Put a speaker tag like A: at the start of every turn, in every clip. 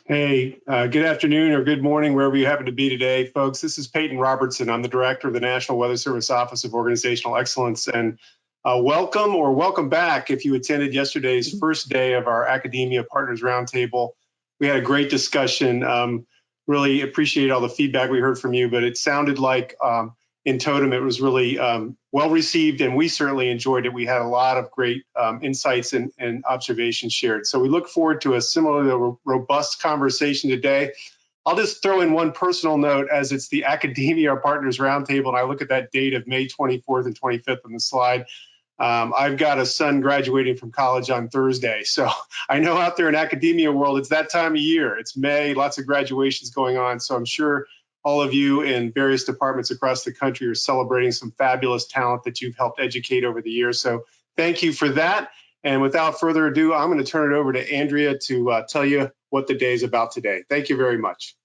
A: Hey, good afternoon or good morning, wherever you happen to be today, folks. This is Peyton Robertson. I'm the director of the National Weather Service Office of Organizational Excellence. And welcome back if you attended yesterday's first day of our Academia Partners Roundtable. We had a great discussion. Really appreciate all the feedback we heard from you, but it sounded like in totem it was really well received, and we certainly enjoyed it. We had a lot of great insights and observations shared. So we look forward to a similarly robust conversation today. I'll just throw in one personal note, as it's the Academia Partners Roundtable, and I look at that date of May 24th and 25th on the slide. I've got a son graduating from college on Thursday. So I know out there in academia world, it's that time of year. It's May, lots of graduations going on. So I'm sure all of you in various departments across the country are celebrating some fabulous talent that you've helped educate over the years. So thank you for that. And without further ado, I'm going to turn it over to Andrea to tell you what the day is about today. Thank you very much.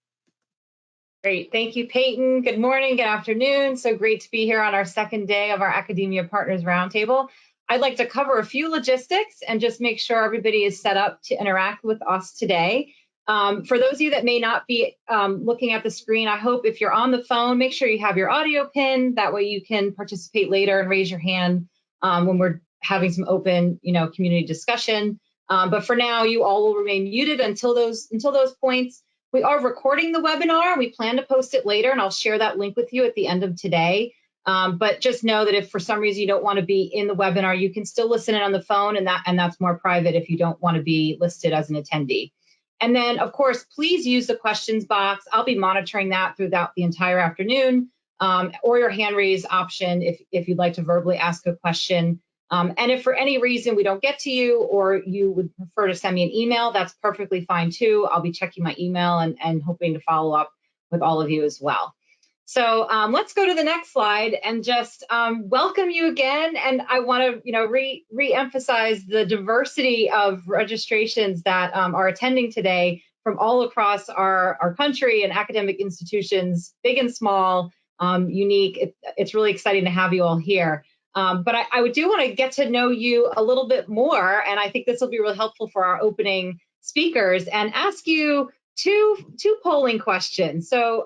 B: Great. Thank you, Peyton. Good morning, good afternoon. So great to be here on our second day of our Academia Partners Roundtable. I'd like to cover a few logistics and just make sure everybody is set up to interact with us today. For those of you that may not be looking at the screen, I hope if you're on the phone, make sure you have your audio pinned. That way you can participate later and raise your hand when we're having some open, community discussion. But for now, you all will remain muted until those points. We are recording the webinar. We plan to post it later, and I'll share that link with you at the end of today. But just know that if for some reason you don't want to be in the webinar, you can still listen in on the phone, and that's more private if you don't want to be listed as an attendee. And then, of course, please use the questions box. I'll be monitoring that throughout the entire afternoon, or your hand raise option if you'd like to verbally ask a question. And if for any reason we don't get to you, or you would prefer to send me an email, that's perfectly fine too. I'll be checking my email and hoping to follow up with all of you as well. So let's go to the next slide and just welcome you again. And I want to, re-emphasize the diversity of registrations that are attending today from all across our country and academic institutions, big and small, unique. It's really exciting to have you all here. But I do want to get to know you a little bit more, and I think this will be really helpful for our opening speakers, and ask you two polling questions. So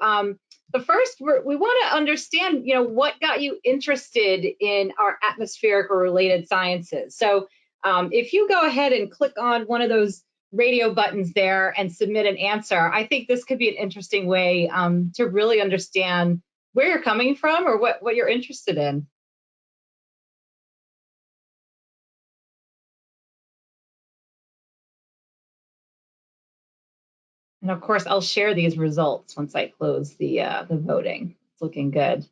B: the first, we want to understand, what got you interested in our atmospheric or related sciences. So if you go ahead and click on one of those radio buttons there and submit an answer, I think this could be an interesting way to really understand where you're coming from or what you're interested in. And of course, I'll share these results once I close the voting. It's looking good.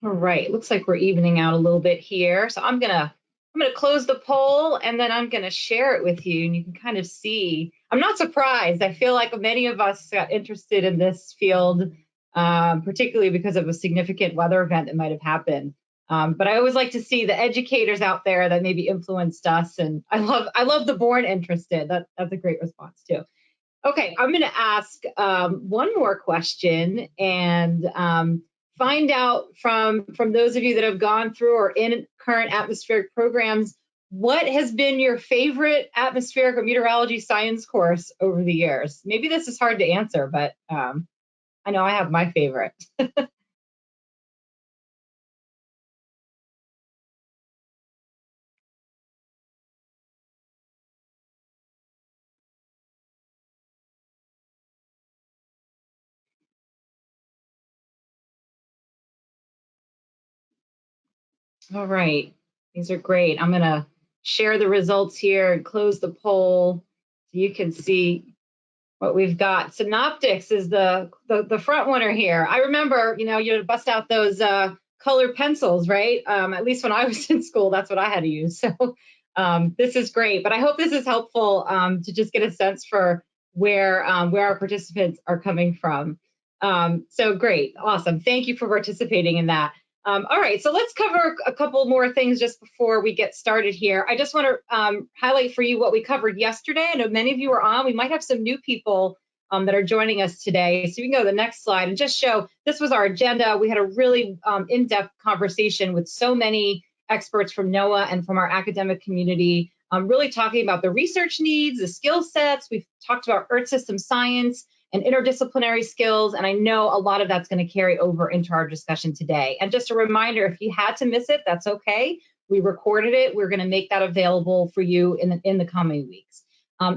B: All right, looks like we're evening out a little bit here. So I'm gonna close the poll, and then I'm gonna share it with you, and you can kind of see. I'm not surprised. I feel like many of us got interested in this field, particularly because of a significant weather event that might have happened. But I always like to see the educators out there that maybe influenced us, and I love the born interested. That's a great response too. Okay, I'm going to ask one more question and find out from those of you that have gone through or in current atmospheric programs, what has been your favorite atmospheric or meteorology science course over the years? Maybe this is hard to answer, but I know I have my favorite. All right, these are great. I'm going to share the results here and close the poll so you can see what we've got. Synoptics is the front winner here. I remember, you bust out those colored pencils, right? At least when I was in school, that's what I had to use. So this is great, but I hope this is helpful to just get a sense for where our participants are coming from. So great, awesome. Thank you for participating in that. All right, so let's cover a couple more things just before we get started here. I just want to highlight for you what we covered yesterday. I know many of you were on. We might have some new people that are joining us today. So you can go to the next slide and just show this was our agenda. We had a really in-depth conversation with so many experts from NOAA and from our academic community, really talking about the research needs, the skill sets. We've talked about Earth system science and interdisciplinary skills, and I know a lot of that's going to carry over into our discussion today. And just a reminder, if you had to miss it, that's okay. We recorded it. We're going to make that available for you in the coming weeks.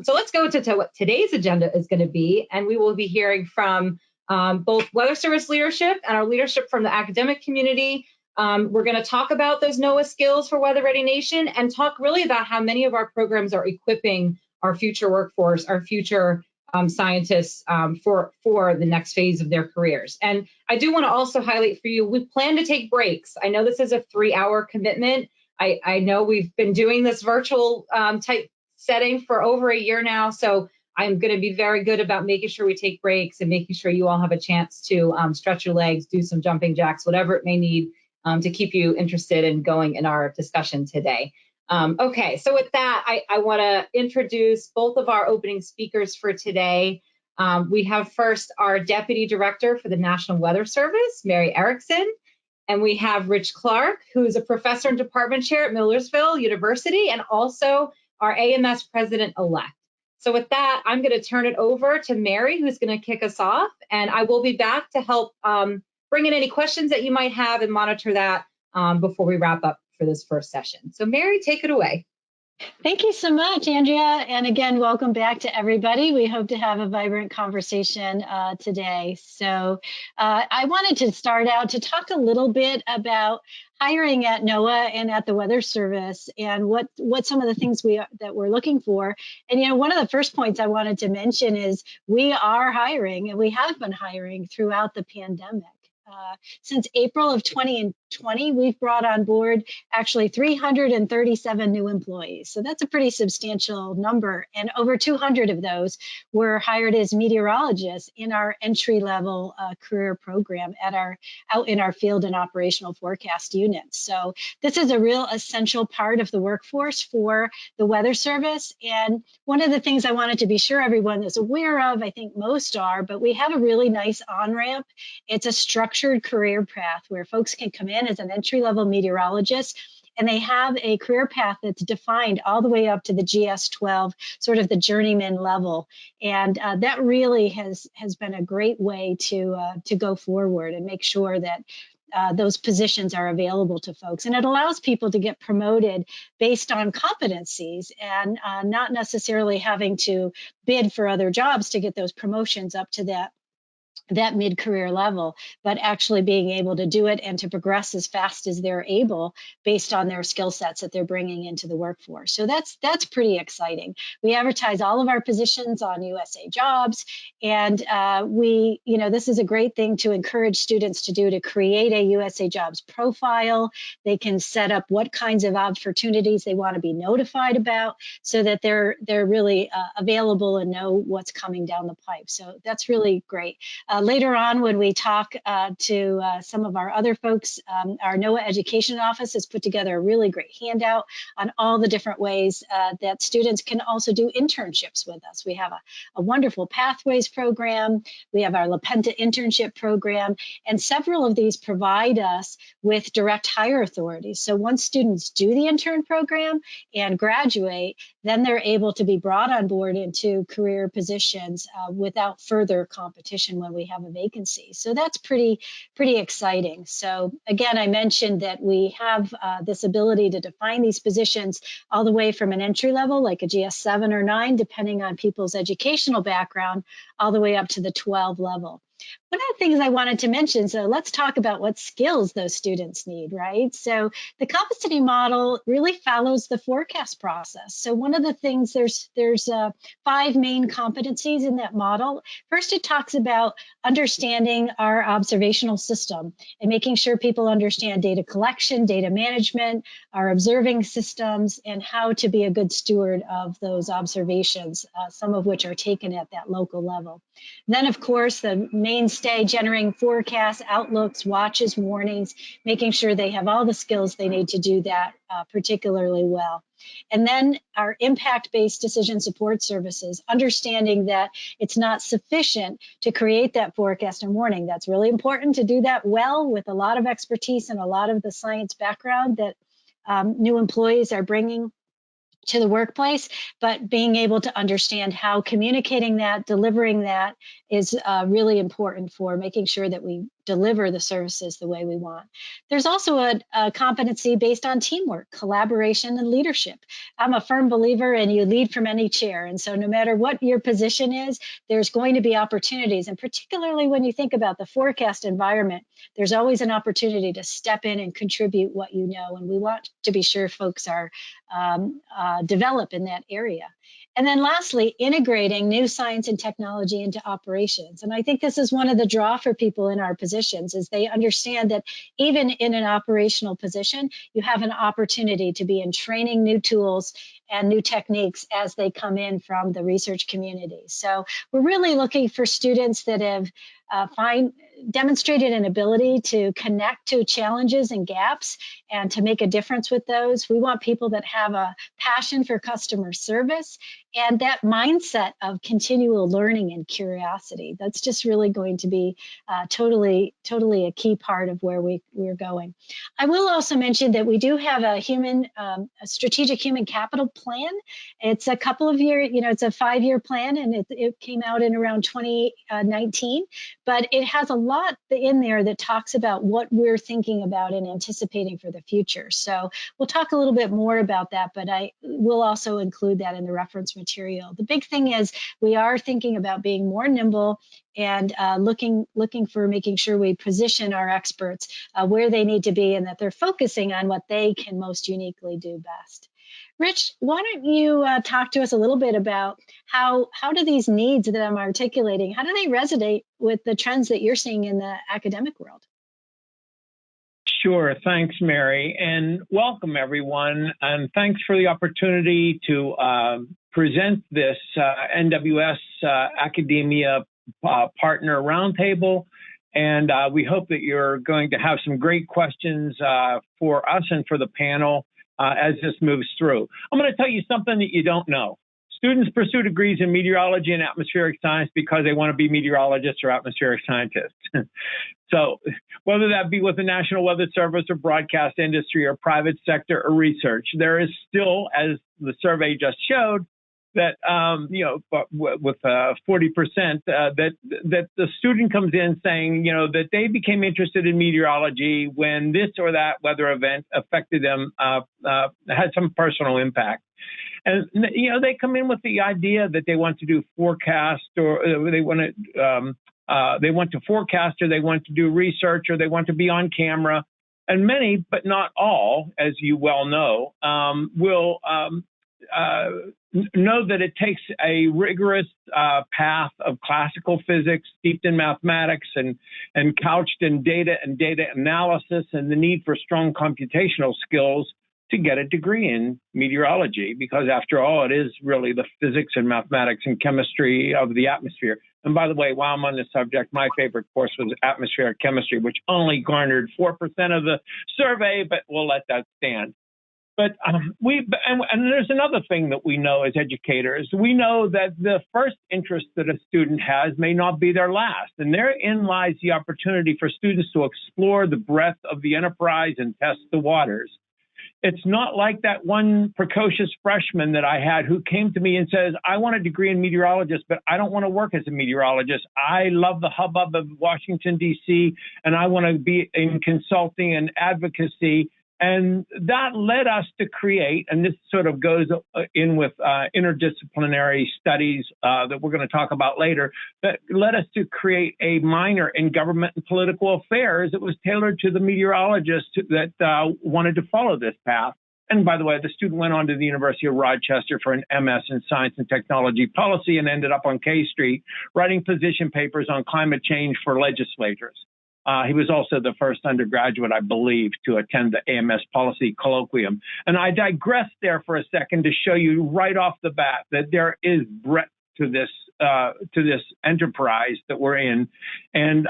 B: So let's go to what today's agenda is going to be, and we will be hearing from both Weather Service leadership and our leadership from the academic community. We're going to talk about those NOAA skills for Weather Ready Nation and talk really about how many of our programs are equipping our future workforce, our future scientists for the next phase of their careers. And I do want to also highlight for you, we plan to take breaks. I know this is a 3-hour commitment. I know we've been doing this virtual type setting for over a year now, so I'm going to be very good about making sure we take breaks and making sure you all have a chance to stretch your legs, do some jumping jacks, whatever it may need to keep you interested in going in our discussion today. Okay, so with that, I want to introduce both of our opening speakers for today. We have first our Deputy Director for the National Weather Service, Mary Erickson, and we have Rich Clark, who is a professor and department chair at Millersville University and also our AMS President-elect. So with that, I'm going to turn it over to Mary, who's going to kick us off, and I will be back to help bring in any questions that you might have and monitor that before we wrap up for this first session. So Mary, take it away.
C: Thank you so much, Andrea. And again, welcome back to everybody. We hope to have a vibrant conversation today. So I wanted to start out to talk a little bit about hiring at NOAA and at the Weather Service and what some of the things that we're looking for. And, one of the first points I wanted to mention is we are hiring, and we have been hiring throughout the pandemic. Since April of 2020, we've brought on board actually 337 new employees. So that's a pretty substantial number. And over 200 of those were hired as meteorologists in our entry-level career program out in our field and operational forecast units. So this is a real essential part of the workforce for the Weather Service. And one of the things I wanted to be sure everyone is aware of, I think most are, but we have a really nice on-ramp. It's a structured career path where folks can come in as an entry-level meteorologist, and they have a career path that's defined all the way up to the GS-12, sort of the journeyman level. And that really has been a great way to go forward and make sure that those positions are available to folks. And it allows people to get promoted based on competencies and not necessarily having to bid for other jobs to get those promotions up to that mid-career level, but actually being able to do it and to progress as fast as they're able based on their skill sets that they're bringing into the workforce. So that's pretty exciting. We advertise all of our positions on USA Jobs, and this is a great thing to encourage students to do, to create a USA Jobs profile. They can set up what kinds of opportunities they want to be notified about so that they're really available and know what's coming down the pipe. So that's really great. Later on, when we talk to some of our other folks, our NOAA Education Office has put together a really great handout on all the different ways that students can also do internships with us. We have a wonderful Pathways program. We have our LaPenta internship program, and several of these provide us with direct hire authority. So once students do the intern program and graduate, then they're able to be brought on board into career positions without further competition when we have a vacancy. So that's pretty exciting. So again, I mentioned that we have this ability to define these positions all the way from an entry level, like a GS-7 or 9, depending on people's educational background, all the way up to the 12 level. One of the things I wanted to mention, so let's talk about what skills those students need, right? So the competency model really follows the forecast process. So one of the things, there's 5 main competencies in that model. First, it talks about understanding our observational system and making sure people understand data collection, data management, our observing systems, and how to be a good steward of those observations, some of which are taken at that local level. Then, of course, the main first day, generating forecasts, outlooks, watches, warnings, making sure they have all the skills they need to do that particularly well. And then our impact-based decision support services, understanding that it's not sufficient to create that forecast and warning. That's really important to do that well with a lot of expertise and a lot of the science background that new employees are bringing to the workplace, but being able to understand how communicating that, delivering that is really important for making sure that we deliver the services the way we want. There's also a competency based on teamwork, collaboration, and leadership. I'm a firm believer in you lead from any chair. And so no matter what your position is, there's going to be opportunities. And particularly when you think about the forecast environment, there's always an opportunity to step in and contribute what you know. And we want to be sure folks are develop in that area. And then lastly, integrating new science and technology into operations. And I think this is one of the draw for people in our positions is they understand that even in an operational position, you have an opportunity to be in training new tools and new techniques as they come in from the research community. So we're really looking for students that have demonstrated an ability to connect to challenges and gaps and to make a difference with those. We want people that have a passion for customer service and that mindset of continual learning and curiosity. That's just really going to be totally a key part of where we're going. I will also mention that we do have a strategic human capital plan. It's a couple of years, it's a 5-year plan, and it came out in around 2019, but it has a lot in there that talks about what we're thinking about and anticipating for the future. So we'll talk a little bit more about that, but I will also include that in the reference material. The big thing is we are thinking about being more nimble and looking for making sure we position our experts where they need to be and that they're focusing on what they can most uniquely do best. Rich, why don't you talk to us a little bit about how do these needs that I'm articulating, how do they resonate with the trends that you're seeing in the academic world?
D: Sure. Thanks, Mary, and welcome everyone. And thanks for the opportunity to present this NWS Academia Partner Roundtable. And we hope that you're going to have some great questions for us and for the panel as this moves through. I'm going to tell you something that you don't know. Students pursue degrees in meteorology and atmospheric science because they want to be meteorologists or atmospheric scientists. So whether that be with the National Weather Service or broadcast industry or private sector or research, there is still, as the survey just showed, that, with 40%, that the student comes in saying, that they became interested in meteorology when this or that weather event affected them, had some personal impact. And, they come in with the idea that they want to do forecast or they want to forecast or they want to do research or they want to be on camera. And many, but not all, as you well know, will know that it takes a rigorous path of classical physics steeped in mathematics and couched in data and data analysis and the need for strong computational skills to get a degree in meteorology, because after all, it is really the physics and mathematics and chemistry of the atmosphere. And by the way, while I'm on this subject, my favorite course was atmospheric chemistry, which only garnered 4% of the survey, but we'll let that stand. But and there's another thing that we know as educators. We know that the first interest that a student has may not be their last. And therein lies the opportunity for students to explore the breadth of the enterprise and test the waters. It's not like that one precocious freshman that I had who came to me and says, I want a degree in meteorologist, but I don't want to work as a meteorologist. I love the hubbub of Washington, D.C., and I want to be in consulting and advocacy. And that led us to create, and this sort of goes in with interdisciplinary studies that we're going to talk about later, that led us to create a minor in government and political affairs that was tailored to the meteorologists that wanted to follow this path. And by the way, the student went on to the University of Rochester for an MS in Science and Technology Policy and ended up on K Street writing position papers on climate change for legislators. He was also the first undergraduate, I believe, to attend the AMS policy colloquium. And I digress there for a second to show you right off the bat that there is breadth to this enterprise that we're in. And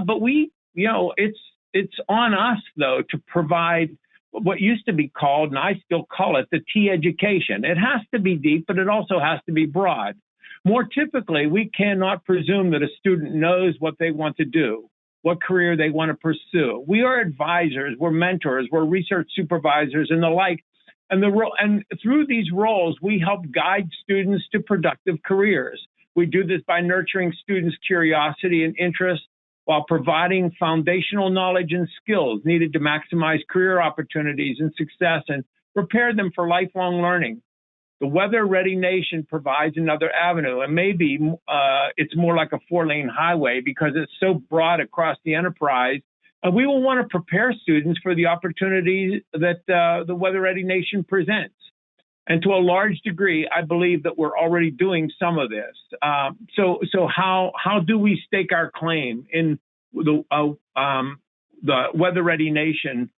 D: but we, it's on us though to provide what used to be called, and I still call it, the T education. It has to be deep, but it also has to be broad. More typically, we cannot presume that a student knows what they want to do, what career they want to pursue. We are advisors, we're mentors, we're research supervisors and the like. And through these roles, we help guide students to productive careers. We do this by nurturing students' curiosity and interest while providing foundational knowledge and skills needed to maximize career opportunities and success and prepare them for lifelong learning. The Weather Ready Nation provides another avenue, and maybe it's more like a 4-lane highway because it's so broad across the enterprise. And we will want to prepare students for the opportunities that the Weather Ready Nation presents. And to a large degree, I believe that we're already doing some of this. So how do we stake our claim in the Weather Ready Nation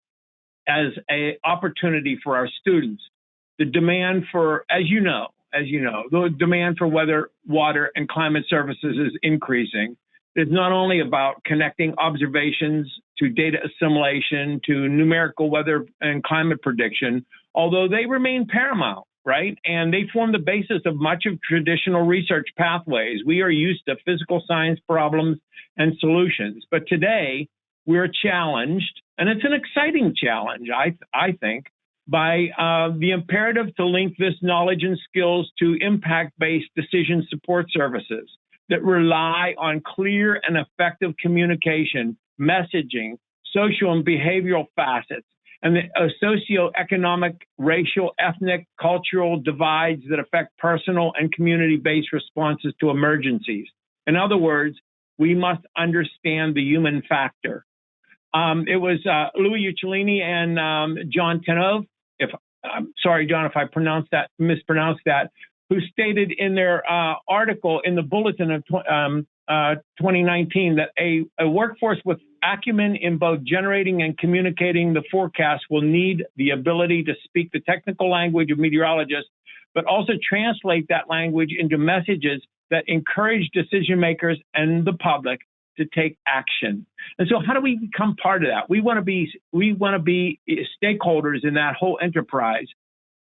D: as an opportunity for our students? The demand for, as you know, the demand for weather, water, and climate services is increasing. It's not only about connecting observations to data assimilation to numerical weather and climate prediction, although they remain paramount, right? And they form the basis of much of traditional research pathways. We are used to physical science problems and solutions. But today, we're challenged, and it's an exciting challenge, I think, by the imperative to link this knowledge and skills to impact-based decision support services that rely on clear and effective communication, messaging, social and behavioral facets, and the socioeconomic, racial, ethnic, cultural divides that affect personal and community-based responses to emergencies. In other words, we must understand the human factor. It was Louis Uccellini and John Tenove, sorry, John, if I mispronounced that, who stated in their article in the Bulletin of 2019 that a workforce with acumen in both generating and communicating the forecast will need the ability to speak the technical language of meteorologists, but also translate that language into messages that encourage decision makers and the public to take action. And so how do we become part of that? We want to be stakeholders in that whole enterprise.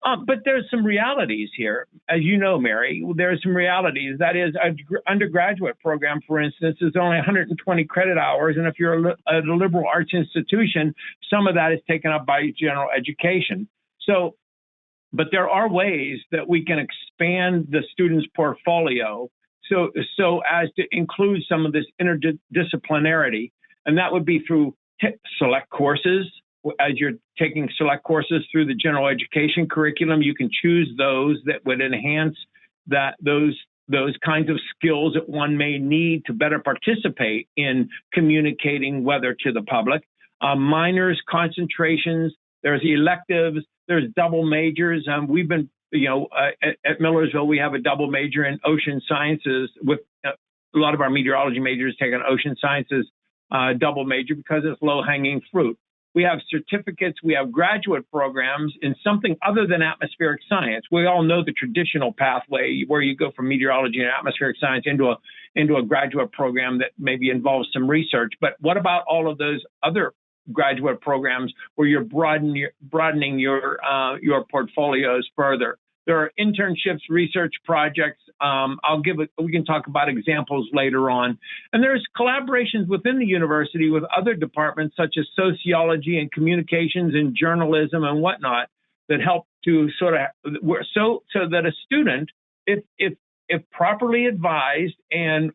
D: But there's some realities here. As you know, Mary, there's some realities. That is, an undergraduate program, for instance, is only 120 credit hours. And if you're a liberal arts institution, some of that is taken up by general education. So, but there are ways that we can expand the student's portfolio so as to include some of this interdisciplinarity. And that would be through select courses. As you're taking select courses through the general education curriculum, you can choose those that would enhance those kinds of skills that one may need to better participate in communicating weather to the public. Minors, concentrations, there's electives, there's double majors. We've been, at Millersville, we have a double major in ocean sciences with a lot of our meteorology majors take an ocean sciences double major because it's low-hanging fruit. We have certificates, we have graduate programs in something other than atmospheric science. We all know the traditional pathway where you go from meteorology and atmospheric science into a graduate program that maybe involves some research. But what about all of those other graduate programs where you're broadening your portfolios further? There are internships, research projects. We can talk about examples later on. And there's collaborations within the university with other departments such as sociology and communications and journalism and whatnot that help to so that a student, if properly advised and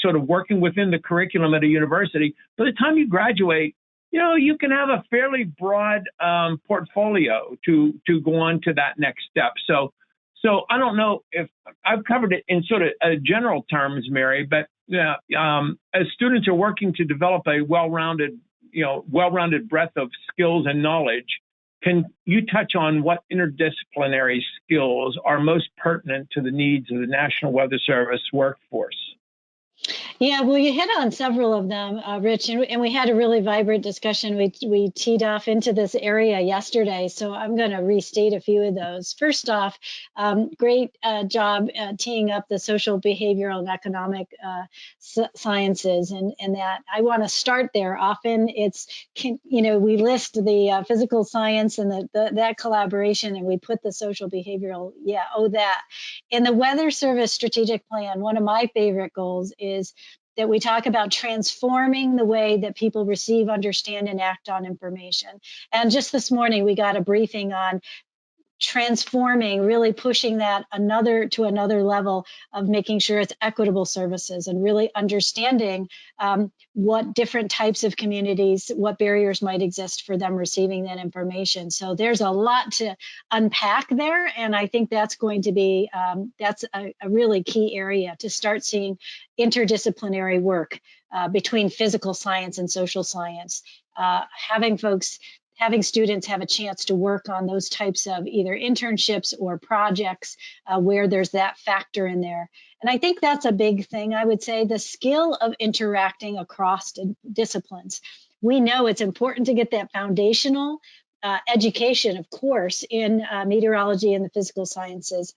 D: sort of working within the curriculum at a university, by the time you graduate, you can have a fairly broad portfolio to go on to that next step. So I don't know if I've covered it in sort of general terms, Mary, but as students are working to develop a well-rounded breadth of skills and knowledge, can you touch on what interdisciplinary skills are most pertinent to the needs of the National Weather Service workforce?
C: Yeah, well, you hit on several of them, Rich, and we had a really vibrant discussion. We teed off into this area yesterday, so I'm going to restate a few of those. First off, great job teeing up the social, behavioral, and economic sciences, and that I want to start there. Often we list the physical science and that collaboration, and we put the social, behavioral, that. In the Weather Service strategic plan, one of my favorite goals is that we talk about transforming the way that people receive, understand, and act on information. And just this morning, we got a briefing on transforming, really pushing that to another level of making sure it's equitable services and really understanding what different types of communities, what barriers might exist for them receiving that information. So there's a lot to unpack there. And I think that's going to be, that's a really key area to start seeing interdisciplinary work between physical science and social science, having students have a chance to work on those types of either internships or projects where there's that factor in there. And I think that's a big thing. I would say the skill of interacting across disciplines. We know it's important to get that foundational education, of course, in meteorology and the physical sciences.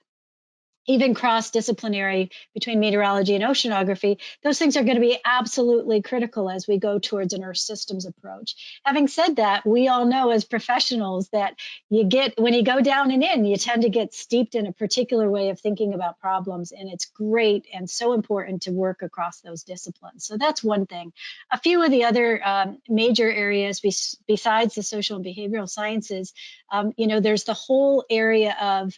C: Even cross-disciplinary between meteorology and oceanography, those things are going to be absolutely critical as we go towards an Earth systems approach. Having said that, we all know as professionals that when you go down and in, you tend to get steeped in a particular way of thinking about problems, and it's great and so important to work across those disciplines. So that's one thing. A few of the other major areas besides the social and behavioral sciences, there's the whole area of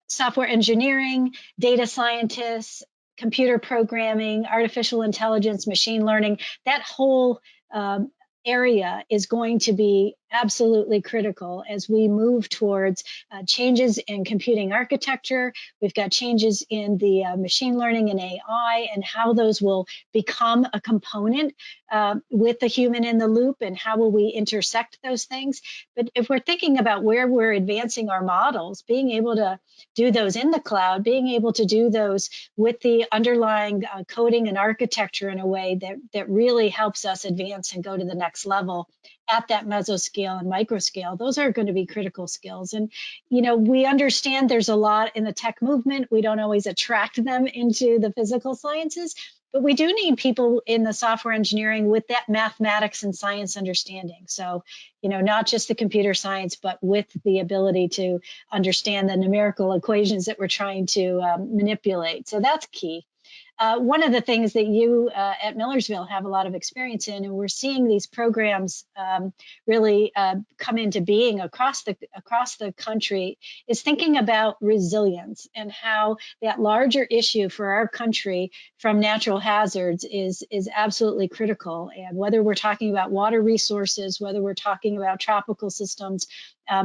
C: software engineering, data scientists, computer programming, artificial intelligence, machine learning. That whole area is going to be absolutely critical as we move towards changes in computing architecture. We've got changes in the machine learning and AI and how those will become a component with the human in the loop, and how will we intersect those things. But if we're thinking about where we're advancing our models, being able to do those in the cloud, being able to do those with the underlying coding and architecture in a way that really helps us advance and go to the next level at that mesoscale and microscale, those are going to be critical skills. And, we understand there's a lot in the tech movement. We don't always attract them into the physical sciences, but we do need people in the software engineering with that mathematics and science understanding. So, not just the computer science, but with the ability to understand the numerical equations that we're trying to manipulate. So that's key. One of the things that you at Millersville have a lot of experience in, and we're seeing these programs really come into being across the country, is thinking about resilience and how that larger issue for our country from natural hazards is absolutely critical. And whether we're talking about water resources, whether we're talking about tropical systems,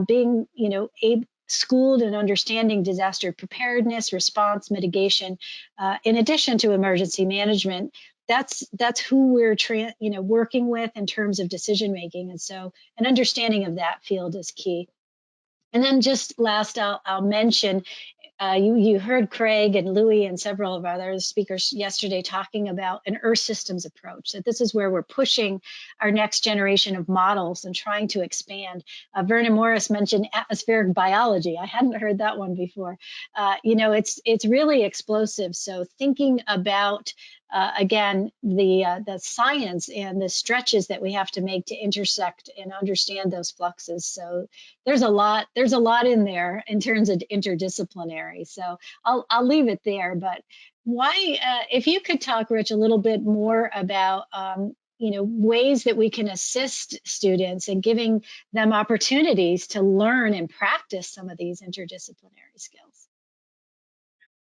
C: being schooled in understanding disaster preparedness, response, mitigation, in addition to emergency management. That's who we're working with in terms of decision making, and so an understanding of that field is key. And then just last, I'll mention. You heard Craig and Louis and several of our other speakers yesterday talking about an Earth systems approach. That this is where we're pushing our next generation of models and trying to expand. Vernon Morris mentioned atmospheric biology. I hadn't heard that one before. It's really explosive. So thinking about again, the science and the stretches that we have to make to intersect and understand those fluxes. So there's a lot in there in terms of interdisciplinary. So I'll leave it there. But why, if you could talk, Rich, a little bit more about ways that we can assist students in giving them opportunities to learn and practice some of these interdisciplinary skills.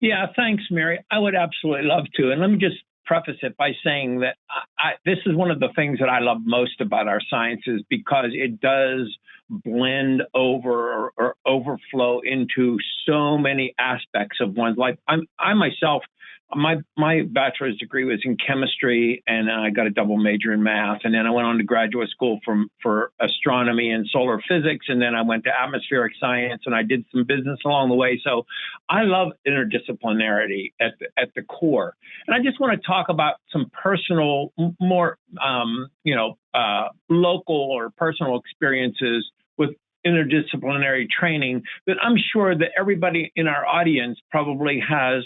D: Yeah, thanks, Mary. I would absolutely love to. And let me just preface it by saying that this is one of the things that I love most about our sciences, because it does blend over or overflow into so many aspects of one's life. I myself, my bachelor's degree was in chemistry, and I got a double major in math. And then I went on to graduate school for astronomy and solar physics. And then I went to atmospheric science, and I did some business along the way. So I love interdisciplinarity at the core. And I just want to talk about some personal, more, local or personal experiences with interdisciplinary training that I'm sure that everybody in our audience probably has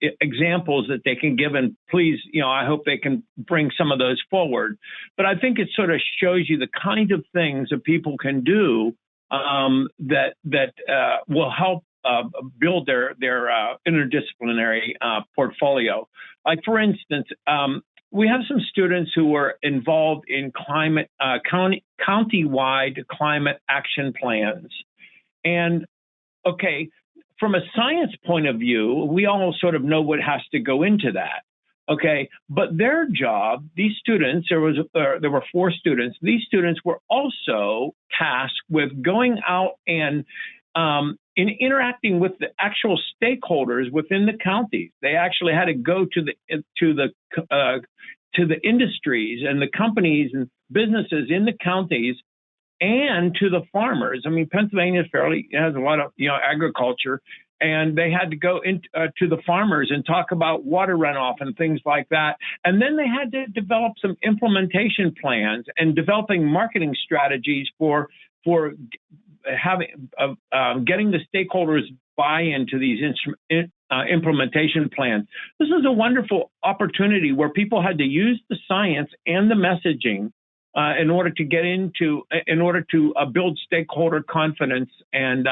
D: examples that they can give. And please, I hope they can bring some of those forward. But I think it sort of shows you the kind of things that people can do that will help build their interdisciplinary portfolio. Like, for instance, we have some students who were involved in county-wide climate action plans. And, okay, from a science point of view, we all sort of know what has to go into that, okay? But their job, these students, there were 4 students, these students were also tasked with going out and in interacting with the actual stakeholders within the counties. They actually had to go to the industries and the companies and businesses in the counties, and to the farmers. I mean, Pennsylvania has a lot of agriculture, and they had to go to the farmers and talk about water runoff and things like that. And then they had to develop some implementation plans and developing marketing strategies for getting the stakeholders buy into these implementation plans. This is a wonderful opportunity where people had to use the science and the messaging in order to build stakeholder confidence. And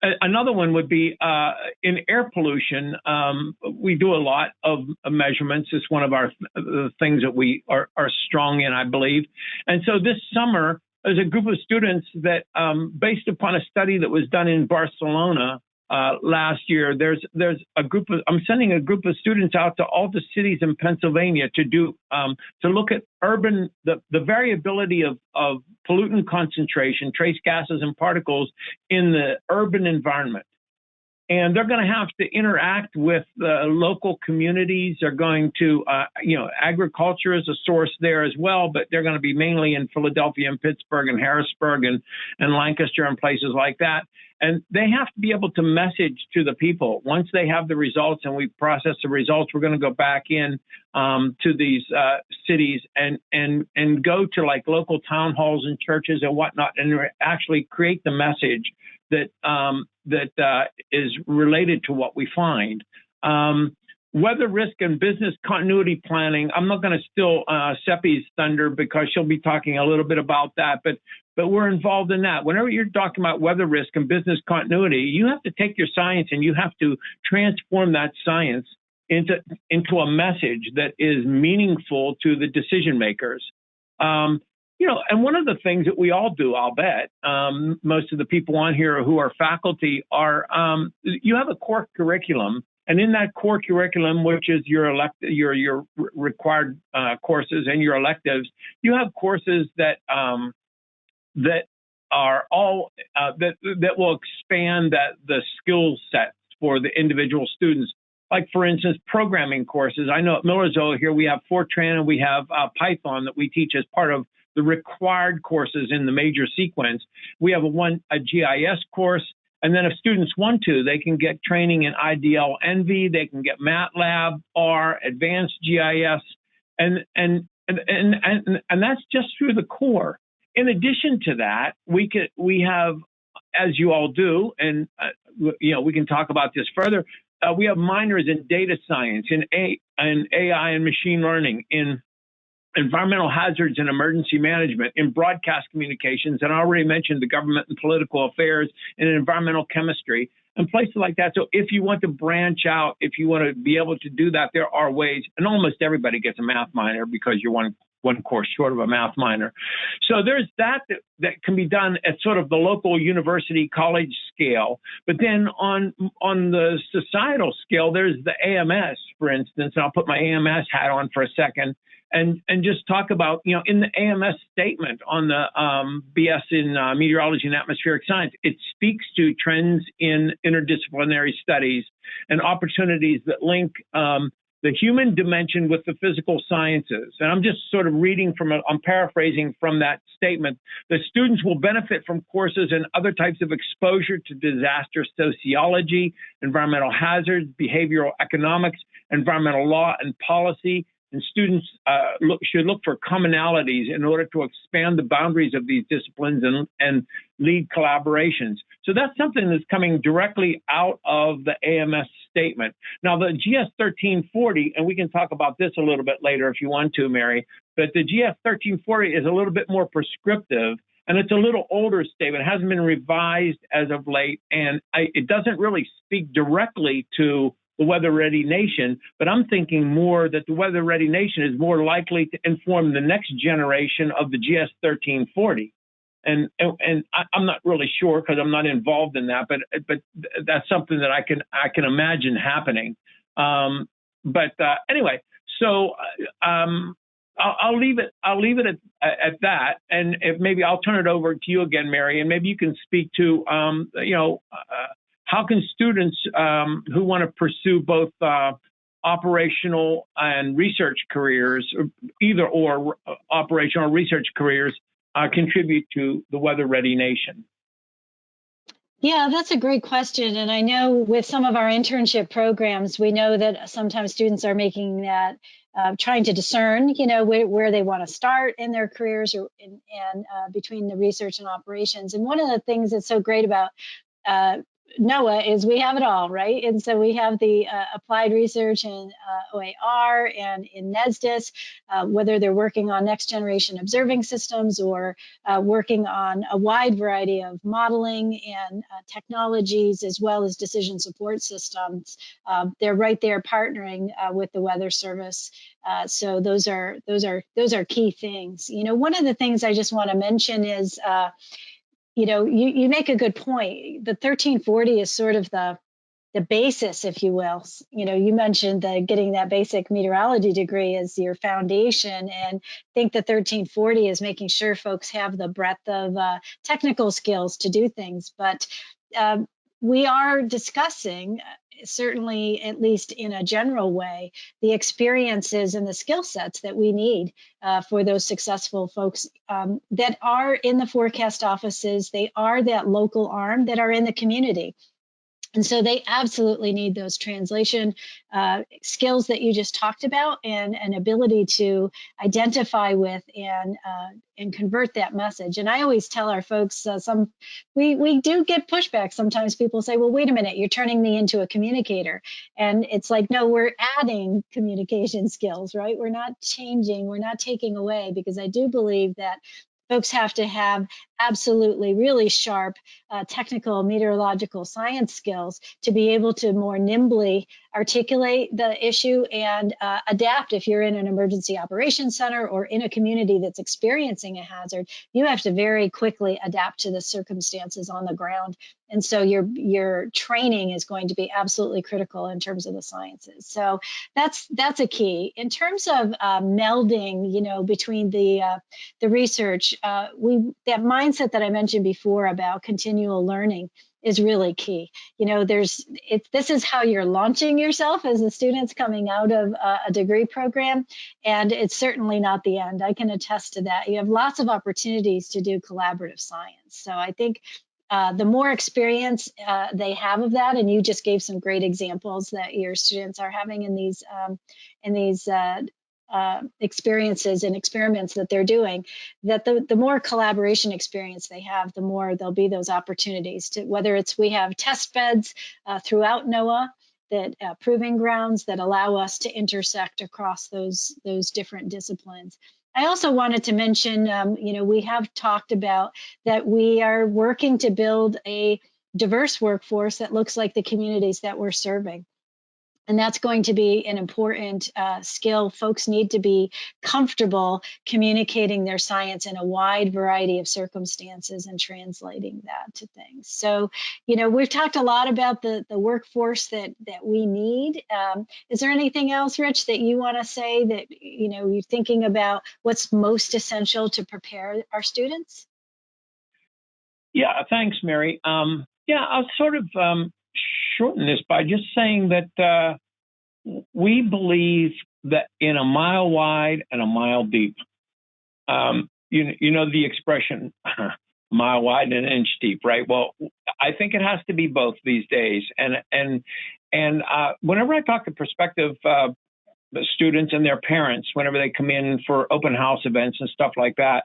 D: another one would be in air pollution. We do a lot of measurements. It's one of the things that we are strong in, I believe. And so this summer, there's a group of students that, based upon a study that was done in Barcelona last year, I'm sending a group of students out to all the cities in Pennsylvania to look at the variability of pollutant concentration, trace gases and particles in the urban environment. And they're going to have to interact with the local communities. They're going to, agriculture is a source there as well, but they're going to be mainly in Philadelphia and Pittsburgh and Harrisburg and Lancaster and places like that. And they have to be able to message to the people. Once they have the results and we process the results, we're going to go back in to these cities and go to like local town halls and churches and whatnot, and actually create the message that is related to what we find. Weather risk and business continuity planning. I'm not going to steal Seppi's thunder because she'll be talking a little bit about that, but we're involved in that. Whenever you're talking about weather risk and business continuity, you have to take your science and you have to transform that science into a message that is meaningful to the decision makers. And one of the things that we all do, I'll bet, most of the people on here who are faculty are, you have a core curriculum, and in that core curriculum, which is your required courses and your electives, you have courses that are all that will expand the skill sets for the individual students. Like, for instance, programming courses. I know at Millersville here we have Fortran and we have Python that we teach as part of the required courses in the major sequence. We have a GIS course, and then if students want to, they can get training in IDL Envy, they can get MATLAB, R, Advanced GIS, and that's just through the core. In addition to that, we have, as you all do, and we can talk about this further. We have minors in data science, in AI and machine learning, in environmental hazards and emergency management, in broadcast communications, and I already mentioned the government and political affairs, and environmental chemistry, and places like that. So if you want to branch out, if you want to be able to do that, there are ways, and almost everybody gets a math minor because you're one one course short of a math minor. So there's that can be done at sort of the local university college scale. But then on the societal scale, there's the AMS, for instance. And I'll put my AMS hat on for a second and just talk about, in the AMS statement on the BS in meteorology and atmospheric science, it speaks to trends in interdisciplinary studies and opportunities that link the human dimension with the physical sciences. And I'm just sort of I'm paraphrasing from that statement. The students will benefit from courses and other types of exposure to disaster sociology, environmental hazards, behavioral economics, environmental law and policy. And students should look for commonalities in order to expand the boundaries of these disciplines and lead collaborations. So that's something that's coming directly out of the AMS statement. Now, the GS 1340, and we can talk about this a little bit later if you want to, Mary, but the GS 1340 is a little bit more prescriptive, and it's a little older statement. It hasn't been revised as of late, and it doesn't really speak directly to the Weather Ready Nation, but I'm thinking more that the Weather Ready Nation is more likely to inform the next generation of the GS 1340. And I'm not really sure because I'm not involved in that, but that's something that I can imagine happening. Anyway, so I'll leave it at that, and if maybe I'll turn it over to you again, Mary, and maybe you can speak to how can students who want to pursue both operational and research careers, or operational or research careers, contribute to the Weather Ready Nation?
C: Yeah, that's a great question. And I know with some of our internship programs, we know that sometimes students are making that, trying to discern, where they want to start in their careers and between the research and operations. And one of the things that's so great about NOAA is we have it all, right? And so we have the applied research in OAR and in NESDIS, whether they're working on next generation observing systems or working on a wide variety of modeling and technologies, as well as decision support systems. They're right there partnering with the Weather Service. So those are key things. One of the things I just want to mention is, you make a good point. The 1340 is sort of the basis, if you will. You mentioned getting that basic meteorology degree as your foundation, and I think the 1340 is making sure folks have the breadth of technical skills to do things. But we are discussing, certainly, at least in a general way, the experiences and the skill sets that we need for those successful folks that are in the forecast offices. They are that local arm that are in the community. And so they absolutely need those translation skills that you just talked about, and an ability to identify with and convert that message. And I always tell our folks, we do get pushback. Sometimes people say, well, wait a minute, you're turning me into a communicator. And it's like, no, we're adding communication skills, right? We're not changing, we're not taking away, because I do believe that folks have to have absolutely really sharp technical meteorological science skills to be able to more nimbly articulate the issue and adapt. If you're in an emergency operations center or in a community that's experiencing a hazard, you have to very quickly adapt to the circumstances on the ground. And so your training is going to be absolutely critical in terms of the sciences. So that's a key. In terms of melding, between the research, that mindset that I mentioned before about continual learning is really key. This is how you're launching yourself as the students coming out of a degree program, and it's certainly not the end. I can attest to that. You have lots of opportunities to do collaborative science. So I think the more experience they have of that, and you just gave some great examples that your students are having in these experiences and experiments that they're doing, that the more collaboration experience they have, the more there'll be those opportunities to, whether it's we have test beds throughout NOAA, that proving grounds that allow us to intersect across those different disciplines. I also wanted to mention, we have talked about that we are working to build a diverse workforce that looks like the communities that we're serving. And that's going to be an important skill. Folks need to be comfortable communicating their science in a wide variety of circumstances and translating that to things. So, we've talked a lot about the workforce that we need. Is there anything else, Rich, that you want to say that, you're thinking about what's most essential to prepare our students?
D: Yeah, thanks, Mary. I'll sort of shorten this by just saying that we believe that in a mile wide and a mile deep. You know the expression, mile wide and an inch deep, right? Well, I think it has to be both these days. And whenever I talk to prospective students and their parents, whenever they come in for open house events and stuff like that,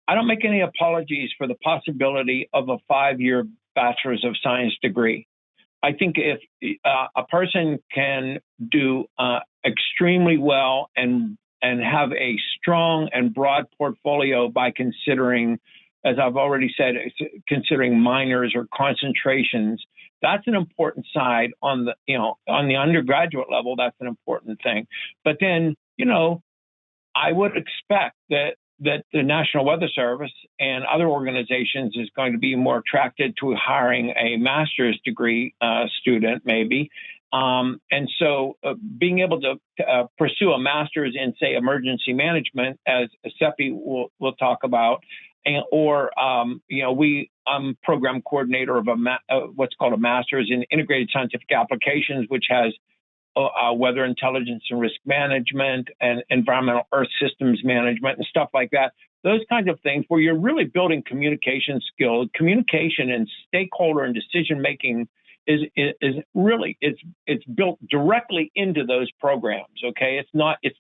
D: I don't make any apologies for the possibility of a 5-year Bachelor's of Science degree. I think if a person can do extremely well and have a strong and broad portfolio by considering, as I've already said, considering minors or concentrations, that's an important side on the undergraduate level. That's an important thing. But then, I would expect that the National Weather Service and other organizations is going to be more attracted to hiring a master's degree student, maybe. And so being able to pursue a master's in, say, emergency management, as Seppi will talk about, I'm program coordinator of what's called a master's in integrated scientific applications, which has weather intelligence and risk management and environmental earth systems management and stuff like that. Those kinds of things where you're really building communication skills. Communication and stakeholder and decision making is really it's built directly into those programs. Okay, it's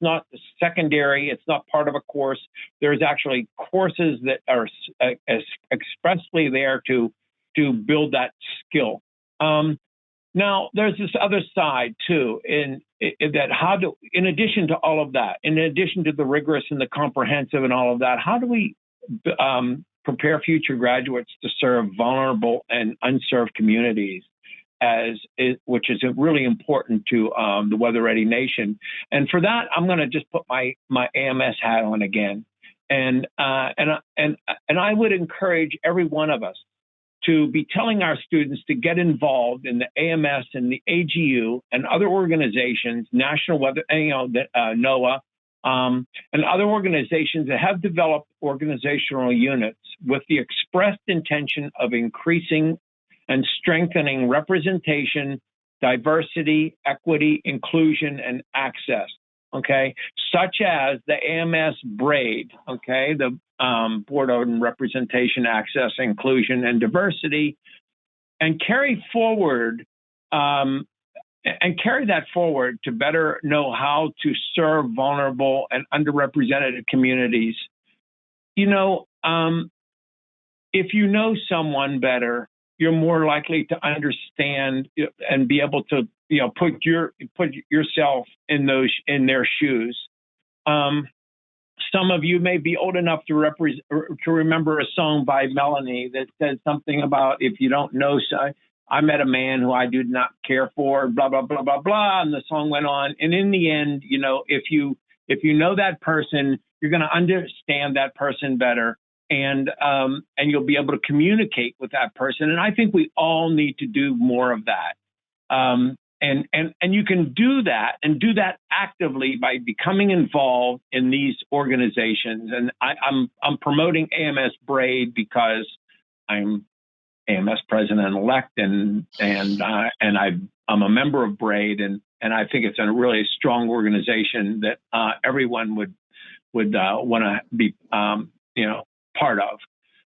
D: not secondary. It's not part of a course. There's actually courses that are expressly there to build that skill. Now, there's this other side, too, in addition to all of that, in addition to the rigorous and the comprehensive and all of that, how do we prepare future graduates to serve vulnerable and unserved communities, which is really important to the Weather Ready Nation? And for that, I'm going to just put my AMS hat on again. And I would encourage every one of us to be telling our students to get involved in the AMS and the AGU and other organizations, National Weather, NOAA, and other organizations that have developed organizational units with the expressed intention of increasing and strengthening representation, diversity, equity, inclusion, and access. Okay, such as the AMS BRAID, okay, the Board on Representation, Access, Inclusion, and Diversity, and carry that forward to better know how to serve vulnerable and underrepresented communities. If you know someone better, you're more likely to understand and be able to put yourself in their shoes. Some of you may be old enough to remember a song by Melanie that says something about, if you don't know, I met a man who I did not care for, blah, blah, blah, blah, blah. And the song went on. And in the end, if you know that person, you're going to understand that person better. And you'll be able to communicate with that person. And I think we all need to do more of that. And you can do that and do that actively by becoming involved in these organizations. And I'm promoting AMS BRAID because I'm AMS president-elect and I'm a member of BRAID, and I think it's a really strong organization that everyone would want to be part of.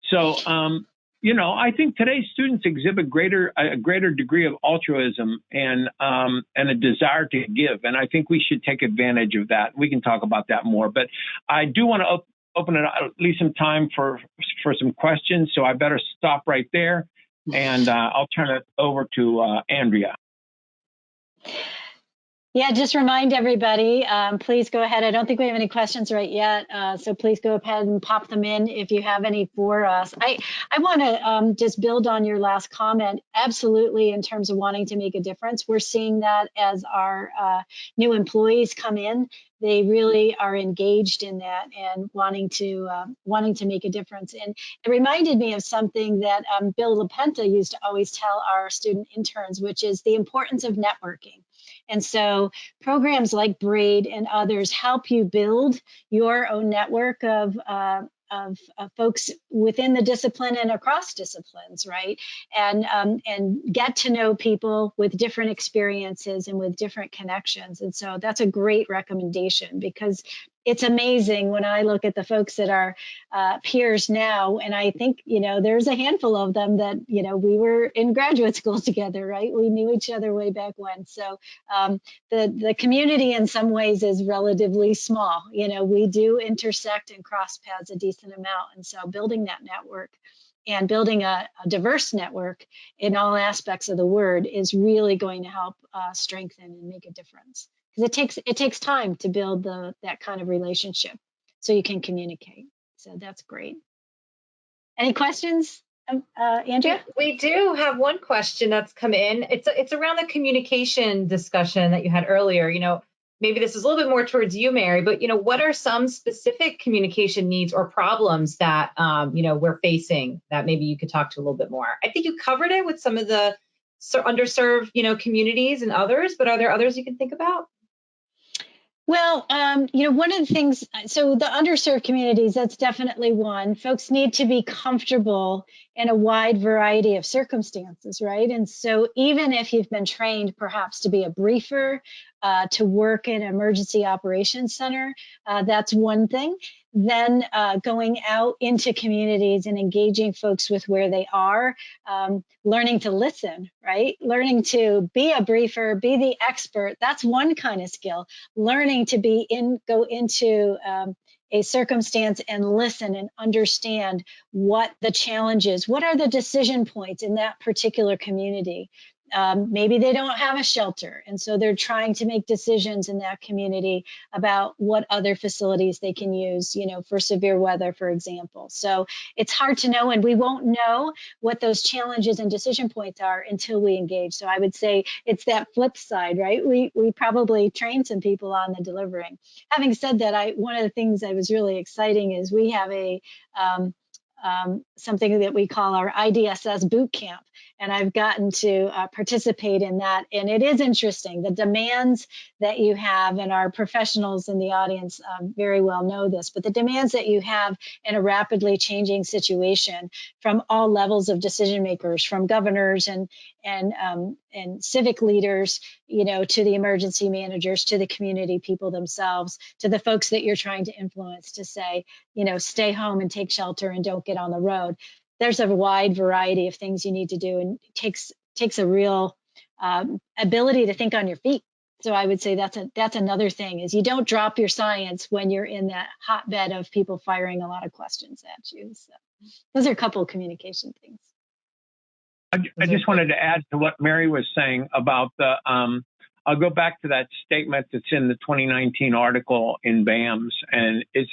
D: So I think today's students exhibit a greater degree of altruism and a desire to give, and I think we should take advantage of that. We can talk about that more, but I do want to open it at least some time for some questions. So I better stop right there, and I'll turn it over to Andrea.
C: Yeah, just remind everybody, please go ahead. I don't think we have any questions right yet, so please go ahead and pop them in if you have any for us. I want to just build on your last comment. Absolutely, in terms of wanting to make a difference, we're seeing that as our new employees come in. They really are engaged in that and wanting to make a difference. And it reminded me of something that Bill LaPenta used to always tell our student interns, which is the importance of networking. And so programs like BRAID and others help you build your own network of folks within the discipline and across disciplines, right? And get to know people with different experiences and with different connections. And so that's a great recommendation, because it's amazing when I look at the folks that are peers now, and I think, there's a handful of them that, we were in graduate school together, right? We knew each other way back when. So the community in some ways is relatively small. We do intersect and cross paths a decent amount. And so building that network and building a diverse network in all aspects of the word is really going to help strengthen and make a difference. Because it takes time to build that kind of relationship so you can communicate. So that's great. Any questions, Andrea?
B: We do have one question that's come in. It's around the communication discussion that you had earlier. Maybe this is a little bit more towards you, Mary, but what are some specific communication needs or problems that we're facing that maybe you could talk to a little bit more? I think you covered it with some of the underserved communities and others, but are there others you can think about?
C: Well, one of the things, so the underserved communities, that's definitely one. Folks need to be comfortable in a wide variety of circumstances, right? And so even if you've been trained perhaps to be a briefer, to work in an emergency operations center, that's one thing. Then going out into communities and engaging folks with where they are, learning to listen, right? Learning to be a briefer, be the expert. That's one kind of skill. Learning to go into a circumstance and listen and understand what the challenge is. What are the decision points in that particular community? Maybe they don't have a shelter, and so they're trying to make decisions in that community about what other facilities they can use, for severe weather, for example. So it's hard to know, and we won't know what those challenges and decision points are until we engage. So I would say it's that flip side, right? We probably train some people on the delivering. Having said that, one of the things that was really exciting is we have a something that we call our IDSS boot camp. And I've gotten to participate in that. And it is interesting. The demands that you have, and our professionals in the audience very well know this, but the demands that you have in a rapidly changing situation from all levels of decision makers, from governors and civic leaders, to the emergency managers, to the community people themselves, to the folks that you're trying to influence to say, stay home and take shelter and don't get on the road. There's a wide variety of things you need to do, and it takes a real ability to think on your feet. So I would say that's another thing, is you don't drop your science when you're in that hotbed of people firing a lot of questions at you. So those are a couple of communication things.
D: I just wanted to add to what Mary was saying about the, I'll go back to that statement that's in the 2019 article in BAMS, and it's,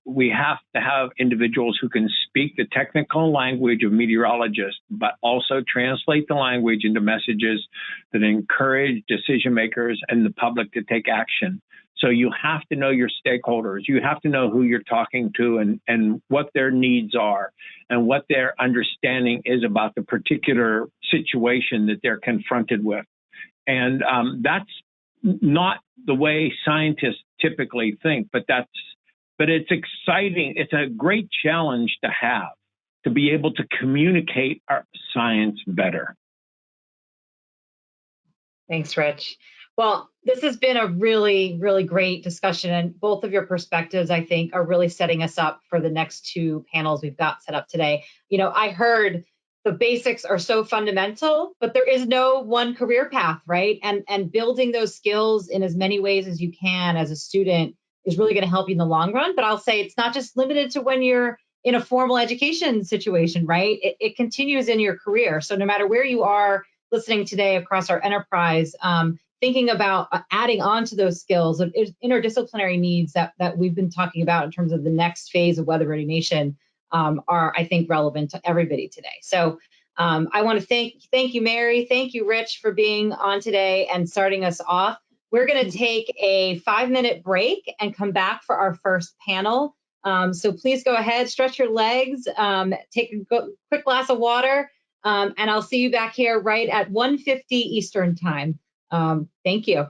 D: we have to have individuals who can speak the technical language of meteorologists, but also translate the language into messages that encourage decision makers and the public to take action. So you have to know your stakeholders. You have to know who you're talking to and what their needs are and what their understanding is about the particular situation that they're confronted with. And that's not the way scientists typically think, but it's exciting. It's a great challenge to have, to be able to communicate our science better.
B: Thanks, Rich. Well, this has been a really, really great discussion, and both of your perspectives, I think, are really setting us up for the next two panels we've got set up today. I heard the basics are so fundamental, but there is no one career path, right? And building those skills in as many ways as you can as a student is really going to help you in the long run. But I'll say it's not just limited to when you're in a formal education situation, right? It continues in your career. So no matter where you are listening today across our enterprise, thinking about adding on to those skills of interdisciplinary needs that we've been talking about in terms of the next phase of Weather Ready Nation are, I think, relevant to everybody today. So I want to thank you, Mary. Thank you, Rich, for being on today and starting us off. We're going to take a 5-minute break and come back for our first panel. So please go ahead, stretch your legs, take a quick glass of water, and I'll see you back here right at 1:50 Eastern Time. Thank you.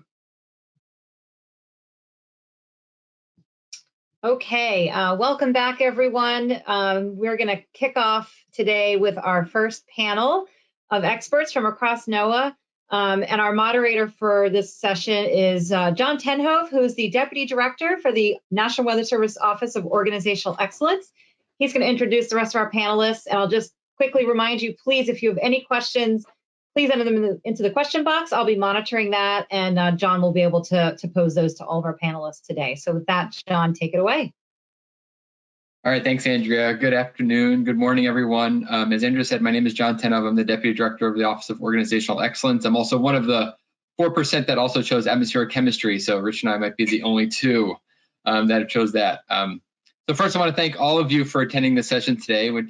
B: Okay, welcome back, everyone. We're going to kick off today with our first panel of experts from across NOAA. And our moderator for this session is John Tenhove, who is the Deputy Director for the National Weather Service Office of Organizational Excellence. He's going to introduce the rest of our panelists, and I'll just quickly remind you, please, if you have any questions, please enter them into the question box. I'll be monitoring that, and John will be able to pose those to all of our panelists today. So with that, John, take it away.
E: All right, thanks, Andrea. Good afternoon, good morning, everyone. As Andrea said, my name is John Tenhove. I'm the Deputy Director of the Office of Organizational Excellence. I'm also one of the 4% that also chose atmospheric chemistry, so Rich and I might be the only two that chose that. So first, I want to thank all of you for attending the session today, which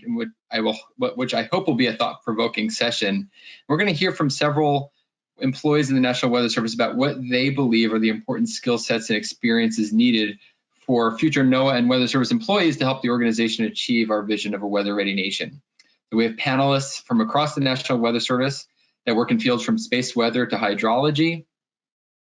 E: I hope will be a thought-provoking session. We're going to hear from several employees in the National Weather Service about what they believe are the important skill sets and experiences needed for future NOAA and Weather Service employees to help the organization achieve our vision of a weather-ready nation. So we have panelists from across the National Weather Service that work in fields from space weather to hydrology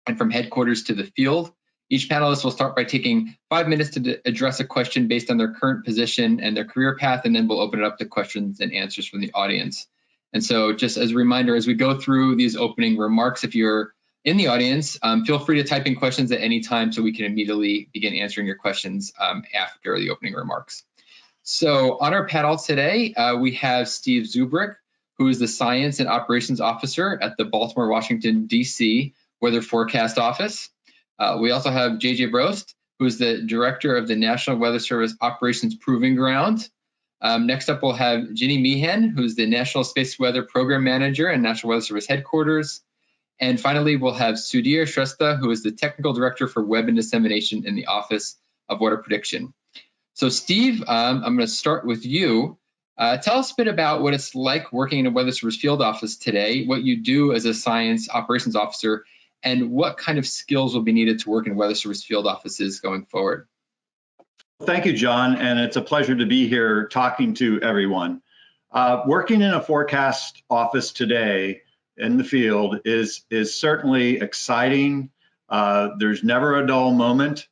E: and from headquarters to the field. Each panelist will start by taking 5 minutes to address a question based on their current position and their career path, and then we'll open it up to questions and answers from the audience. And so just as a reminder, as we go through these opening remarks, if you're in the audience, feel free to type in questions at any time so we can immediately begin answering your questions after the opening remarks. So on our panel today, we have Steve Zubrick, who is the Science and Operations Officer at the Baltimore, Washington, D.C. Weather Forecast Office. We also have JJ Brost, who is the Director of the National Weather Service Operations Proving Ground. Next up, we'll have Ginny Meehan, who's the National Space Weather Program Manager and National Weather Service Headquarters. And finally, we'll have Sudhir Shrestha, who is the Technical Director for Web and Dissemination in the Office of Water Prediction. So Steve, I'm going to start with you. Tell us a bit about what it's like working in a Weather Service field office today, what you do as a Science Operations Officer, and what kind of skills will be needed to work in Weather Service field offices going forward.
F: Thank you, John, and it's a pleasure to be here talking to everyone. Working in a forecast office today in the field is certainly exciting. There's never a dull moment.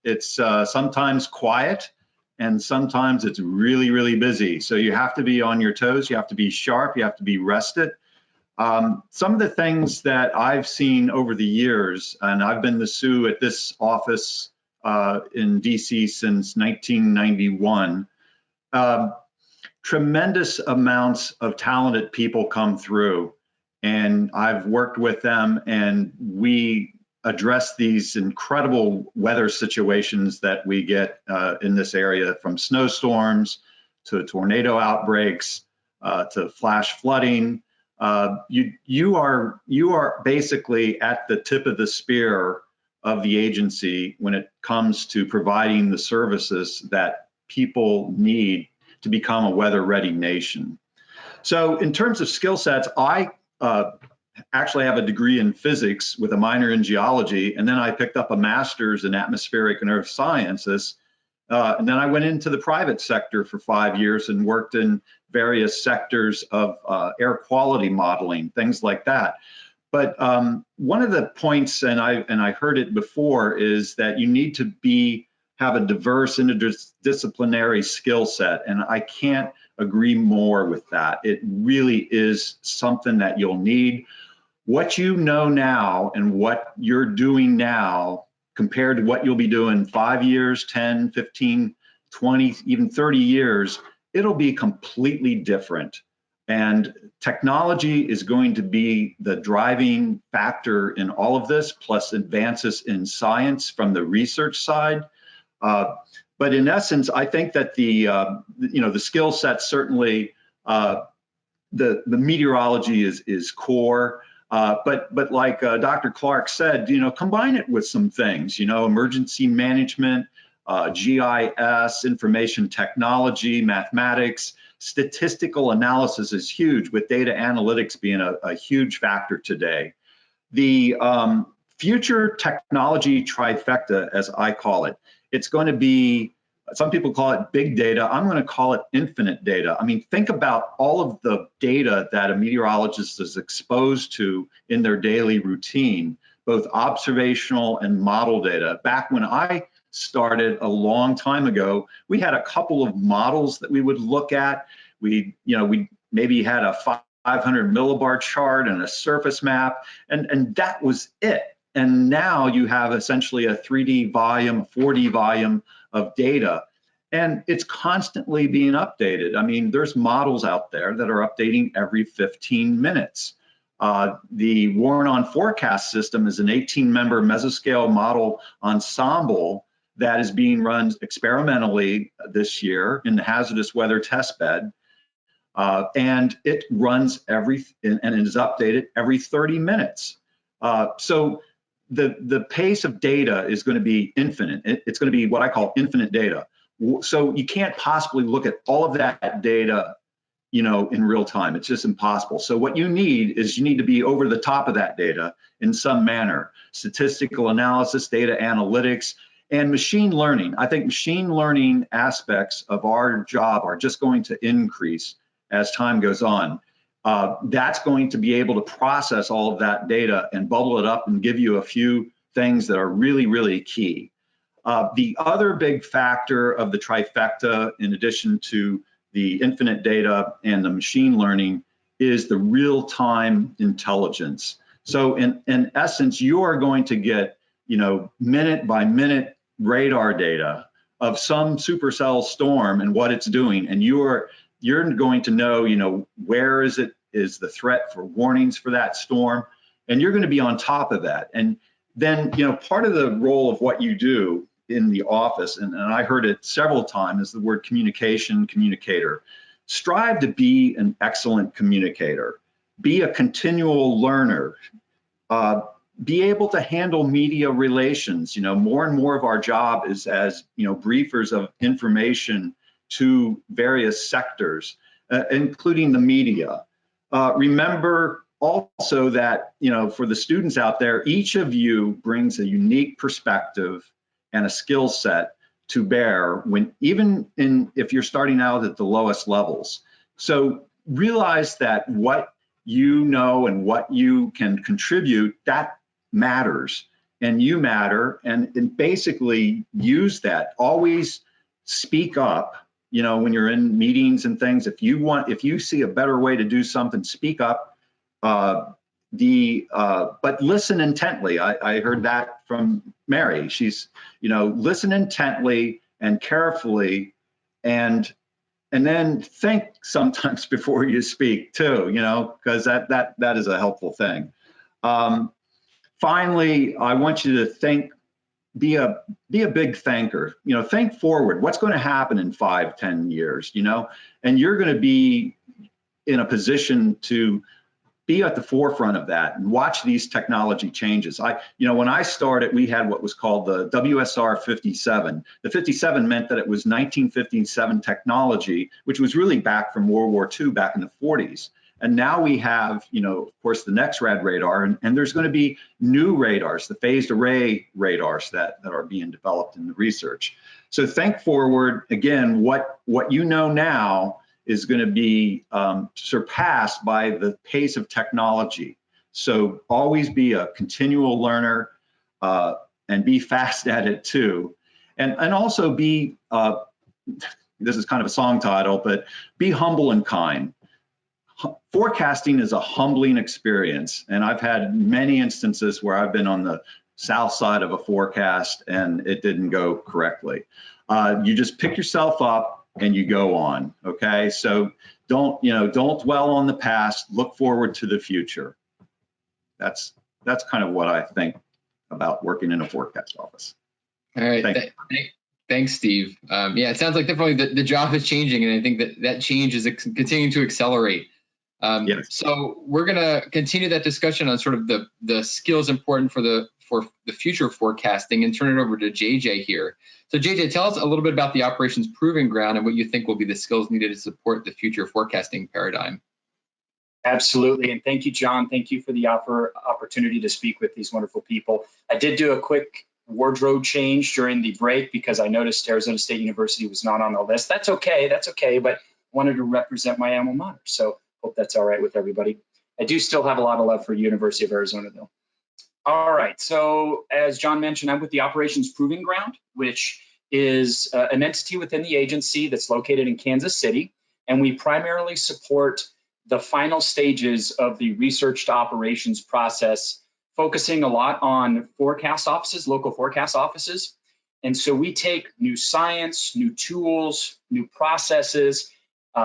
F: It's sometimes quiet, and sometimes it's really, really busy. So you have to be on your toes, you have to be sharp, you have to be rested. Some of the things that I've seen over the years, and I've been the SOO at this office in DC since 1991, tremendous amounts of talented people come through, and I've worked with them, and we address these incredible weather situations that we get in this area, from snowstorms to tornado outbreaks to flash flooding. You are basically at the tip of the spear of the agency when it comes to providing the services that people need to become a weather-ready nation. So in terms of skill sets, I actually have a degree in physics with a minor in geology, and then I picked up a master's in atmospheric and earth sciences. And then I went into the private sector for 5 years and worked in various sectors of air quality modeling, things like that. But one of the points, and I heard it before, is that you need to have a diverse interdisciplinary skill set, and I can't agree more with that. It really is something that you'll need. What you know now and what you're doing now compared to what you'll be doing 5 years, 10, 15, 20, even 30 years, it'll be completely different. And technology is going to be the driving factor in all of this, plus advances in science from the research side. But in essence, I think that the skill set, certainly the meteorology is core. But like Dr. Clark said, combine it with some things, emergency management, GIS, information technology, mathematics, statistical analysis is huge, with data analytics being a huge factor today. The future technology trifecta, as I call it, it's going to be, some people call it big data. I'm going to call it infinite data. I mean, think about all of the data that a meteorologist is exposed to in their daily routine, both observational and model data. Back when I started a long time ago, we had a couple of models that we would look at. We maybe had a 500 millibar chart and a surface map, and that was it. And now you have essentially a 3D volume, 4D volume of data, and it's constantly being updated. I mean, there's models out there that are updating every 15 minutes. The Warren-On Forecast system is an 18-member mesoscale model ensemble that is being run experimentally this year in the hazardous weather test bed. And it runs and is updated every 30 minutes. So the pace of data is going to be infinite. It's going to be what I call infinite data. So you can't possibly look at all of that data, in real time. It's just impossible. So what you need to be over the top of that data in some manner. Statistical analysis, data analytics, and machine learning. I think machine learning aspects of our job are just going to increase as time goes on. That's going to be able to process all of that data and bubble it up and give you a few things that are really, really key. The other big factor of the trifecta, in addition to the infinite data and the machine learning, is the real-time intelligence. So in essence, you are going to get, minute by minute radar data of some supercell storm and what it's doing, and you're going to know, where is the threat for warnings for that storm, and you're going to be on top of that. And then, part of the role of what you do in the office, and I heard it several times, is the word communicator. Strive to be an excellent communicator. Be a continual learner. Be able to handle media relations. More and more of our job is as, briefers of information to various sectors, including the media. Remember also that, for the students out there, each of you brings a unique perspective and a skill set to bear if you're starting out at the lowest levels. So realize that what you know and what you can contribute, that matters, and you matter, and basically use that. Always speak up, when you're in meetings and things. If you see a better way to do something, speak up. But listen intently. I heard that from Mary. She's, listen intently and carefully, and then think sometimes before you speak too, because that is a helpful thing. Finally, I want you to think, be a big thinker. Think forward. What's going to happen in 5-10 years? And you're going to be in a position to be at the forefront of that and watch these technology changes. When I started, we had what was called the WSR 57. The 57 meant that it was 1957 technology, which was really back from World War II, back in the 40s. And now we have, of course, the next rad radar, and there's going to be new radars, the phased array radars that are being developed in the research. So think forward. Again, what you know now is going to be surpassed by the pace of technology. So always be a continual learner and be fast at it too. And also be, this is kind of a song title, but be humble and kind. Forecasting is a humbling experience, and I've had many instances where I've been on the south side of a forecast and it didn't go correctly. You just pick yourself up and you go on. Okay, so don't dwell on the past. Look forward to the future. That's kind of what I think about working in a forecast office.
E: All right. Thanks, Steve. Yeah, it sounds like definitely the job is changing, and I think that change is continuing to accelerate.
F: Yes.
E: So we're going to continue that discussion on sort of the skills important for the future forecasting and turn it over to JJ here. So JJ, tell us a little bit about the operations proving ground and what you think will be the skills needed to support the future forecasting paradigm.
G: Absolutely, and thank you, John. Thank you for the opportunity to speak with these wonderful people. I did do a quick wardrobe change during the break because I noticed Arizona State University was not on the list. That's okay, but wanted to represent my alma mater, so hope that's all right with everybody. I do still have a lot of love for University of Arizona, though. All right, so as John mentioned, I'm with the Operations Proving Ground, which is an entity within the agency that's located in Kansas City, and we primarily support the final stages of the research to operations process, focusing a lot on forecast offices, local forecast offices. And so we take new science, new tools, new processes,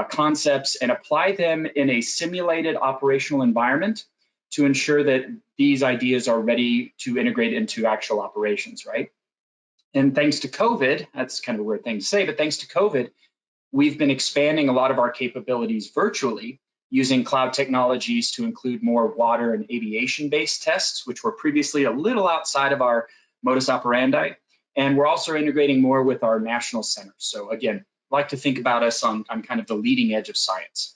G: concepts, and apply them in a simulated operational environment to ensure that these ideas are ready to integrate into actual operations, right? And thanks to COVID, that's kind of a weird thing to say, but thanks to COVID, we've been expanding a lot of our capabilities virtually using cloud technologies to include more water and aviation-based tests, which were previously a little outside of our modus operandi. And we're also integrating more with our national centers. So again, I like to think about us on kind of the leading edge of science.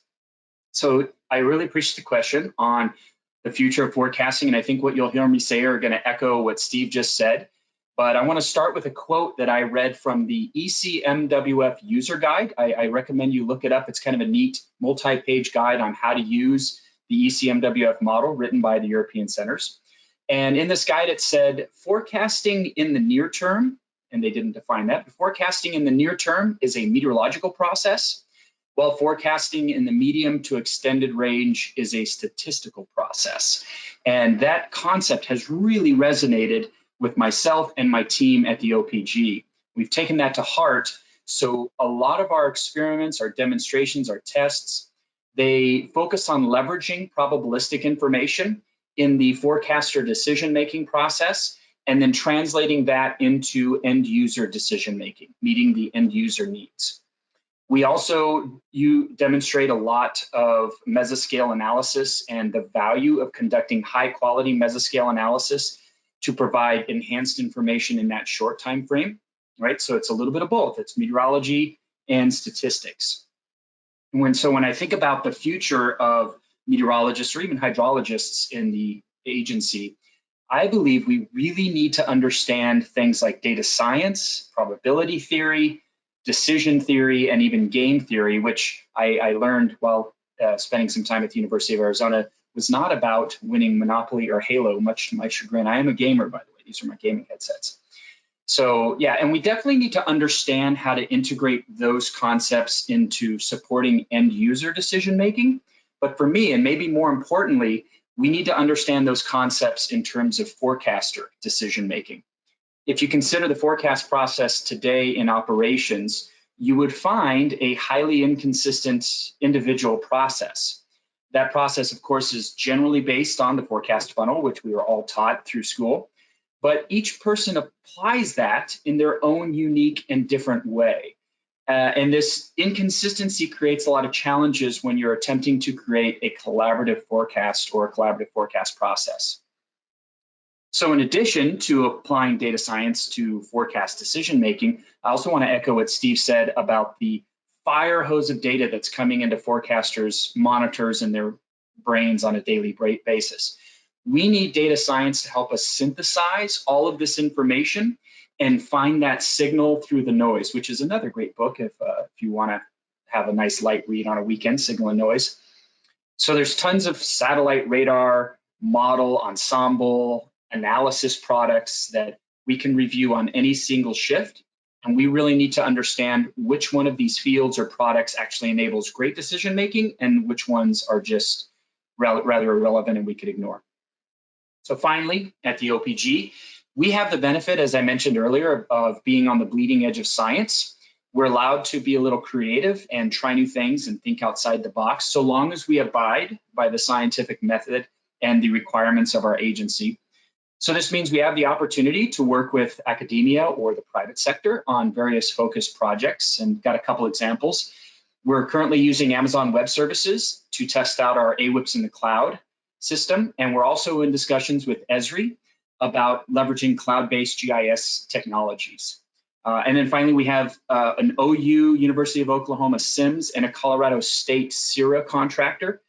G: So I really appreciate the question on the future of forecasting. And I think what you'll hear me say are going to echo what Steve just said. But I want to start with a quote that I read from the ECMWF user guide. I recommend you look it up. It's kind of a neat multi-page guide on how to use the ECMWF model written by the European centers. And in this guide, it said, forecasting in the near term, and they didn't define that, but forecasting in the near term is a meteorological process, while forecasting in the medium to extended range is a statistical process. And that concept has really resonated with myself and my team at the OPG. We've taken that to heart. So a lot of our experiments, our demonstrations, our tests, they focus on leveraging probabilistic information in the forecaster decision-making process, and then translating that into end-user decision-making, meeting the end-user needs. We also demonstrate a lot of mesoscale analysis and the value of conducting high-quality mesoscale analysis to provide enhanced information in that short time frame, right? So it's a little bit of both. It's meteorology and statistics. So when I think about the future of meteorologists or even hydrologists in the agency, I believe we really need to understand things like data science, probability theory, decision theory, and even game theory, which I learned while spending some time at the University of Arizona was not about winning Monopoly or Halo, much to my chagrin. I am a gamer, by the way. These are my gaming headsets. So yeah, and we definitely need to understand how to integrate those concepts into supporting end user decision-making. But for me, and maybe more importantly, we need to understand those concepts in terms of forecaster decision-making. If you consider the forecast process today in operations, you would find a highly inconsistent individual process. That process, of course, is generally based on the forecast funnel, which we were all taught through school, but each person applies that in their own unique and different way. And this inconsistency creates a lot of challenges when you're attempting to create a collaborative forecast or a collaborative forecast process. So in addition to applying data science to forecast decision-making, I also want to echo what Steve said about the fire hose of data that's coming into forecasters' monitors and their brains on a daily basis. We need data science to help us synthesize all of this information and find that signal through the noise, which is another great book if you want to have a nice light read on a weekend, Signal and Noise. So there's tons of satellite radar, model, ensemble, analysis products that we can review on any single shift. And we really need to understand which one of these fields or products actually enables great decision-making and which ones are just rather irrelevant and we could ignore. So finally, at the OPG, we have the benefit, as I mentioned earlier, of being on the bleeding edge of science. We're allowed to be a little creative and try new things and think outside the box, so long as we abide by the scientific method and the requirements of our agency. So this means we have the opportunity to work with academia or the private sector on various focused projects, and got a couple examples. We're currently using Amazon Web Services to test out our AWIPS in the cloud system, and we're also in discussions with Esri about leveraging cloud-based GIS technologies. And then finally, we have an OU, University of Oklahoma SIMS, and a Colorado State CIRA contractors,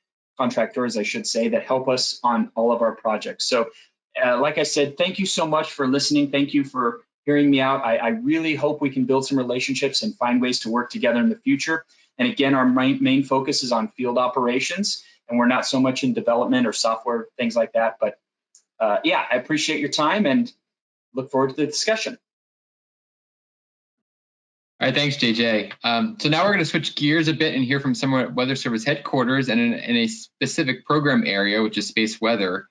G: I should say, that help us on all of our projects. So like I said, thank you so much for listening. Thank you for hearing me out. I really hope we can build some relationships and find ways to work together in the future. And again, our main focus is on field operations, and we're not so much in development or software, things like that. But yeah, I appreciate your time and look forward to the discussion.
E: All right, thanks, JJ. So now we're going to switch gears a bit and hear from someone at Weather Service headquarters and in a specific program area, which is space weather.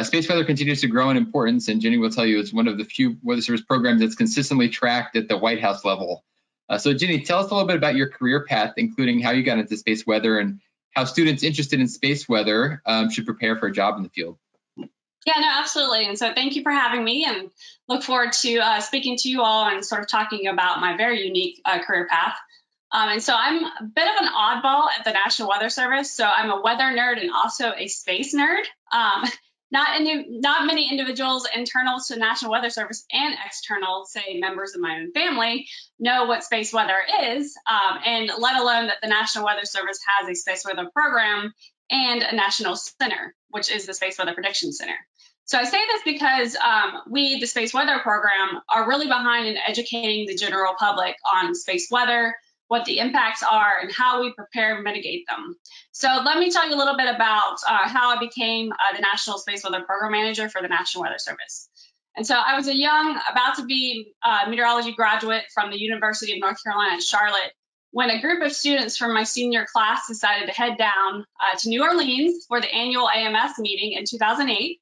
E: Space weather continues to grow in importance, and Jenny will tell you it's one of the few Weather Service programs that's consistently tracked at the White House level. So Jenny, tell us a little bit about your career path, including how you got into space weather and how students interested in space weather should prepare for a job in the field.
H: Yeah, no, absolutely. And so thank you for having me, and look forward to speaking to you all and sort of talking about my very unique career path. And so I'm a bit of an oddball at the National Weather Service. So I'm a weather nerd and also a space nerd. Not many individuals internal to the National Weather Service and external, say members of my own family, know what space weather is, and let alone that the National Weather Service has a space weather program and a national center, which is the Space Weather Prediction Center. So I say this because we, the Space Weather Program, are really behind in educating the general public on space weather, what the impacts are, and how we prepare and mitigate them. So let me tell you a little bit about how I became the National Space Weather Program Manager for the National Weather Service. And so I was a young, about to be meteorology graduate from the University of North Carolina at Charlotte, when a group of students from my senior class decided to head down to New Orleans for the annual AMS meeting in 2008.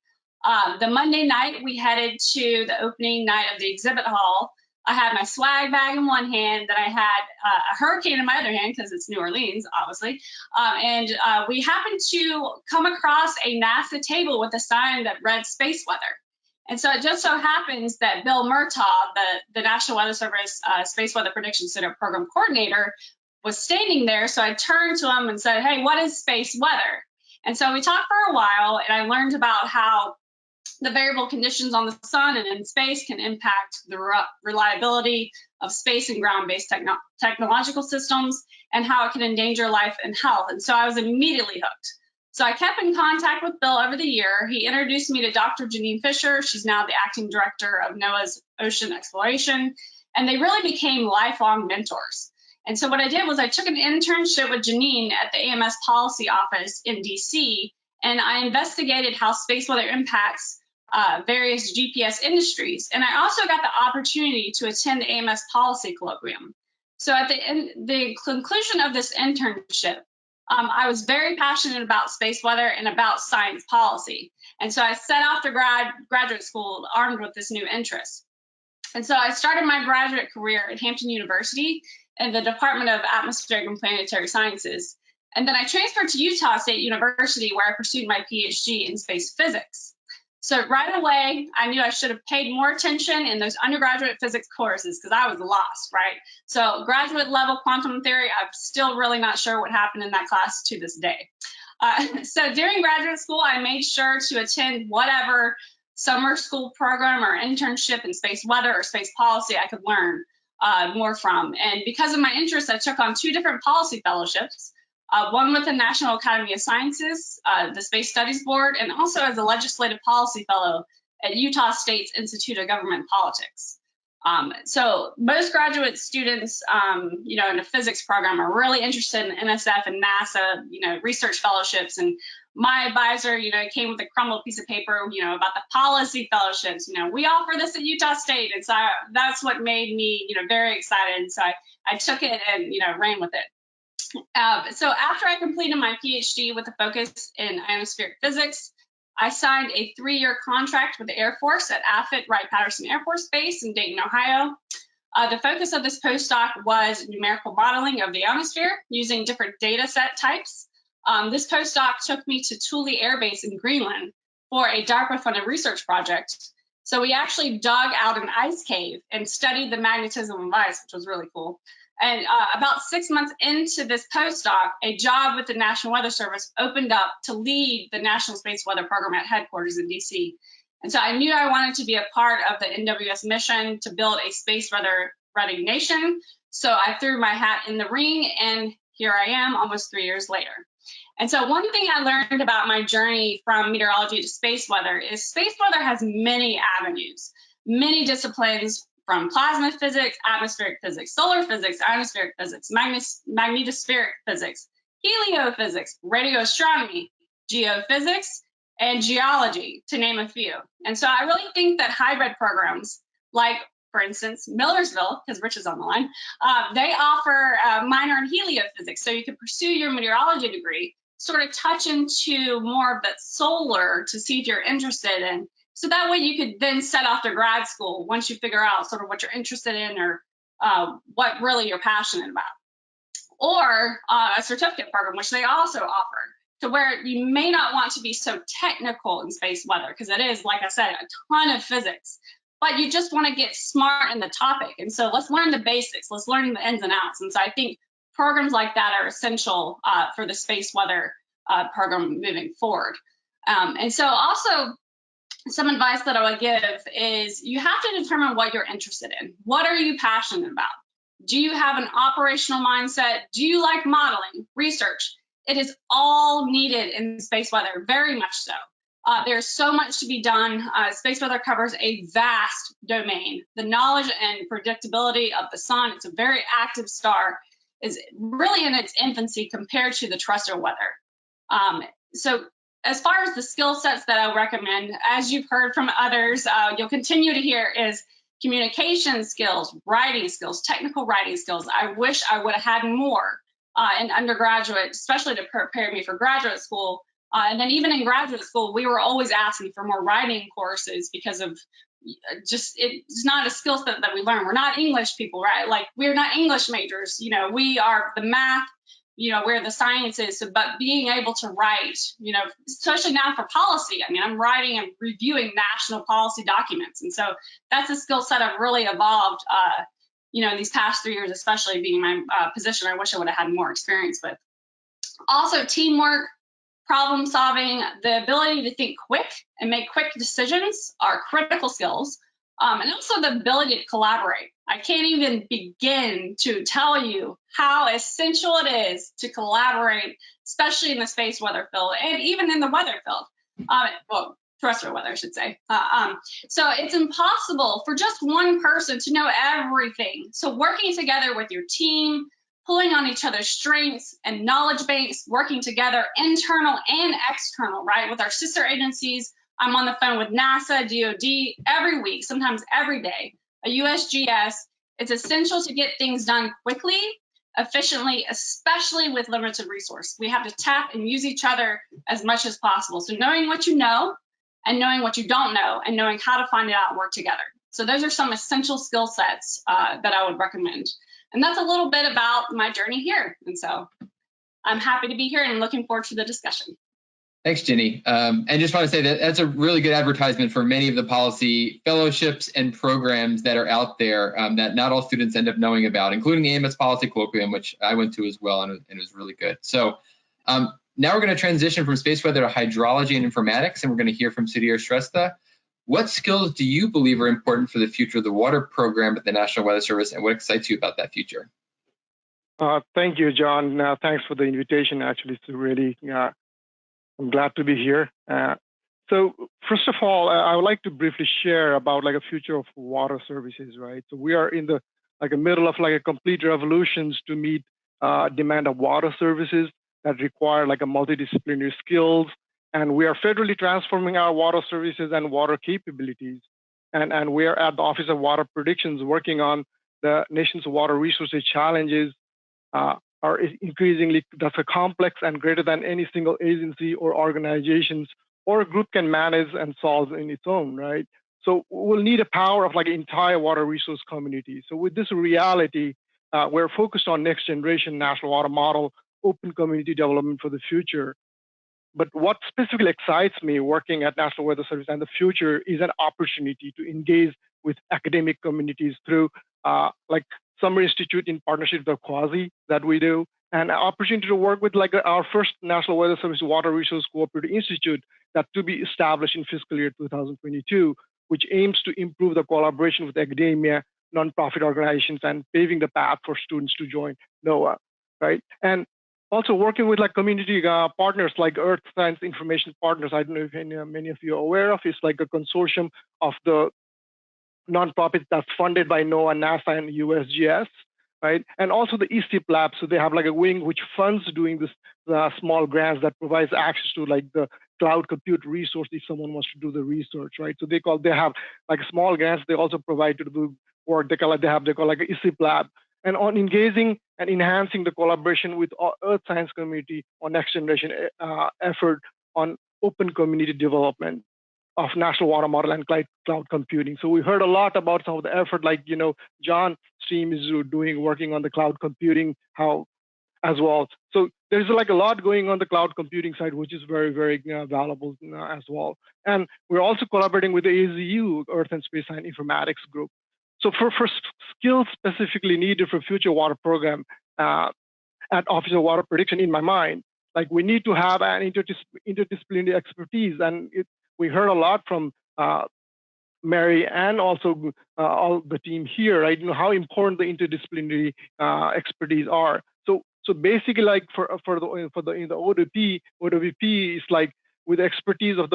H: The Monday night, we headed to the opening night of the exhibit hall. I had my swag bag in one hand, then I had a hurricane in my other hand, because it's New Orleans, obviously. And we happened to come across a NASA table with a sign that read space weather. And so it just so happens that Bill Murtaugh, the National Weather Service Space Weather Prediction Center Program Coordinator, was standing there. So I turned to him and said, "Hey, what is space weather?" And so we talked for a while, and I learned about how the variable conditions on the sun and in space can impact the reliability of space and ground-based technological systems, and how it can endanger life and health. And so I was immediately hooked. So I kept in contact with Bill over the year. He introduced me to Dr. Janine Fisher. She's now the acting director of NOAA's Ocean Exploration, and they really became lifelong mentors. And so what I did was I took an internship with Janine at the AMS Policy Office in DC, and I investigated how space weather impacts various GPS industries. And I also got the opportunity to attend the AMS Policy Colloquium. So at the conclusion of this internship, I was very passionate about space weather and about science policy. And so I set off to graduate school armed with this new interest. And so I started my graduate career at Hampton University in the Department of Atmospheric and Planetary Sciences. And then I transferred to Utah State University, where I pursued my PhD in space physics. So right away, I knew I should have paid more attention in those undergraduate physics courses, because I was lost, right? So graduate level quantum theory, I'm still really not sure what happened in that class to this day. So during graduate school, I made sure to attend whatever summer school program or internship in space weather or space policy I could learn more from. And because of my interest, I took on 2 different policy fellowships. One with the National Academy of Sciences, the Space Studies Board, and also as a legislative policy fellow at Utah State's Institute of Government Politics. So most graduate students, in the physics program are really interested in NSF and NASA, research fellowships. And my advisor, came with a crumbled piece of paper, about the policy fellowships. We offer this at Utah State. And so that's what made me, very excited. And so I took it and, ran with it. So after I completed my PhD with a focus in ionospheric physics, I signed a 3-year contract with the Air Force at AFIT Wright-Patterson Air Force Base in Dayton, Ohio. The focus of this postdoc was numerical modeling of the ionosphere using different data set types. This postdoc took me to Thule Air Base in Greenland for a DARPA-funded research project. So we actually dug out an ice cave and studied the magnetism of ice, which was really cool. And about 6 months into this postdoc, a job with the National Weather Service opened up to lead the National Space Weather Program at headquarters in DC. And so I knew I wanted to be a part of the NWS mission to build a space weather ready nation. So I threw my hat in the ring, and here I am almost 3 years later. And so one thing I learned about my journey from meteorology to space weather is space weather has many avenues, many disciplines, from plasma physics, atmospheric physics, solar physics, atmospheric physics, magnetospheric physics, heliophysics, radio astronomy, geophysics, and geology, to name a few. And so I really think that hybrid programs, like, for instance, Millersville, because Rich is on the line, they offer a minor in heliophysics, so you can pursue your meteorology degree, sort of touch into more of that solar to see if you're interested in. So that way you could then set off to grad school once you figure out sort of what you're interested in or what really you're passionate about. Or a certificate program, which they also offer, to where you may not want to be so technical in space weather, because it is, like I said, a ton of physics, but you just want to get smart in the topic. And so let's learn the basics, let's learn the ins and outs. And so I think programs like that are essential for the space weather program moving forward. And so also, some advice that I would give is you have to determine what you're interested in. What are you passionate about? Do you have an operational mindset? Do you like modeling, research? It is all needed in space weather, very much so. There's so much to be done. Space weather covers a vast domain. The knowledge and predictability of the sun, it's a very active star, is really in its infancy compared to the terrestrial weather. So as far as the skill sets that I recommend, as you've heard from others, you'll continue to hear is communication skills, writing skills, technical writing skills. I wish I would have had more in undergraduate, especially to prepare me for graduate school. And then even in graduate school, we were always asking for more writing courses because of just, it's not a skill set that we learn. We're not English people, right? Like, we're not English majors. You know, we are the math, you know, where the science is. So, but being able to write, you know, especially now for policy, I mean, I'm writing and reviewing national policy documents. And so that's a skill set I've really evolved, you know, in these past 3 years, especially being my position. I wish I would have had more experience with. Also, teamwork, problem solving, the ability to think quick and make quick decisions are critical skills. And also the ability to collaborate. I can't even begin to tell you how essential it is to collaborate, especially in the space weather field and even in the weather field. Well, terrestrial weather, I should say. So it's impossible for just one person to know everything. So working together with your team, pulling on each other's strengths and knowledge banks, working together, internal and external, right? With our sister agencies, I'm on the phone with NASA, DOD every week, sometimes every day, a USGS. It's essential to get things done quickly, efficiently, especially with limited resource. We have to tap and use each other as much as possible. So knowing what you know and knowing what you don't know and knowing how to find it out and work together. So those are some essential skill sets that I would recommend. And that's a little bit about my journey here. And so I'm happy to be here and looking forward to the discussion.
E: Thanks, Jenny. And just want to say that that's a really good advertisement for many of the policy fellowships and programs that are out there that not all students end up knowing about, including the AMS Policy Colloquium, which I went to as well, and it was really good. So now we're going to transition from space weather to hydrology and informatics, and we're going to hear from Sudhir Shrestha. What skills do you believe are important for the future of the water program at the National Weather Service, and what excites you about that future?
I: Thank you, John. Thanks for the invitation. Actually, it's really I'm glad to be here. So first of all, I would like to briefly share about like a future of water services, right? So we are in the middle of like a complete revolutions to meet demand of water services that require like a multidisciplinary skills. And we are federally transforming our water services and water capabilities. And we are at the Office of Water Predictions working on the nation's water resources challenges are increasingly that's a complex and greater than any single agency or organizations or a group can manage and solve in its own, right? So we'll need a power of like an entire water resource community. So with this reality, we're focused on next generation national water model, open community development for the future. But what specifically excites me working at National Weather Service and the future is an opportunity to engage with academic communities through like Summer Institute in partnership with Quasi that we do, and an opportunity to work with like our first National Weather Service Water Resource Cooperative Institute that to be established in fiscal year 2022, which aims to improve the collaboration with academia, nonprofit organizations, and paving the path for students to join NOAA, right? And also working with like community partners like Earth Science Information Partners. I don't know if many of you are aware of. It's like a consortium of the nonprofits that's funded by NOAA, NASA, and USGS, right? And also the ECIP Lab. So they have like a wing which funds doing this small grants that provides access to like the cloud compute resource if someone wants to do the research, right? So they have like small grants. They also provide to do work. They call like a ECIP Lab. And on engaging and enhancing the collaboration with Earth Science community on next generation effort on open community development of national water model and cloud computing. So we heard a lot about some of the effort, like, John's team is working on the cloud computing, how as well. So there's like a lot going on the cloud computing side, which is very, very valuable as well. And we're also collaborating with the AZU, Earth and Space Science Informatics Group. So for skills specifically needed for future water program at Office of Water Prediction, in my mind, like we need to have an interdisciplinary expertise. And we heard a lot from Mary and also all the team here, right? How important the interdisciplinary expertise are. So basically, like for the OWP is like with expertise of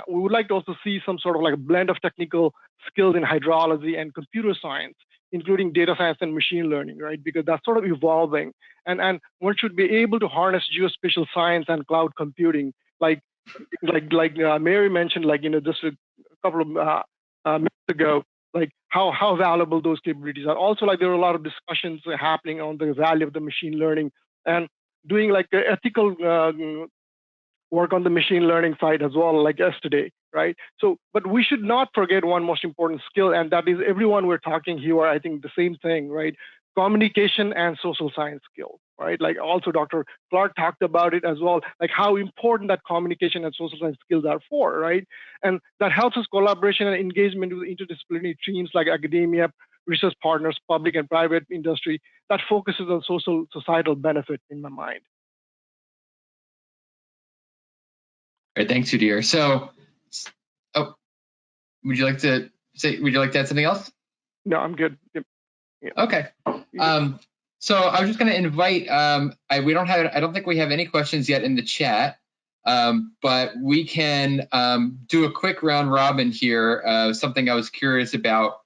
I: we would like to also see some sort of like a blend of technical skills in hydrology and computer science, including data science and machine learning, right? Because that's sort of evolving, and one should be able to harness geospatial science and cloud computing, like Mary mentioned, like just a couple of minutes ago, like how valuable those capabilities are. Also, like there are a lot of discussions happening on the value of the machine learning and doing like ethical work on the machine learning side as well, like yesterday, right? So, but we should not forget one most important skill, and that is everyone we're talking here, I think the same thing, right? Communication and social science skills, right? Like also Dr. Clark talked about it as well, like how important that communication and social science skills are for, right? And that helps us collaboration and engagement with interdisciplinary teams like academia, research partners, public and private industry that focuses on societal benefit in my mind.
E: All right, thanks, Sudhir. So, would you like to add something else?
I: No, I'm good. Yep.
E: Okay. So I was just going to invite. I don't think we have any questions yet in the chat, but we can do a quick round robin here. Something I was curious about,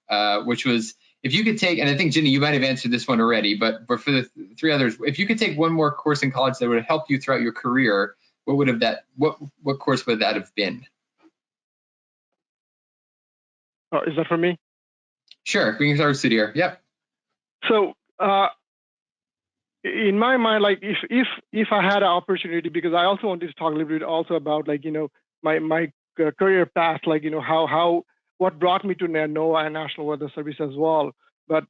E: which was if you could take, and I think Ginny, you might have answered this one already, but for the three others, if you could take one more course in college that would help you throughout your career, what course would that have been?
I: Oh, is that for me?
E: Sure, we can start with Sudhir. Yep.
I: So in my mind, like if I had an opportunity, because I also wanted to talk a little bit also about like my career path, like how what brought me to NOAA and National Weather Service as well. But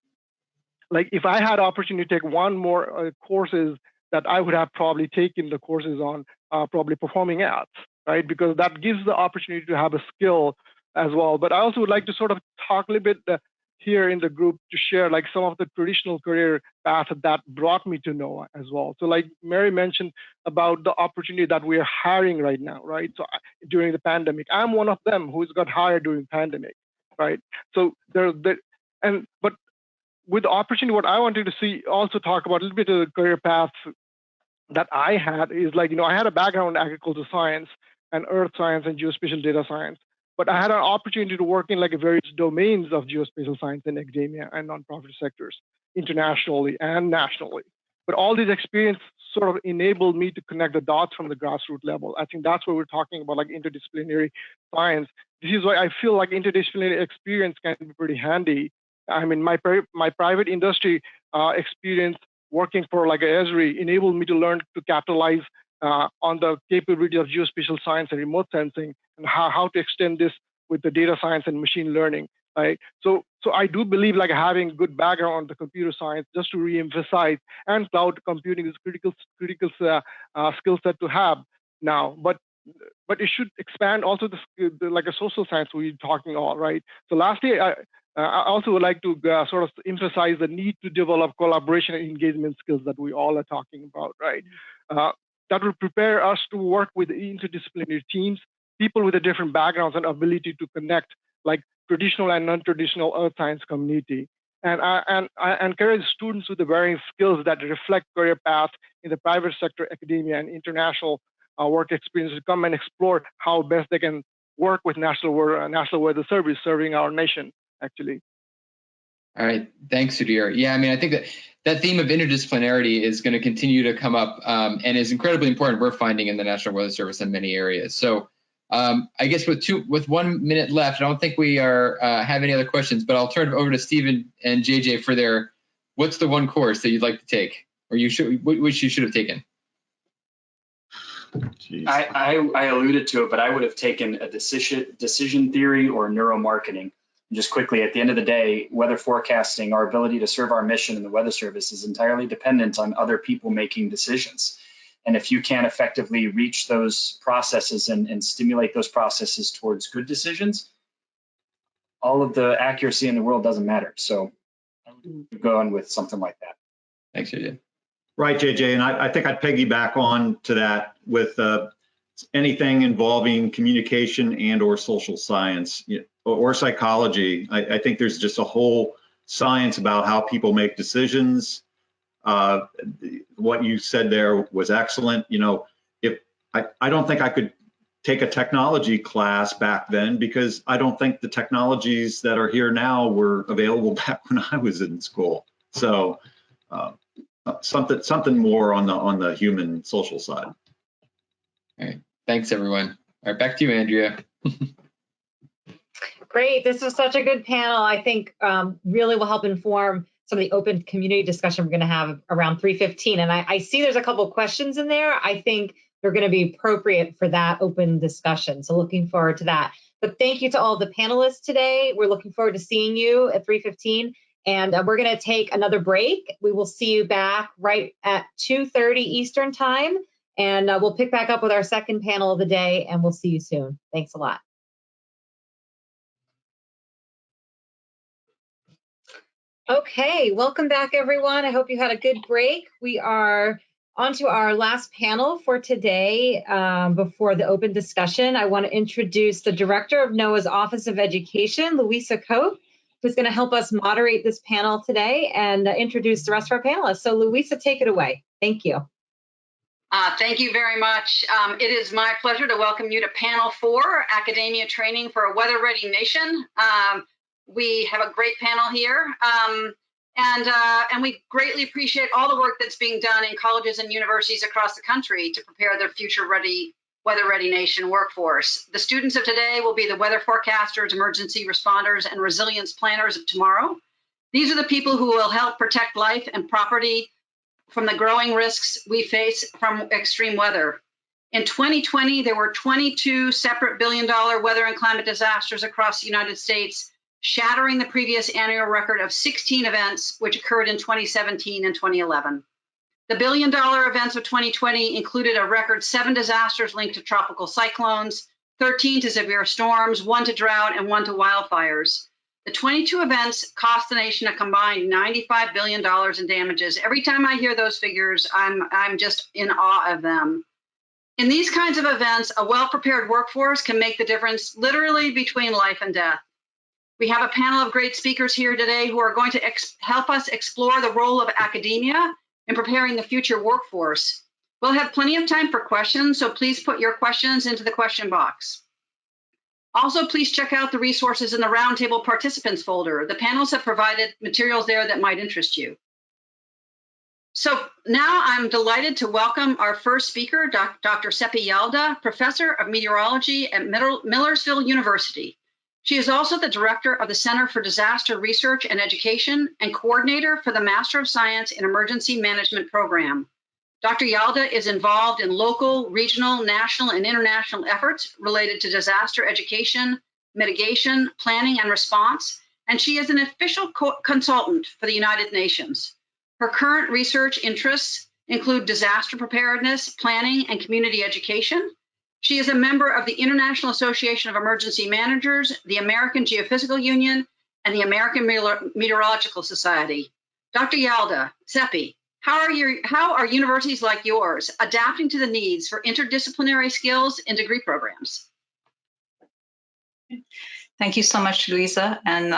I: like if I had opportunity to take one more courses that I would have probably taken the courses on probably performing arts, right? Because that gives the opportunity to have a skill as well. But I also would like to sort of talk a little bit here in the group to share like some of the traditional career paths that brought me to NOAA as well. So like Mary mentioned about the opportunity that we are hiring right now, right? So during the pandemic, I'm one of them who's got hired during pandemic, right? So but with the opportunity, what I wanted to see also talk about a little bit of the career paths that I had is like, I had a background in agricultural science and earth science and geospatial data science. But I had an opportunity to work in like various domains of geospatial science in academia and nonprofit sectors, internationally and nationally. But all these experience sort of enabled me to connect the dots from the grassroots level. I think that's what we're talking about, like interdisciplinary science. This is why I feel like interdisciplinary experience can be pretty handy. I mean, my private industry experience working for like Esri enabled me to learn to capitalize on the capability of geospatial science and remote sensing, and how to extend this with the data science and machine learning, right? So I do believe like having good background on the computer science, just to reemphasize, and cloud computing is critical skill set to have now. But it should expand also like a social science we're talking all, right? So lastly, I also would like to sort of emphasize the need to develop collaboration and engagement skills that we all are talking about, right? That will prepare us to work with interdisciplinary teams, people with different backgrounds and ability to connect, like traditional and non-traditional earth science community. And I encourage students with the varying skills that reflect career paths in the private sector, academia, and international work experience to come and explore how best they can work with National Weather Service serving our nation, actually.
E: All right, thanks, Sudhir. Yeah, I mean, I think that theme of interdisciplinarity is going to continue to come up and is incredibly important. We're finding in the National Weather Service in many areas. So I guess with 1 minute left, I don't think we are have any other questions, but I'll turn it over to Stephen and JJ for their, what's the one course that you'd like to take, or which you should have taken?
G: I alluded to it, but I would have taken a decision theory or neuromarketing. Just quickly, at the end of the day, weather forecasting, our ability to serve our mission in the Weather Service is entirely dependent on other people making decisions. And if you can't effectively reach those processes and stimulate those processes towards good decisions, all of the accuracy in the world doesn't matter. So I would go on with something like that.
E: Thanks, JJ.
F: Right, JJ, and I think I'd piggyback on to that with anything involving communication and or social science or psychology. I think there's just a whole science about how people make decisions. What you said there was excellent. You know, if I don't think I could take a technology class back then because I don't think the technologies that are here now were available back when I was in school. So something more on the human social side.
E: All right, thanks everyone. All right, back to you, Andrea.
B: Great, this was such a good panel. I think really will help inform some of the open community discussion we're going to have around 3:15. And I see there's a couple of questions in there. I think they're going to be appropriate for that open discussion. So looking forward to that. But thank you to all the panelists today. We're looking forward to seeing you at 3:15. And we're going to take another break. We will see you back right at 2:30 Eastern time. And we'll pick back up with our second panel of the day, and we'll see you soon. Thanks a lot. Okay, welcome back, everyone. I hope you had a good break. We are on to our last panel for today. Before the open discussion, I want to introduce the Director of NOAA's Office of Education, Louisa Cope, who's going to help us moderate this panel today and introduce the rest of our panelists. So Louisa, take it away. Thank you.
J: Thank you very much. It is my pleasure to welcome you to Panel 4, Academia Training for a Weather-Ready Nation. We have a great panel here, and we greatly appreciate all the work that's being done in colleges and universities across the country to prepare their future-ready, weather-ready nation workforce. The students of today will be the weather forecasters, emergency responders, and resilience planners of tomorrow. These are the people who will help protect life and property from the growing risks we face from extreme weather. In 2020, there were 22 separate billion-dollar weather and climate disasters across the United States, shattering the previous annual record of 16 events, which occurred in 2017 and 2011. The billion-dollar events of 2020 included a record 7 disasters linked to tropical cyclones, 13 to severe storms, 1 to drought, and 1 to wildfires. The 22 events cost the nation a combined $95 billion in damages. Every time I hear those figures, I'm just in awe of them. In these kinds of events, a well-prepared workforce can make the difference literally between life and death. We have a panel of great speakers here today who are going to help us explore the role of academia in preparing the future workforce. We'll have plenty of time for questions, so please put your questions into the question box. Also, please check out the resources in the Roundtable participants folder. The panels have provided materials there that might interest you. So now I'm delighted to welcome our first speaker, Dr. Seppi Jalda, Professor of Meteorology at Millersville University. She is also the Director of the Center for Disaster Research and Education and Coordinator for the Master of Science in Emergency Management program. Dr. Jalda is involved in local, regional, national, and international efforts related to disaster education, mitigation, planning, and response, and she is an official consultant for the United Nations. Her current research interests include disaster preparedness, planning, and community education. She is a member of the International Association of Emergency Managers, the American Geophysical Union, and the American Meteorological Society. Dr. Yalda, Seppi, how are universities like yours adapting to the needs for interdisciplinary skills in degree programs?
K: Thank you so much, Louisa, and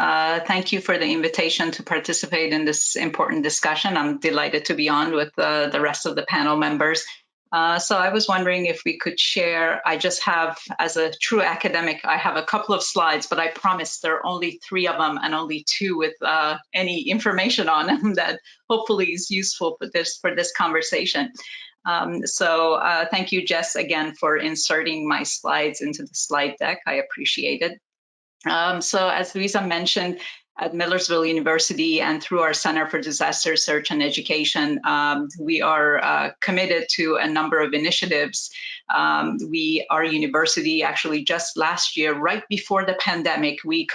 K: thank you for the invitation to participate in this important discussion. I'm delighted to be on with the rest of the panel members. So I was wondering if we could share, I just have, as a true academic, I have a couple of slides, but I promise there are only 3 of them and only 2 with any information on them that hopefully is useful for this conversation. So thank you, Jess, again, for inserting my slides into the slide deck. I appreciate it. So as Louisa mentioned, at Millersville University and through our Center for Disaster Research and Education, we are committed to a number of initiatives. Our university actually just last year, right before the pandemic, we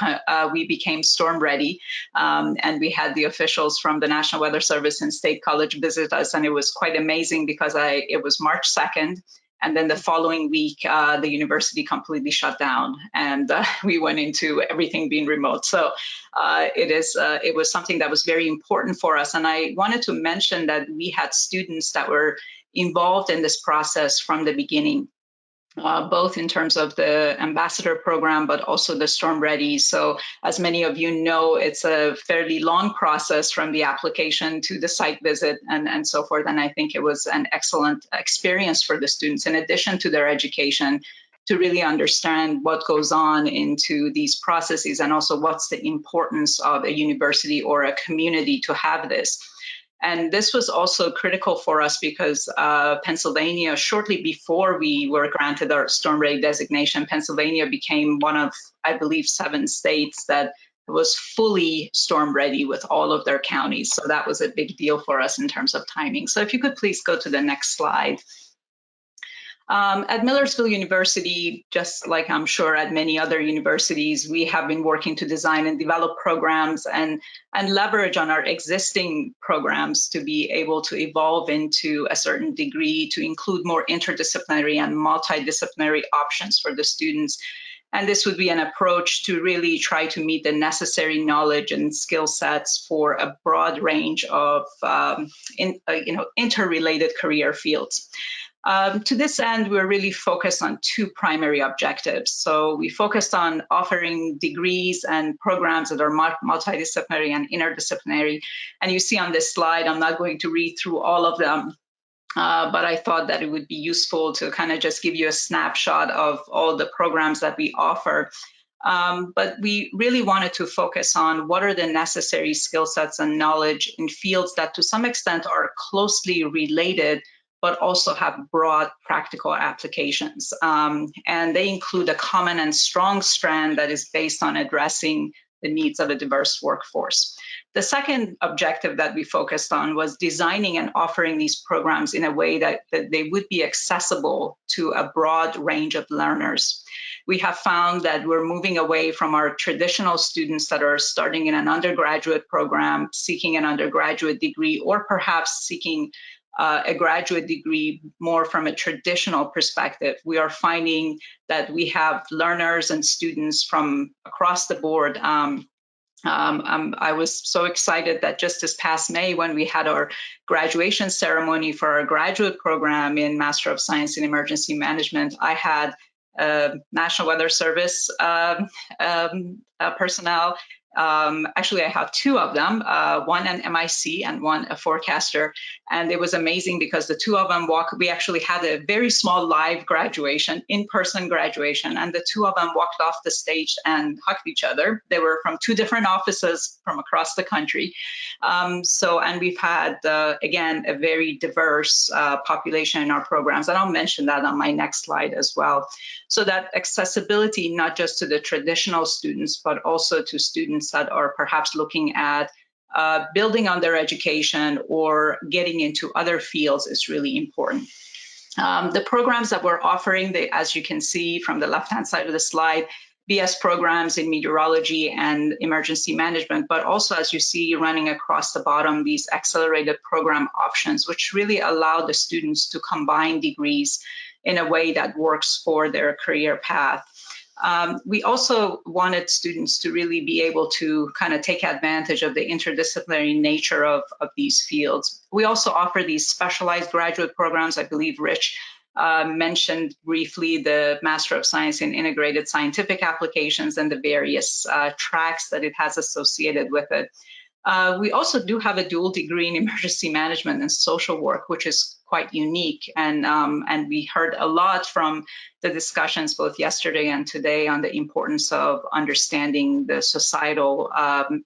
K: became storm ready, and we had the officials from the National Weather Service and State College visit us, and it was quite amazing because it was March 2nd. And then the following week, the university completely shut down, and we went into everything being remote. So it was something that was very important for us. And I wanted to mention that we had students that were involved in this process from the beginning, both in terms of the ambassador program, but also the Storm Ready. So as many of you know, it's a fairly long process from the application to the site visit and so forth. And I think it was an excellent experience for the students, in addition to their education, to really understand what goes on into these processes and also what's the importance of a university or a community to have this. And this was also critical for us because Pennsylvania, shortly before we were granted our storm ready designation, Pennsylvania became one of, I believe, 7 states that was fully storm ready with all of their counties. So that was a big deal for us in terms of timing. So if you could please go to the next slide. At Millersville University, just like I'm sure at many other universities, we have been working to design and develop programs and leverage on our existing programs to be able to evolve into a certain degree to include more interdisciplinary and multidisciplinary options for the students. And this would be an approach to really try to meet the necessary knowledge and skill sets for a broad range of interrelated career fields. To this end, we're really focused on 2 primary objectives. So we focused on offering degrees and programs that are multidisciplinary and interdisciplinary. And you see on this slide, I'm not going to read through all of them, but I thought that it would be useful to kind of just give you a snapshot of all the programs that we offer. But we really wanted to focus on what are the necessary skill sets and knowledge in fields that to some extent are closely related, but also have broad practical applications. And they include a common and strong strand that is based on addressing the needs of a diverse workforce. The second objective that we focused on was designing and offering these programs in a way that they would be accessible to a broad range of learners. We have found that we're moving away from our traditional students that are starting in an undergraduate program, seeking an undergraduate degree, or perhaps seeking a graduate degree more from a traditional perspective. We are finding that we have learners and students from across the board. I was so excited that just this past May, when we had our graduation ceremony for our graduate program in Master of Science in Emergency Management, I had National Weather Service personnel. Actually, I have 2 of them, one an MIC and one a forecaster. And it was amazing because the 2 of them we actually had a very small live graduation, in-person graduation, and the 2 of them walked off the stage and hugged each other. They were from 2 different offices from across the country. And we've had, again, a very diverse population in our programs. And I'll mention that on my next slide as well. So that accessibility, not just to the traditional students, but also to students that are perhaps looking at building on their education or getting into other fields is really important. The programs that we're offering, as you can see from the left-hand side of the slide, BS programs in meteorology and emergency management, but also, as you see running across the bottom, these accelerated program options, which really allow the students to combine degrees in a way that works for their career path. We also wanted students to really be able to kind of take advantage of the interdisciplinary nature of these fields. We also offer these specialized graduate programs. I believe Rich mentioned briefly the Master of Science in Integrated Scientific Applications and the various tracks that it has associated with it. We also do have a dual degree in emergency management and social work, which is quite unique. And we heard a lot from the discussions both yesterday and today on the importance of understanding the societal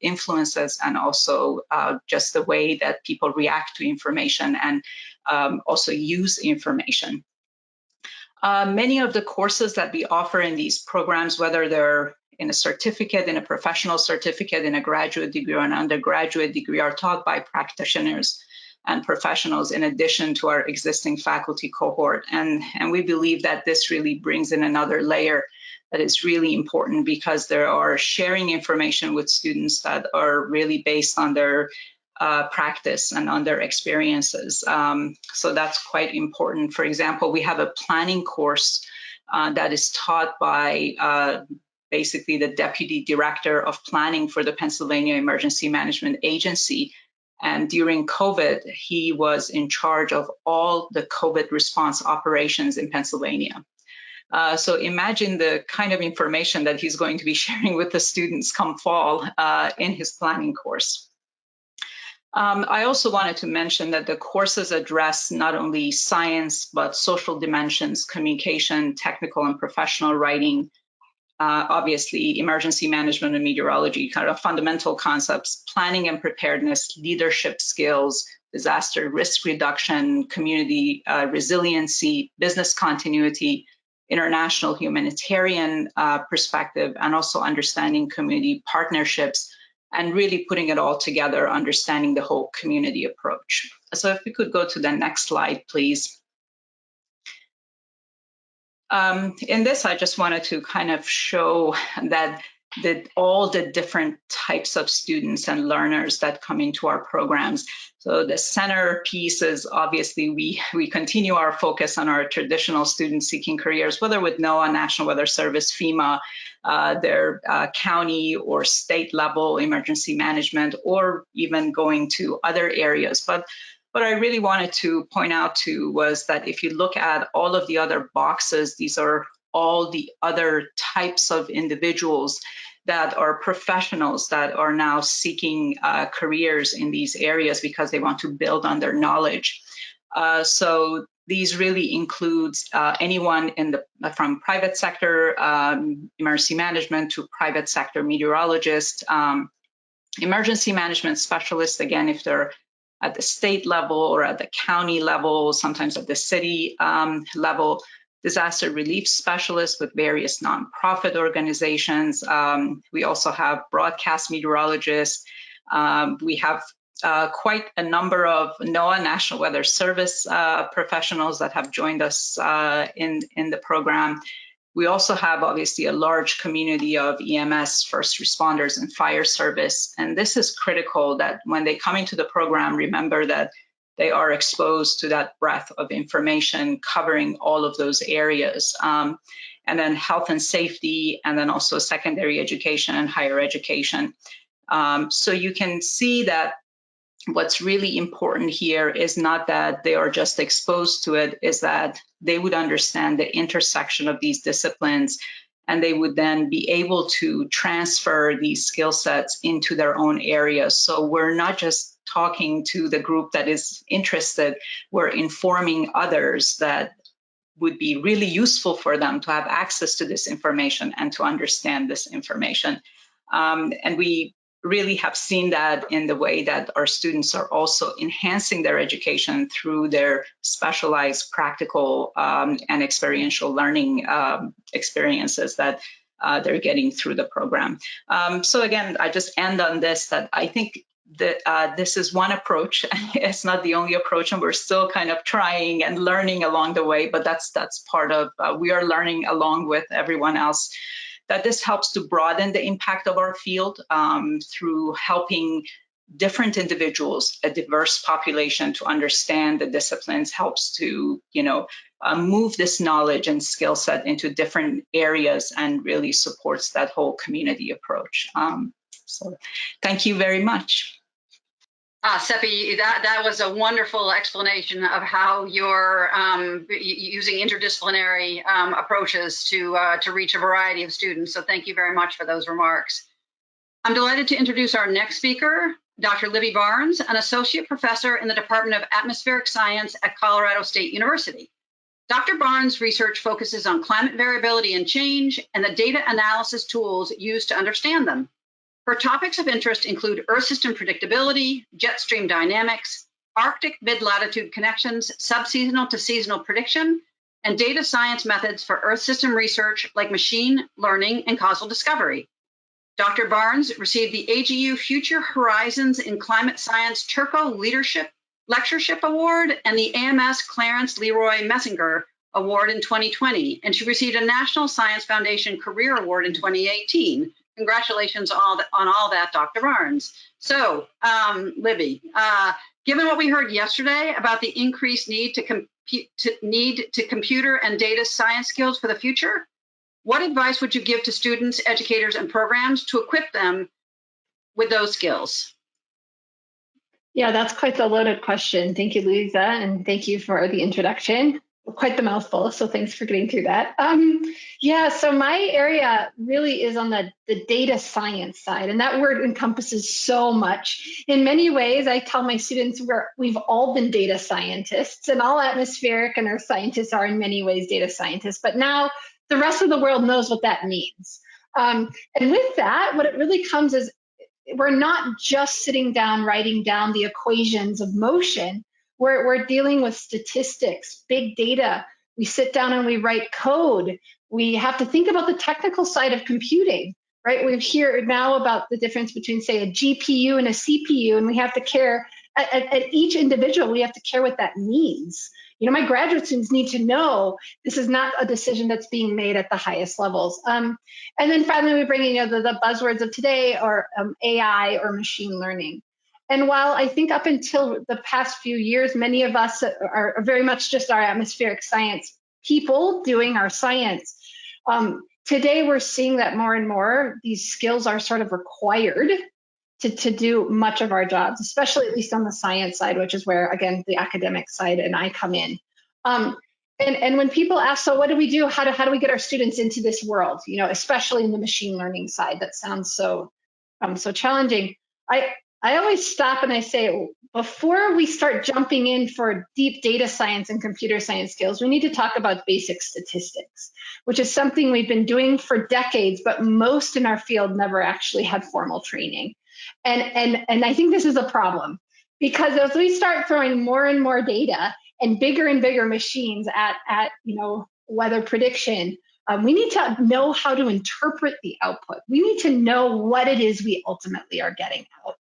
K: influences and also just the way that people react to information and also use information. Many of the courses that we offer in these programs, whether they're in a certificate, in a professional certificate, in a graduate degree or an undergraduate degree, are taught by practitioners and professionals in addition to our existing faculty cohort. And we believe that this really brings in another layer that is really important because they are sharing information with students that are really based on their practice and on their experiences. So that's quite important. For example, we have a planning course that is taught by basically the Deputy Director of Planning for the Pennsylvania Emergency Management Agency. And during COVID, he was in charge of all the COVID response operations in Pennsylvania. So imagine the kind of information that he's going to be sharing with the students come fall in his planning course. I also wanted to mention that the courses address not only science, but social dimensions, communication, technical and professional writing, obviously emergency management and meteorology, kind of fundamental concepts, planning and preparedness, leadership skills, disaster risk reduction, community resiliency, business continuity, international humanitarian perspective, and also understanding community partnerships, and really putting it all together, understanding the whole community approach. So if we could go to the next slide, please. In this, I just wanted to kind of show that all the different types of students and learners that come into our programs. So the center piece is obviously we continue our focus on our traditional students seeking careers, whether with NOAA, National Weather Service, FEMA, their county or state level emergency management, or even going to other areas. But what I really wanted to point out too was that if you look at all of the other boxes, these are all the other types of individuals that are professionals that are now seeking careers in these areas because they want to build on their knowledge. So these really includes anyone from private sector emergency management to private sector meteorologist, emergency management specialists, again, if they're at the state level or at the county level, sometimes at the city level, disaster relief specialists with various nonprofit organizations. We also have broadcast meteorologists. We have quite a number of NOAA, National Weather Service professionals that have joined us in the program. We also have obviously a large community of EMS, first responders, and fire service. And this is critical that when they come into the program, remember that they are exposed to that breadth of information covering all of those areas. And then health and safety, and then also secondary education and higher education. So you can see that what's really important here is not that they are just exposed to it, is that they would understand the intersection of these disciplines, and they would then be able to transfer these skill sets into their own areas. So we're not just talking to the group that is interested, we're informing others that would be really useful for them to have access to this information and to understand this information. And we really have seen that in the way that our students are also enhancing their education through their specialized practical and experiential learning experiences that they're getting through the program. So again, I just end on this, that I think that this is one approach. It's not the only approach, and we're still kind of trying and learning along the way, but that's part of, we are learning along with everyone else, that this helps to broaden the impact of our field through helping different individuals, a diverse population, to understand the disciplines, helps to, move this knowledge and skill set into different areas and really supports that whole community approach. So thank you very much.
J: Seppi, that was a wonderful explanation of how you're using interdisciplinary approaches to reach a variety of students. So thank you very much for those remarks. I'm delighted to introduce our next speaker, Dr. Libby Barnes, an associate professor in the Department of Atmospheric Science at Colorado State University. Dr. Barnes' research focuses on climate variability and change and the data analysis tools used to understand them. Her topics of interest include Earth system predictability, jet stream dynamics, Arctic mid-latitude connections, subseasonal to seasonal prediction, and data science methods for Earth system research like machine learning and causal discovery. Dr. Barnes received the AGU Future Horizons in Climate Science Turco Leadership Lectureship Award and the AMS Clarence Leroy Messinger Award in 2020, and she received a National Science Foundation Career Award in 2018. Congratulations on all that, Dr. Barnes. So, Libby, given what we heard yesterday about the increased need to computer and data science skills for the future, what advice would you give to students, educators, and programs to equip them with those skills?
L: Yeah, that's quite the loaded question. Thank you, Louisa, and thank you for the introduction. Quite the mouthful, so thanks for getting through that. Yeah, so my area really is on the data science side, and that word encompasses so much. In many ways, I tell my students we've all been data scientists, and all atmospheric and earth scientists are in many ways data scientists, but now the rest of the world knows what that means. And with that, what it really comes is we're not just sitting down, writing down the equations of motion. We're dealing with statistics, big data. We sit down and we write code. We have to think about the technical side of computing, right? We hear now about the difference between, say, a GPU and a CPU, and we have to care at each individual, we have to care what that means. You know, my graduate students need to know this is not a decision that's being made at the highest levels. And then finally, we bring in the buzzwords of today, or AI or machine learning. And while I think up until the past few years, many of us are very much just our atmospheric science people doing our science, today we're seeing that more and more these skills are sort of required to do much of our jobs, especially at least on the science side, which is where, again, the academic side and I come in. And when people ask, so what do we do? How do we get our students into this world? You know, especially in the machine learning side, that sounds so challenging. I always stop and I say, before we start jumping in for deep data science and computer science skills, we need to talk about basic statistics, which is something we've been doing for decades, but most in our field never actually had formal training. And I think this is a problem, because as we start throwing more and more data and bigger machines at weather prediction, we need to know how to interpret the output. We need to know what it is we ultimately are getting out.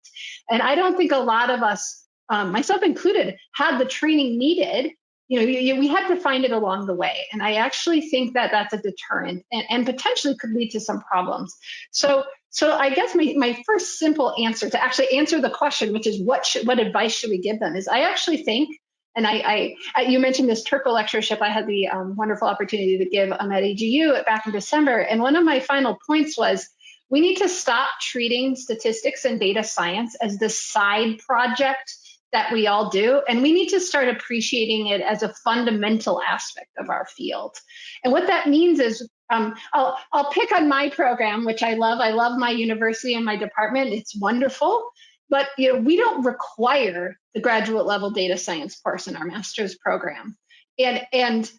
L: And I don't think a lot of us, myself included, had the training needed. You know, we had to find it along the way. And I actually think that that's a deterrent and potentially could lead to some problems. So I guess my first simple answer to actually answer the question, which is what advice should we give them, is I actually think, and you mentioned this Turco lectureship I had the wonderful opportunity to give at AGU back in December. And one of my final points was, we need to stop treating statistics and data science as the side project that we all do. And we need to start appreciating it as a fundamental aspect of our field. And what that means is, I'll pick on my program, which I love. I love my university and my department. It's wonderful. But we don't require the graduate level data science course in our master's program. And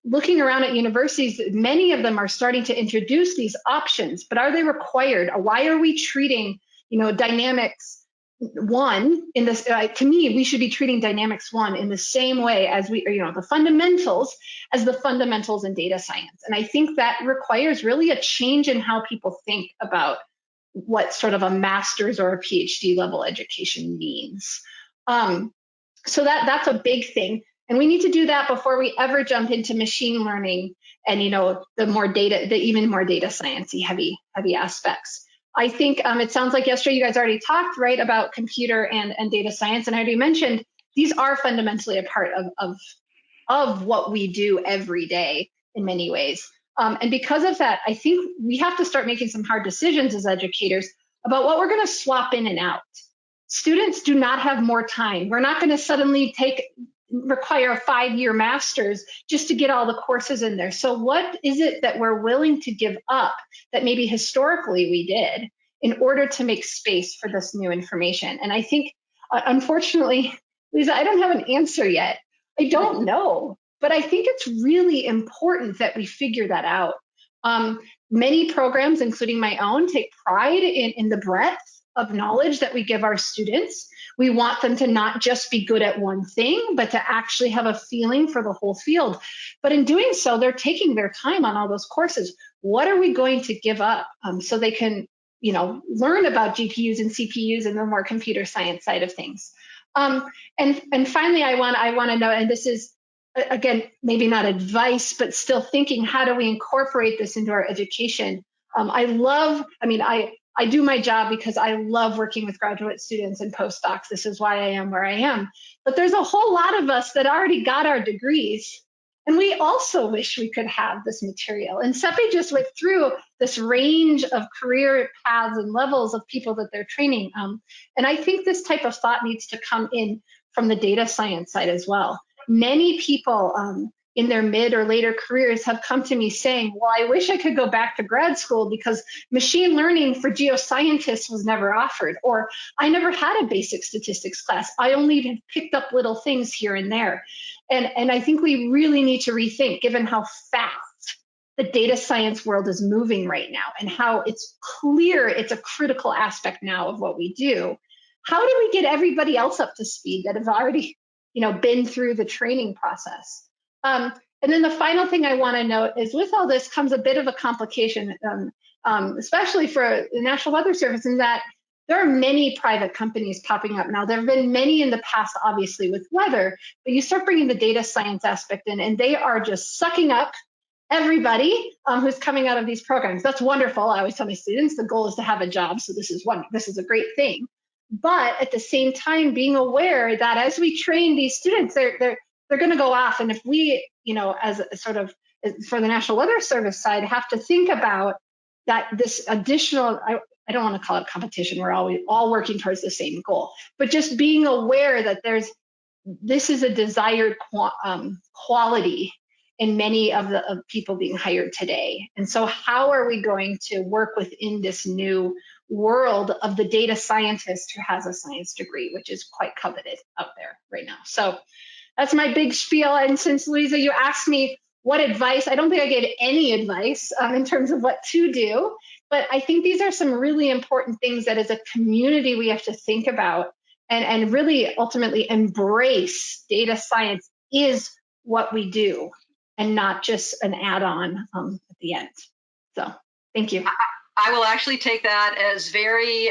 L: looking around at universities, many of them are starting to introduce these options, but are they required? Why are we treating, dynamics one in this? To me, we should be treating dynamics one in the same way as the fundamentals as the fundamentals in data science. And I think that requires really a change in how people think about what sort of a master's or a PhD level education means. So that's a big thing. And we need to do that before we ever jump into machine learning and, the even more data sciencey heavy aspects. I think it sounds like yesterday you guys already talked, right, about computer and data science. And I already mentioned, these are fundamentally a part of of what we do every day in many ways. And because of that, I think we have to start making some hard decisions as educators about what we're going to swap in and out. Students do not have more time. We're not going to suddenly require a 5-year master's just to get all the courses in there. So what is it that we're willing to give up that maybe historically we did in order to make space for this new information? And I think, unfortunately, Lisa, I don't have an answer yet. I don't know, but I think it's really important that we figure that out. Many programs, including my own, take pride in the breadth of knowledge that we give our students. We want them to not just be good at one thing, but to actually have a feeling for the whole field. But in doing so, they're taking their time on all those courses. What are we going to give up so they can, learn about GPUs and CPUs and the more computer science side of things? And finally, I want to know, and this is, again, maybe not advice, but still thinking, how do we incorporate this into our education? I do my job because I love working with graduate students and postdocs. This is why I am where I am. But there's a whole lot of us that already got our degrees, and we also wish we could have this material. And Seppi just went through this range of career paths and levels of people that they're training. And I think this type of thought needs to come in from the data science side as well. Many people in their mid or later careers have come to me saying, well, I wish I could go back to grad school because machine learning for geoscientists was never offered, or I never had a basic statistics class. I only picked up little things here and there. And I think we really need to rethink, given how fast the data science world is moving right now and how it's clear it's a critical aspect now of what we do. How do we get everybody else up to speed that have already been through the training process? And then the final thing I want to note is with all this comes a bit of a complication, especially for the National Weather Service, in that there are many private companies popping up now. There have been many in the past, obviously, with weather, but you start bringing the data science aspect in, and they are just sucking up everybody who's coming out of these programs. That's wonderful. I always tell my students the goal is to have a job, so this is a great thing. But at the same time, being aware that as we train these students, they're going to go off. And if we, as a sort of for the National Weather Service side, have to think about that this additional, I don't want to call it competition. We're all working towards the same goal, but just being aware that this is a desired quality in many of the people being hired today. And so how are we going to work within this new world of the data scientist who has a science degree, which is quite coveted out there right now? So that's my big spiel. And since Louisa, you asked me what advice, I don't think I gave any advice in terms of what to do, but I think these are some really important things that as a community we have to think about and really ultimately embrace data science is what we do and not just an add-on at the end. So thank you.
J: I will actually take that as very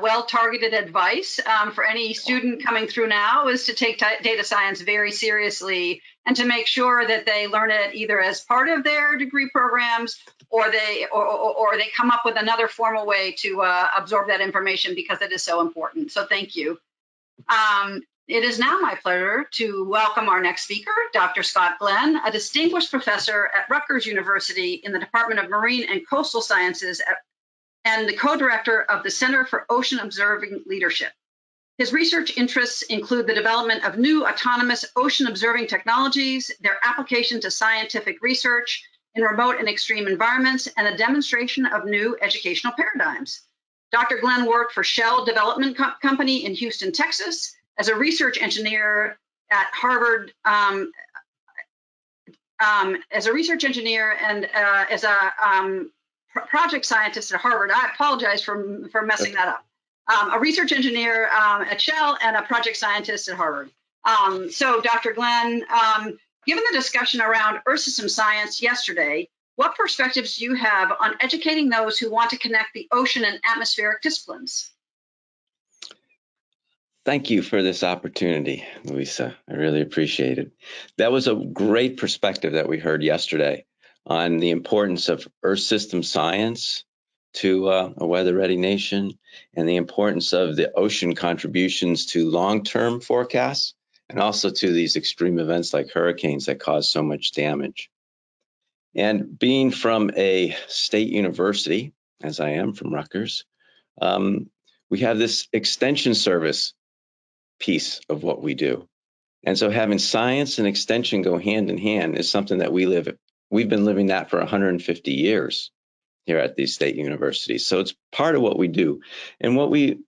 J: well-targeted advice for any student coming through now, is to take data science very seriously and to make sure that they learn it either as part of their degree programs or they come up with another formal way to absorb that information, because it is so important. So thank you. It is now my pleasure to welcome our next speaker, Dr. Scott Glenn, a distinguished professor at Rutgers University in the Department of Marine and Coastal Sciences and the co-director of the Center for Ocean Observing Leadership. His research interests include the development of new autonomous ocean observing technologies, their application to scientific research in remote and extreme environments, and a demonstration of new educational paradigms. Dr. Glenn worked for Shell Development Company in Houston, Texas, as a research engineer at Harvard, and as a project scientist at Harvard. I apologize for messing that up. A research engineer at Shell and a project scientist at Harvard. So Dr. Glenn, given the discussion around Earth system science yesterday, what perspectives do you have on educating those who want to connect the ocean and atmospheric disciplines?
M: Thank you for this opportunity, Louisa. I really appreciate it. That was a great perspective that we heard yesterday on the importance of Earth system science to a weather-ready nation and the importance of the ocean contributions to long-term forecasts and also to these extreme events like hurricanes that cause so much damage. And being from a state university, as I am from Rutgers, we have this extension service piece of what we do. And so having science and extension go hand in hand is something that we've been living that for 150 years here at these state universities. So it's part of what we do. And what we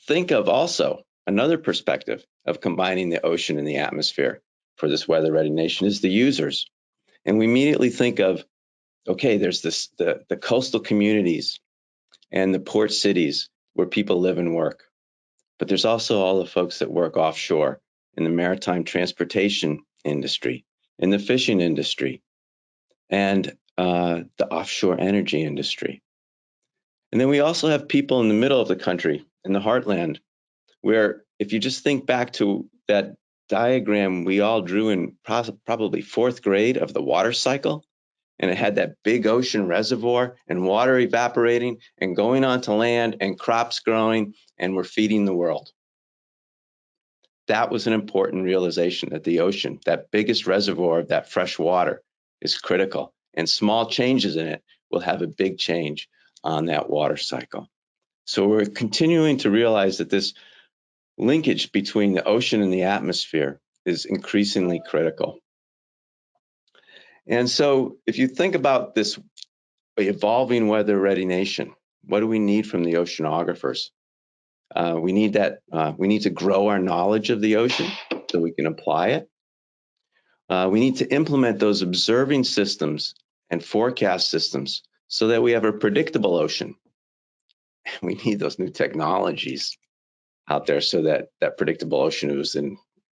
M: think of also, another perspective of combining the ocean and the atmosphere for this weather ready nation is the users. And we immediately think of, okay, there's the coastal communities and the port cities where people live and work. But there's also all the folks that work offshore in the maritime transportation industry, in the fishing industry, and the offshore energy industry. And then we also have people in the middle of the country, in the heartland, where if you just think back to that diagram we all drew in probably 4th grade of the water cycle, and it had that big ocean reservoir and water evaporating and going onto land and crops growing, and we're feeding the world. That was an important realization that the ocean, that biggest reservoir of that fresh water, is critical, and small changes in it will have a big change on that water cycle. So we're continuing to realize that this linkage between the ocean and the atmosphere is increasingly critical. And so if you think about this evolving weather ready nation, what do we need from the oceanographers? We need to grow our knowledge of the ocean so we can apply it. We need to implement those observing systems and forecast systems so that we have a predictable ocean. We need those new technologies out there so that that predictable ocean is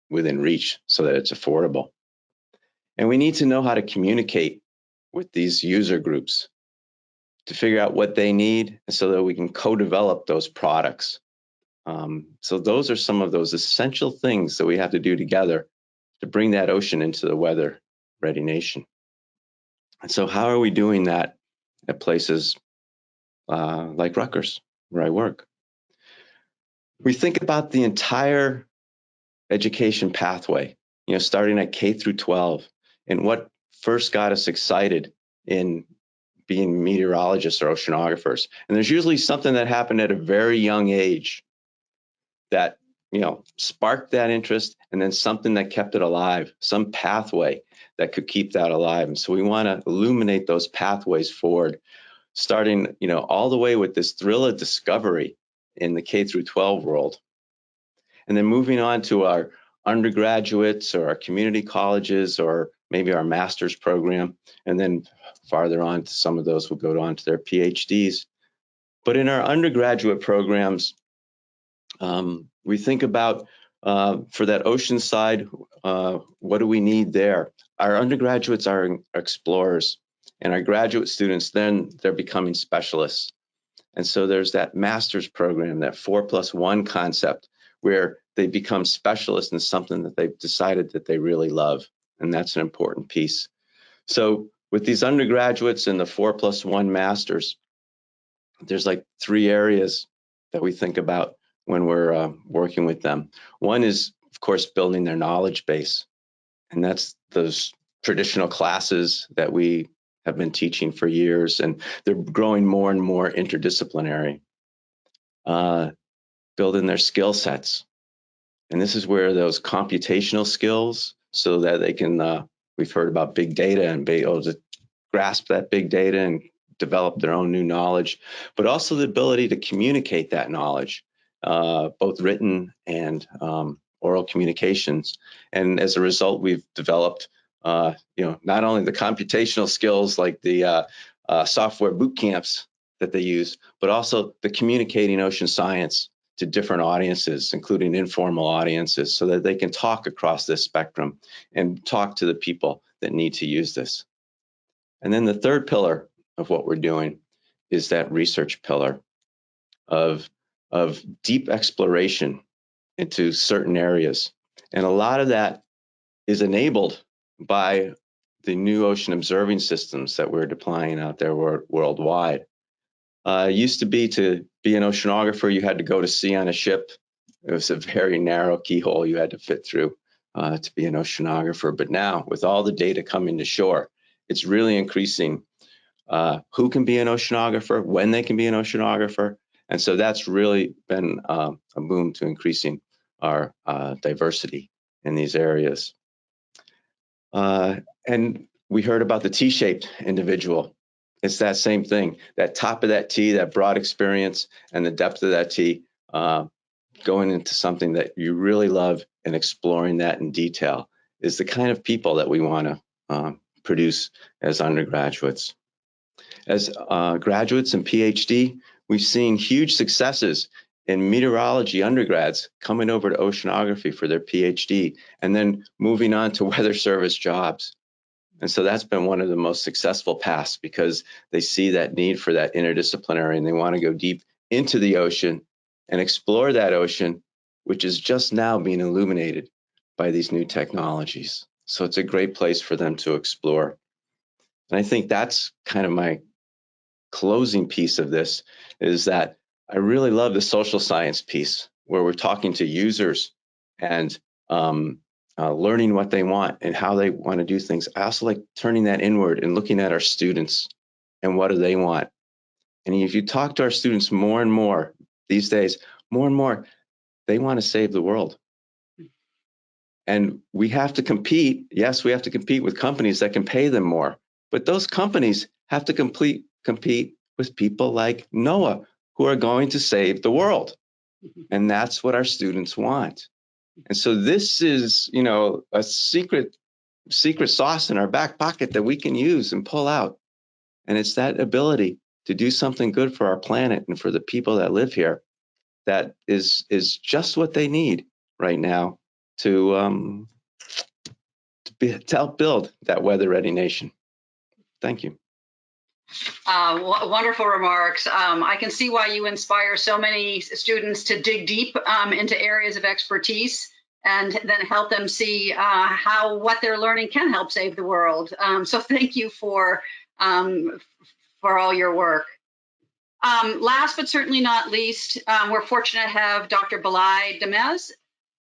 M: within reach, so that it's affordable. And we need to know how to communicate with these user groups to figure out what they need so that we can co-develop those products. So those are some of those essential things that we have to do together to bring that ocean into the weather ready nation. And so how are we doing that at places like Rutgers, where I work? We think about the entire education pathway, starting at K through 12, and what first got us excited in being meteorologists or oceanographers. And there's usually something that happened at a very young age that, sparked that interest, and then something that kept it alive, some pathway that could keep that alive. And so we want to illuminate those pathways forward, starting, all the way with this thrill of discovery in the K through 12 world. And then moving on to our undergraduates or our community colleges or maybe our master's program. And then farther on, some of those will go on to their PhDs. But in our undergraduate programs, we think about, for that ocean side, what do we need there? Our undergraduates are explorers, and our graduate students, then they're becoming specialists. And so there's that master's program, that 4+1 concept, where they become specialists in something that they've decided that they really love. And that's an important piece. So with these undergraduates and the 4+1 masters, there's like 3 areas that we think about when we're working with them. One is, of course, building their knowledge base. And that's those traditional classes that we have been teaching for years, and they're growing more and more interdisciplinary. Building their skill sets. And this is where those computational skills, so that they can, we've heard about big data and be able to grasp that big data and develop their own new knowledge, but also the ability to communicate that knowledge, both written and oral communications. And as a result, we've developed, not only the computational skills like the software boot camps that they use, but also the communicating ocean science to different audiences, including informal audiences, so that they can talk across this spectrum and talk to the people that need to use this. And then the third pillar of what we're doing is that research pillar of deep exploration into certain areas. And a lot of that is enabled by the new ocean observing systems that we're deploying out there worldwide. Used to be an oceanographer, you had to go to sea on a ship. It was a very narrow keyhole you had to fit through to be an oceanographer. But now, with all the data coming to shore, it's really increasing who can be an oceanographer, when they can be an oceanographer. And so that's really been a boom to increasing our diversity in these areas. And we heard about the T-shaped individual. It's that same thing, that top of that T, that broad experience, and the depth of that T, going into something that you really love and exploring that in detail is the kind of people that we want to produce as undergraduates. As graduates and PhD, we've seen huge successes in meteorology undergrads coming over to oceanography for their PhD and then moving on to weather service jobs. And so that's been one of the most successful paths because they see that need for that interdisciplinary and they want to go deep into the ocean and explore that ocean, which is just now being illuminated by these new technologies. So it's a great place for them to explore. And I think that's kind of my closing piece of this is that I really love the social science piece where we're talking to users and learning what they want and how they want to do things. I also like turning that inward and looking at our students and what do they want. And if you talk to our students more and more these days, more and more, they want to save the world. And we have to compete. Yes, we have to compete with companies that can pay them more. But those companies have to compete with people like NOAA who are going to save the world. And that's what our students want. And so this is, you know, a secret sauce in our back pocket that we can use and pull out. And it's that ability to do something good for our planet and for the people that live here that is just what they need right now to help build that weather-ready nation. Thank you.
J: Wonderful remarks. I can see why you inspire so many students to dig deep into areas of expertise and then help them see how what they're learning can help save the world. So thank you for all your work. Last but certainly not least, we're fortunate to have Dr. Belay Demez,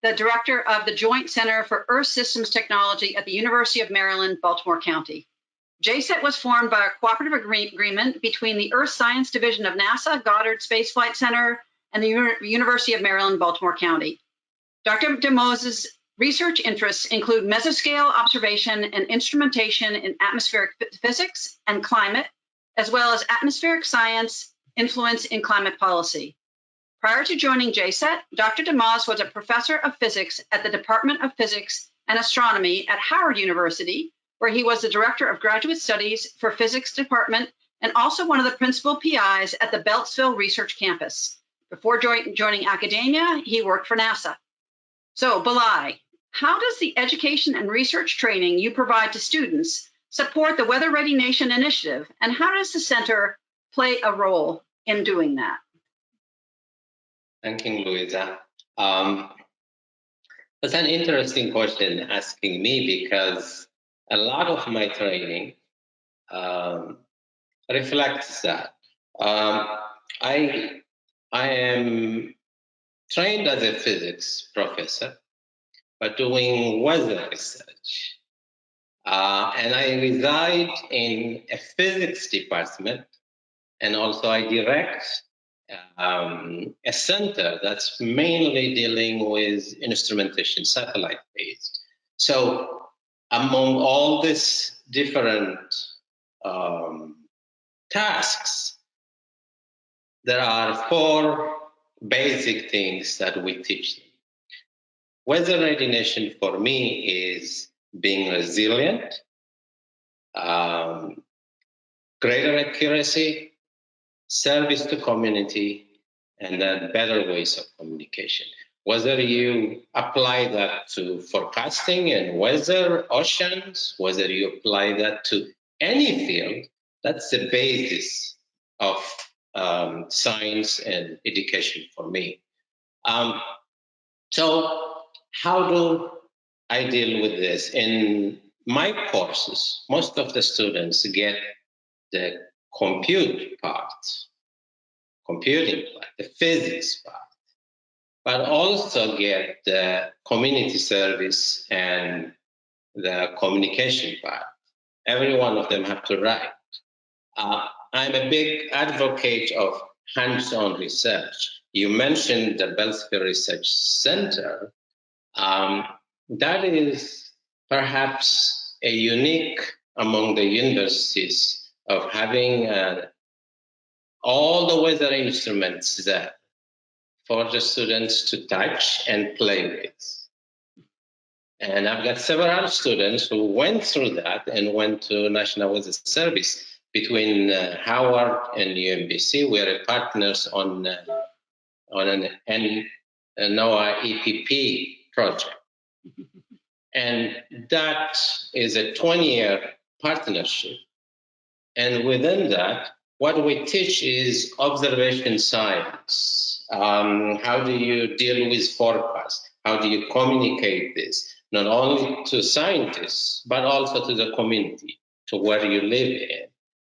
J: the director of the Joint Center for Earth Systems Technology at the University of Maryland, Baltimore County. JCET was formed by a cooperative agreement between the Earth Science Division of NASA, Goddard Space Flight Center, and the University of Maryland, Baltimore County. Dr. Demez's research interests include mesoscale observation and instrumentation in atmospheric physics and climate, as well as atmospheric science, influence in climate policy. Prior to joining JCET, Dr. Demez was a professor of physics at the Department of Physics and Astronomy at Howard University, where he was the director of graduate studies for physics department and also one of the principal PIs at the Beltsville Research Campus. Before joining academia, he worked for NASA. So, Belay, how does the education and research training you provide to students support the Weather Ready Nation initiative, and how does the center play a role in doing that?
N: Thank you, Louisa. That's an interesting question asking me because a lot of my training reflects that. I am trained as a physics professor, but doing weather research. And I reside in a physics department, and also I direct a center that's mainly dealing with instrumentation, satellite-based. So among all these different tasks, there are 4 basic things that we teach them. Weather Ready Nation for me is being resilient, greater accuracy, service to community, and then better ways of communication. Whether you apply that to forecasting and weather, oceans, whether you apply that to any field, that's the basis of science and education for me. So how do I deal with this? In my courses, most of the students get the computing part, the physics part. but also get the community service and the communication part. Every one of them have to write. I'm a big advocate of hands-on research. You mentioned the Beltsville Research Center. That is perhaps a unique among the universities of having all the weather instruments there for the students to touch and play with. And I've got several students who went through that and went to National Weather Service. Between Howard and UMBC, we are partners on an NOAA EPP project. And that is a 20-year partnership. And within that, what we teach is observation science. How do you deal with forecasts? How do you communicate this? Not only to scientists, but also to the community, to where you live in.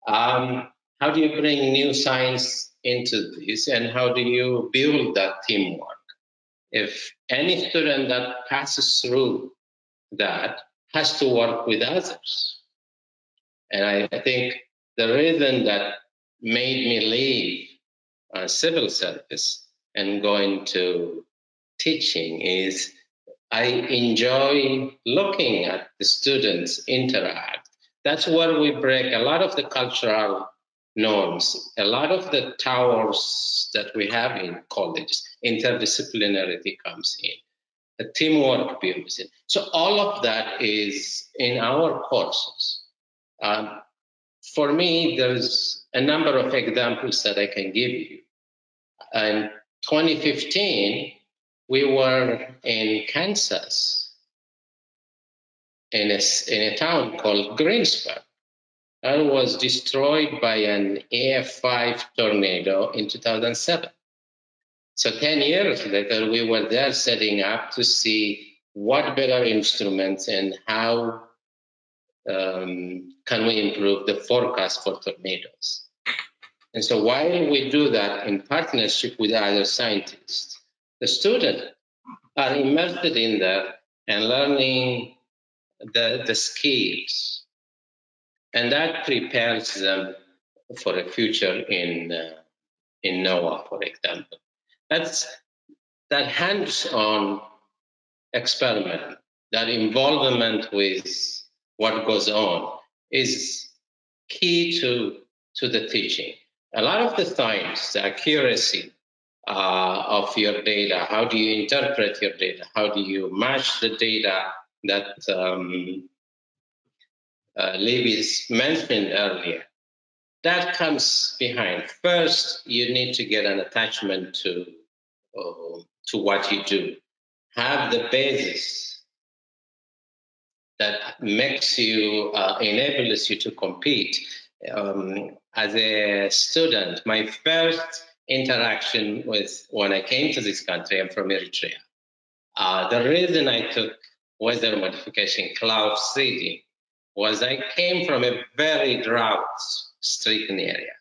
N: How do you bring new science into this, and how do you build that teamwork? If any student that passes through that has to work with others. And I think the reason that made me leave civil service and go into teaching is I enjoy looking at the students interact. That's where we break a lot of the cultural norms, a lot of the towers that we have in colleges. Interdisciplinarity comes in, the teamwork builds in. So all of that is in our courses. For me, there's a number of examples that I can give you. In 2015, we were in Kansas, in a town called Greensburg. That was destroyed by an AF5 tornado in 2007. So 10 years later, we were there setting up to see what better instruments and how can we improve the forecast for tornadoes. And so while we do that in partnership with other scientists, the students are immersed in that and learning the skills. And that prepares them for a future in NOAA, for example. That hands-on experiment, that involvement with what goes on is key to the teaching. A lot of the times, the accuracy of your data, how do you interpret your data, how do you match the data that Levis mentioned earlier, that comes behind. First, you need to get an attachment to what you do. Have the basis that makes you, enables you to compete. As a student, my first interaction with, when I came to this country, I'm from Eritrea. The reason I took weather modification, cloud seeding, was I came from a very drought-stricken area.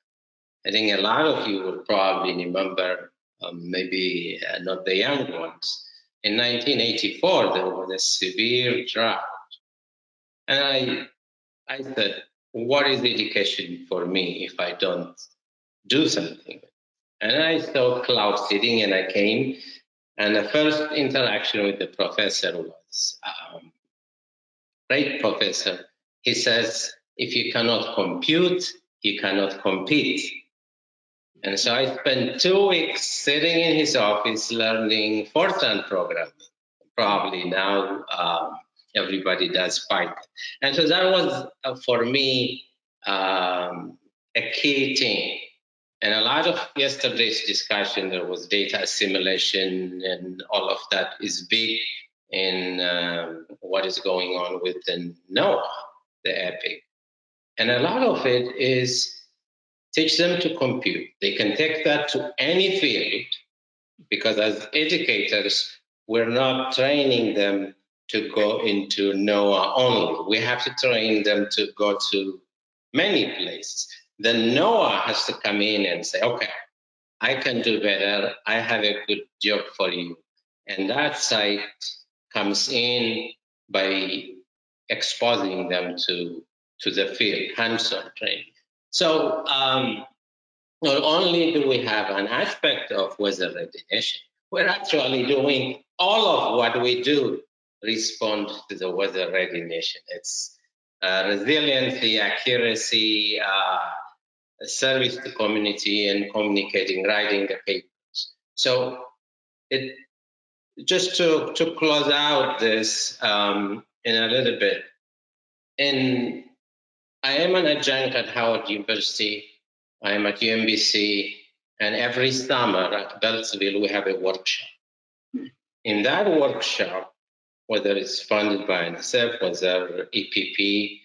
N: I think a lot of you will probably remember, maybe not the young ones. In 1984, there was a severe drought. And I said, what is education for me if I don't do something? And I saw cloud seeding and I came, and the first interaction with the professor was, great professor. He says, if you cannot compute, you cannot compete. And so I spent 2 weeks sitting in his office learning Fortran programming. Probably now everybody does Python. And so that was, for me, a key thing. And a lot of yesterday's discussion, there was data assimilation, and all of that is big in what is going on within NOAA, the EPIC. And a lot of it is teach them to compute. They can take that to any field, because as educators, we're not training them to go into NOAA only. We have to train them to go to many places. Then NOAA has to come in and say, okay, I can do better. I have a good job for you. And that side comes in by exposing them to the field, hands-on training. So not only do we have an aspect of weather readiness, we're actually doing all of what we do respond to the weather readiness. It's resiliency, accuracy, service to community, and communicating, writing the papers. So just to close out this in a little bit, and I am an adjunct at Howard University. I am at UMBC, and every summer at Beltsville we have a workshop. In that workshop, whether it's funded by NSF, whether EPP,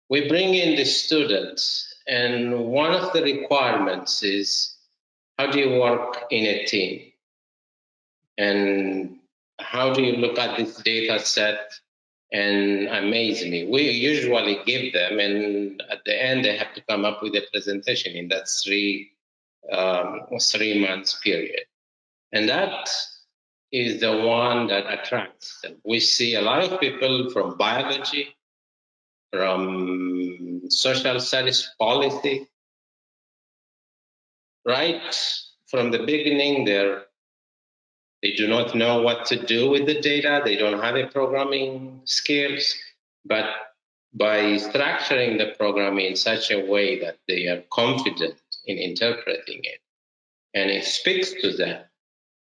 N: we bring in the students, and one of the requirements is how do you work in a team? And how do you look at this data set and amaze me? We usually give them, and at the end they have to come up with a presentation in that 3 months period. And that is the one that attracts them. We see a lot of people from biology, from social studies, policy. Right from the beginning, they do not know what to do with the data. They don't have a programming skills, but by structuring the program in such a way that they are confident in interpreting it and it speaks to them,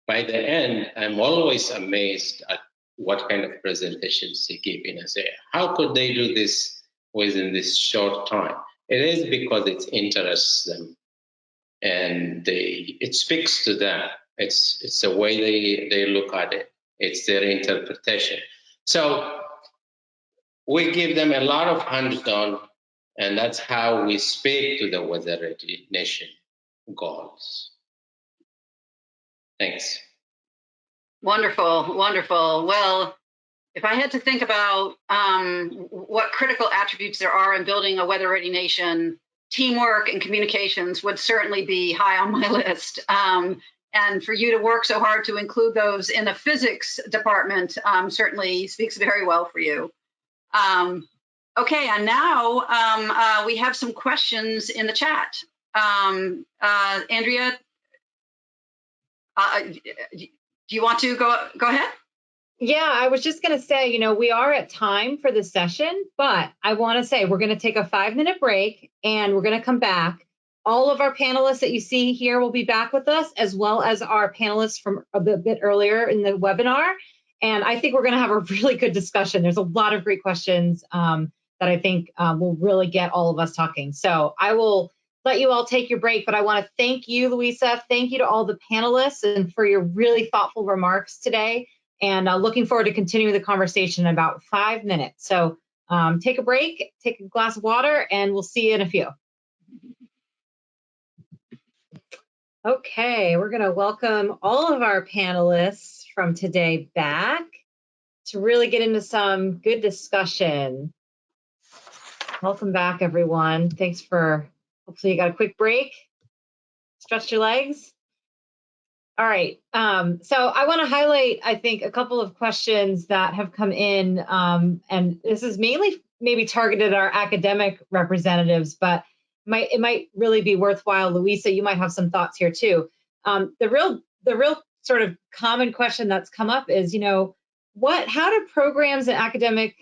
N: by the end, I'm always amazed at what kind of presentations they give in a say, how could they do this within this short time? It is because it interests them and it speaks to them. It's the way they look at it. It's their interpretation. So we give them a lot of hands-on, and that's how we speak to the weather readiness goals. Thanks.
J: Wonderful, wonderful. Well, if I had to think about what critical attributes there are in building a weather-ready nation, teamwork and communications would certainly be high on my list. And for you to work so hard to include those in the physics department certainly speaks very well for you. Okay, and now we have some questions in the chat. Andrea, do you want to go ahead?
B: Yeah, I was just going to say, we are at time for the session, but I want to say we're going to take a 5-minute break and we're going to come back. All of our panelists that you see here will be back with us, as well as our panelists from a bit earlier in the webinar. And I think we're going to have a really good discussion. There's a lot of great questions that I think will really get all of us talking. So I will let you all take your break, but I want to thank you, Louisa. Thank you to all the panelists and for your really thoughtful remarks today. And looking forward to continuing the conversation in about 5 minutes. So take a break, take a glass of water, and we'll see you in a few. Okay, we're going to welcome all of our panelists from today back to really get into some good discussion. Welcome back, everyone. Thanks hopefully you got a quick break, stretched your legs. All right, so I want to highlight, I think, a couple of questions that have come in, and this is mainly maybe targeted at our academic representatives, but it might really be worthwhile. Louisa, you might have some thoughts here too. The real sort of common question that's come up is, how do programs and academic,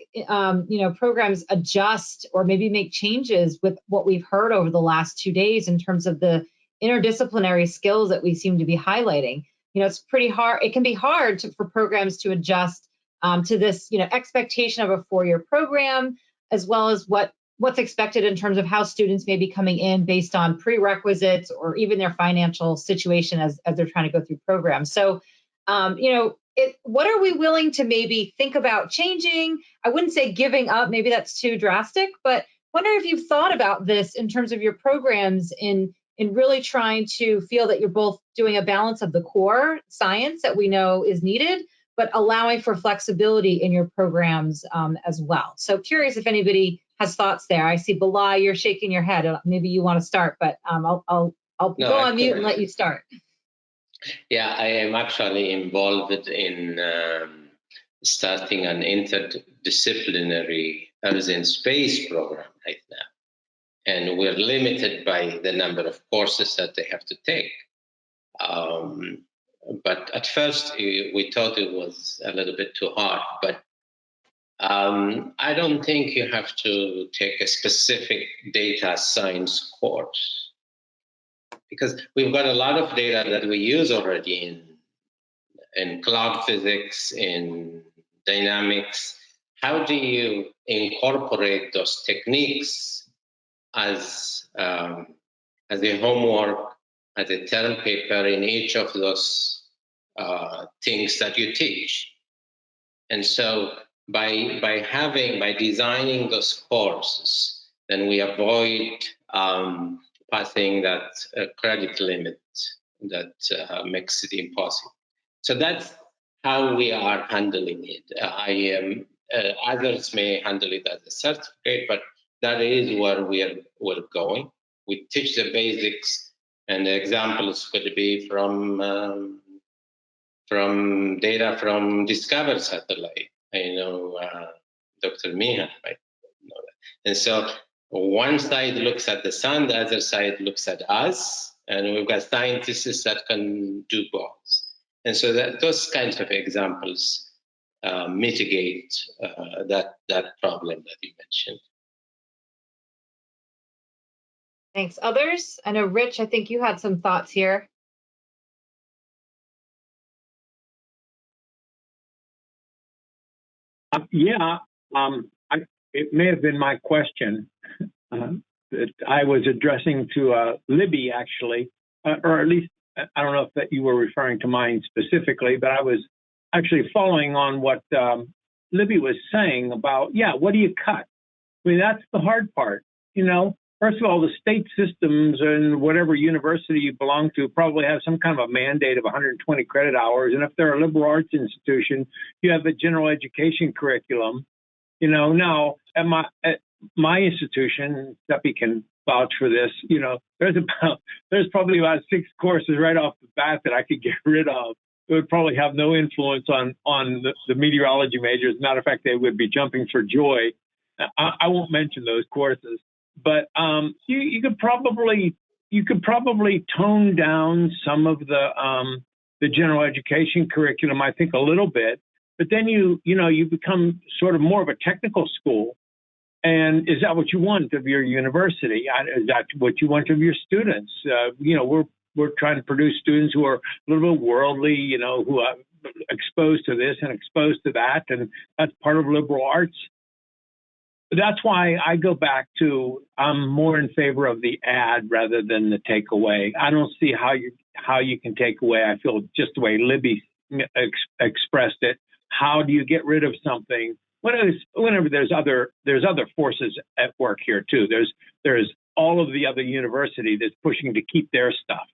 B: programs adjust or maybe make changes with what we've heard over the last 2 days in terms of the interdisciplinary skills that we seem to be highlighting? It's pretty hard. It can be hard for programs to adjust to this, expectation of a 4-year program, as well as what's expected in terms of how students may be coming in based on prerequisites or even their financial situation as they're trying to go through programs. So, what are we willing to maybe think about changing? I wouldn't say giving up, maybe that's too drastic, but wonder if you've thought about this in terms of your programs in really trying to feel that you're both doing a balance of the core science that we know is needed, but allowing for flexibility in your programs as well. So curious if anybody has thoughts there. I see Bilal, you're shaking your head. Maybe you want to start, but I'll I'll go on mute and let you start.
N: Yeah, I am actually involved in starting an interdisciplinary Earth and Space program right now. And we're limited by the number of courses that they have to take. But at first, we thought it was a little bit too hard. But I don't think you have to take a specific data science course, because we've got a lot of data that we use already in cloud physics, in dynamics. How do you incorporate those techniques as a homework, as a term paper in each of those things that you teach? And so by designing those courses, then we avoid passing that credit limit that makes it impossible. So that's how we are handling it. Others may handle it as a certificate, but that is where we're going. We teach the basics, and the examples could be from data from Discover satellite. I know Dr. Mihan might know that. And so one side looks at the sun, the other side looks at us, and we've got scientists that can do both. And so those kinds of examples mitigate that problem that you mentioned.
B: Thanks. Others? I know, Rich, I think you had some thoughts here.
D: It may have been my question that I was addressing to Libby, actually, or at least I don't know if that you were referring to mine specifically, but I was actually following on what Libby was saying about, what do you cut? I mean, that's the hard part. First of all, the state systems and whatever university you belong to probably have some kind of a mandate of 120 credit hours. And if they're a liberal arts institution, you have a general education curriculum. Now at my institution, Deppy can vouch for this, there's probably about 6 courses right off the bat that I could get rid of. It would probably have no influence on the meteorology majors. As a matter of fact, they would be jumping for joy. I won't mention those courses. But you could probably tone down some of the general education curriculum, I think, a little bit. But then you become sort of more of a technical school. And is that what you want of your university? Is that what you want of your students? We're trying to produce students who are a little bit worldly, who are exposed to this and exposed to that, and that's part of liberal arts. That's why I go back to I'm more in favor of the add rather than the takeaway. I don't see how you can take away. I feel just the way Libby expressed it. How do you get rid of something? Whenever there's other forces at work here too. There's all of the other university that's pushing to keep their stuff.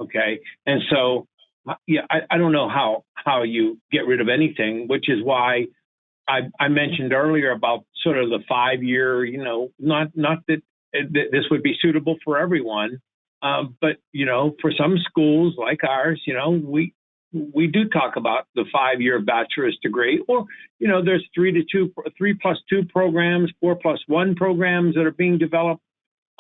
D: Okay, and so I don't know how you get rid of anything, which is why I mentioned earlier about sort of the 5-year, not that this would be suitable for everyone, but, for some schools like ours, we do talk about the 5-year bachelor's degree, or, there's 3+2 programs, 4+1 programs that are being developed,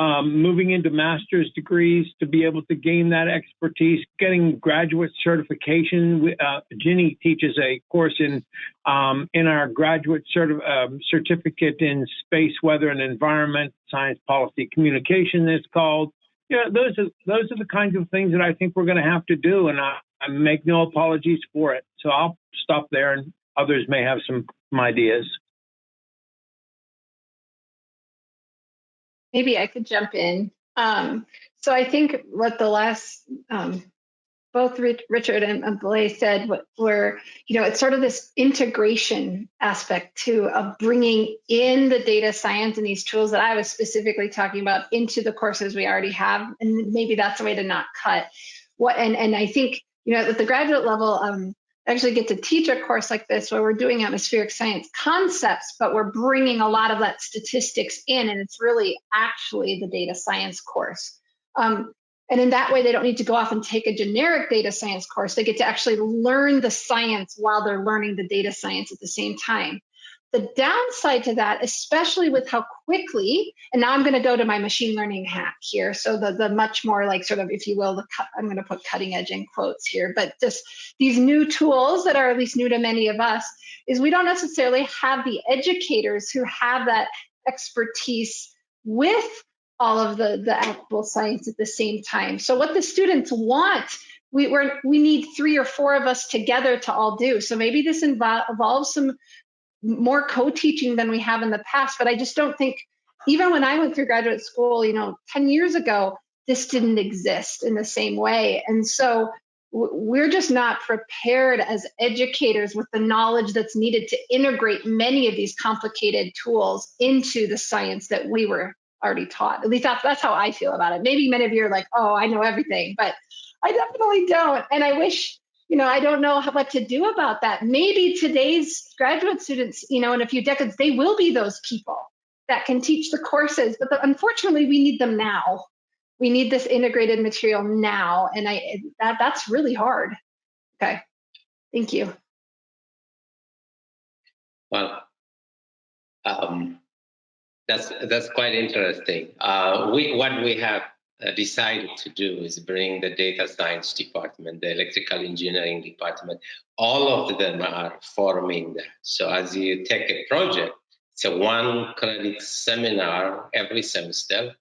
D: moving into master's degrees to be able to gain that expertise, getting graduate certification. Ginny teaches a course in our graduate certificate in space, weather, and environment, science, policy, communication, it's called. Those are the kinds of things that I think we're going to have to do, and I make no apologies for it. So I'll stop there, and others may have some ideas.
L: Maybe I could jump in. So I think what the last, both Richard and Blaise said were, it's sort of this integration aspect too of bringing in the data science and these tools that I was specifically talking about into the courses we already have. And maybe that's a way to not cut. And I think, at the graduate level, actually get to teach a course like this where we're doing atmospheric science concepts, but we're bringing a lot of that statistics in, and it's really actually the data science course. And And in that way, they don't need to go off and take a generic data science course. They get to actually learn the science while they're learning the data science at the same time. The downside to that, especially with how quickly, and now I'm going to go to my machine learning hat here. So the much more like sort of, if you will, I'm going to put cutting edge in quotes here, but just these new tools that are at least new to many of us, is we don't necessarily have the educators who have that expertise with all of the actual science at the same time. So what the students want, we need 3 or 4 of us together to all do. So maybe this involves some more co-teaching than we have in the past, but I just don't think, even when I went through graduate school, 10 years ago, this didn't exist in the same way. And so we're just not prepared as educators with the knowledge that's needed to integrate many of these complicated tools into the science that we were already taught. At least that's how I feel about it. Maybe many of you are like, oh, I know everything, but I definitely don't. And I wish, I don't know what to do about that. Maybe today's graduate students, in a few decades, they will be those people that can teach the courses. But unfortunately, we need them now. We need this integrated material now. And that's really hard. Okay. Thank you.
N: Well, that's quite interesting. What we have decided to do is bring the data science department, the electrical engineering department, all of them are forming that. So as you take a project, it's a 1 credit seminar every semester.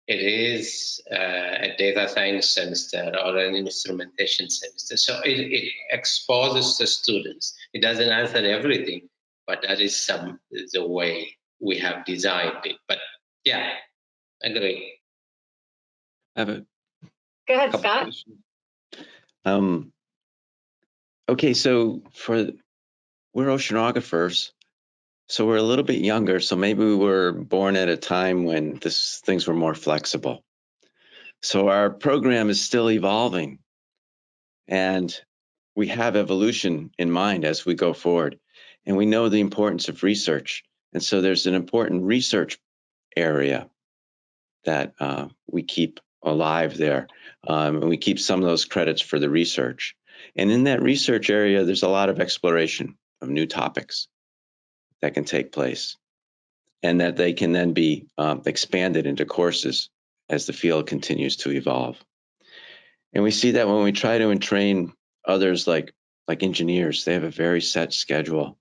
N: It is a data science semester or an instrumentation semester. So it exposes the students. It doesn't answer everything, but that is the way we have designed it. But yeah, I agree.
M: I have a
B: Go ahead,
M: couple
B: Scott.
M: questions. Okay, so we're oceanographers, so we're a little bit younger. So maybe we were born at a time when things were more flexible. So our program is still evolving, and we have evolution in mind as we go forward. And we know the importance of research. And so there's an important research area that we keep alive there. And we keep some of those credits for the research. And in that research area, there's a lot of exploration of new topics that can take place, and that they can then be expanded into courses as the field continues to evolve. And we see that when we try to train others like engineers, they have a very set schedule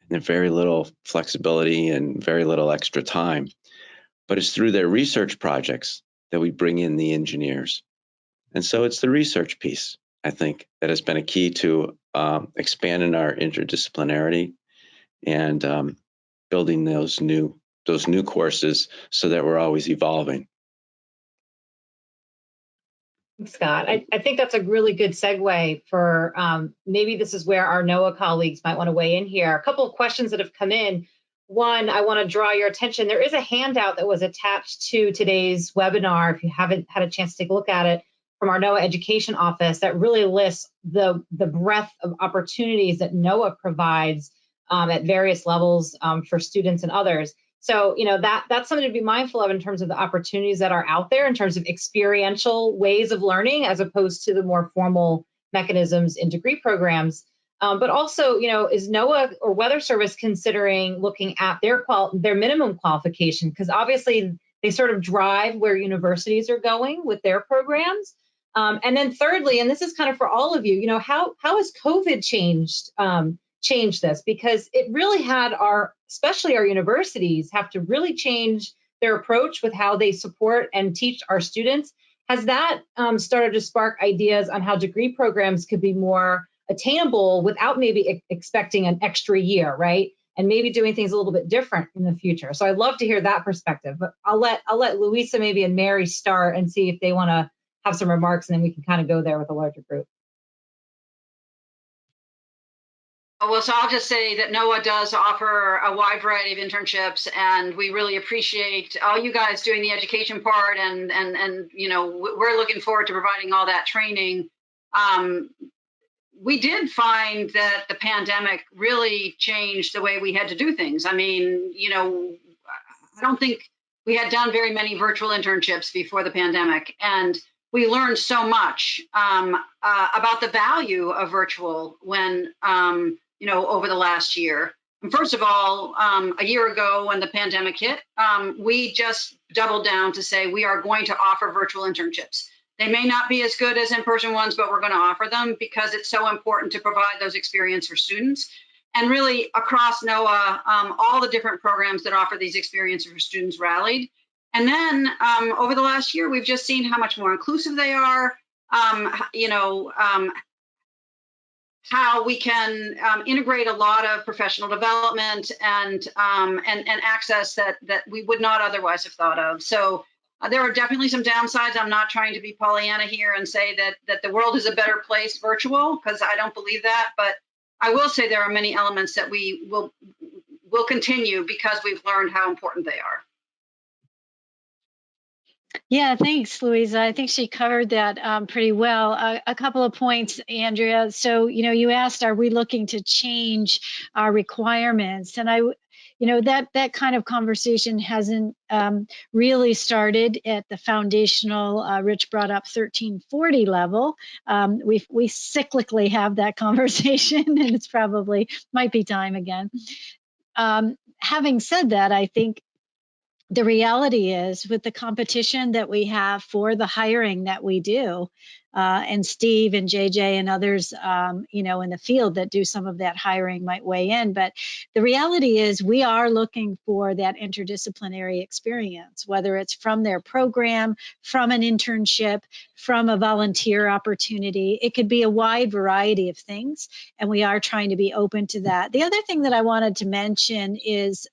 M: and very little flexibility and very little extra time. But it's through their research projects that we bring in the engineers. And so it's the research piece, I think, that has been a key to expanding our interdisciplinarity and building those new courses so that we're always evolving.
B: Scott, I think that's a really good segue for maybe this is where our NOAA colleagues might want to weigh in here. A couple of questions that have come in. One, I want to draw your attention. There is a handout that was attached to today's webinar, if you haven't had a chance to take a look at it, from our NOAA Education Office that really lists the breadth of opportunities that NOAA provides at various levels for students and others. So, that's something to be mindful of in terms of the opportunities that are out there in terms of experiential ways of learning as opposed to the more formal mechanisms in degree programs. But also, is NOAA or Weather Service considering looking at their minimum qualification? Because obviously they sort of drive where universities are going with their programs. And then thirdly, and this is kind of for all of you, how has COVID changed this? Because it really had especially our universities have to really change their approach with how they support and teach our students. Has that started to spark ideas on how degree programs could be more attainable without maybe expecting an extra year, right? And maybe doing things a little bit different in the future. So I'd love to hear that perspective, but I'll let Louisa maybe and Mary start and see if they want to have some remarks, and then we can kind of go there with a larger group.
J: Well, so I'll just say that NOAA does offer a wide variety of internships, and we really appreciate all you guys doing the education part, and we're looking forward to providing all that training. We did find that the pandemic really changed the way we had to do things. I mean, I don't think we had done very many virtual internships before the pandemic, and we learned so much about the value of virtual when, over the last year. And first of all, a year ago when the pandemic hit, we just doubled down to say we are going to offer virtual internships. They may not be as good as in-person ones, but we're going to offer them because it's so important to provide those experiences for students. And really across NOAA, all the different programs that offer these experiences for students rallied. And then over the last year, we've just seen how much more inclusive they are, how we can integrate a lot of professional development and access that we would not otherwise have thought of. So there are definitely some downsides. I'm not trying to be Pollyanna here and say that the world is a better place virtual, because I don't believe that. But I will say there are many elements that we will continue because we've learned how important they are.
C: Yeah, thanks, Louisa. I think she covered that pretty well. A couple of points, Andrea. So, you asked, are we looking to change our requirements? And that kind of conversation hasn't really started at the foundational, Rich brought up 1340 level. We cyclically have that conversation, and it's probably might be time again. Having said that, I think the reality is, with the competition that we have for the hiring that we do, and Steve and JJ and others, in the field that do some of that hiring might weigh in. But the reality is we are looking for that interdisciplinary experience, whether it's from their program, from an internship, from a volunteer opportunity. It could be a wide variety of things, and we are trying to be open to that. The other thing that I wanted to mention is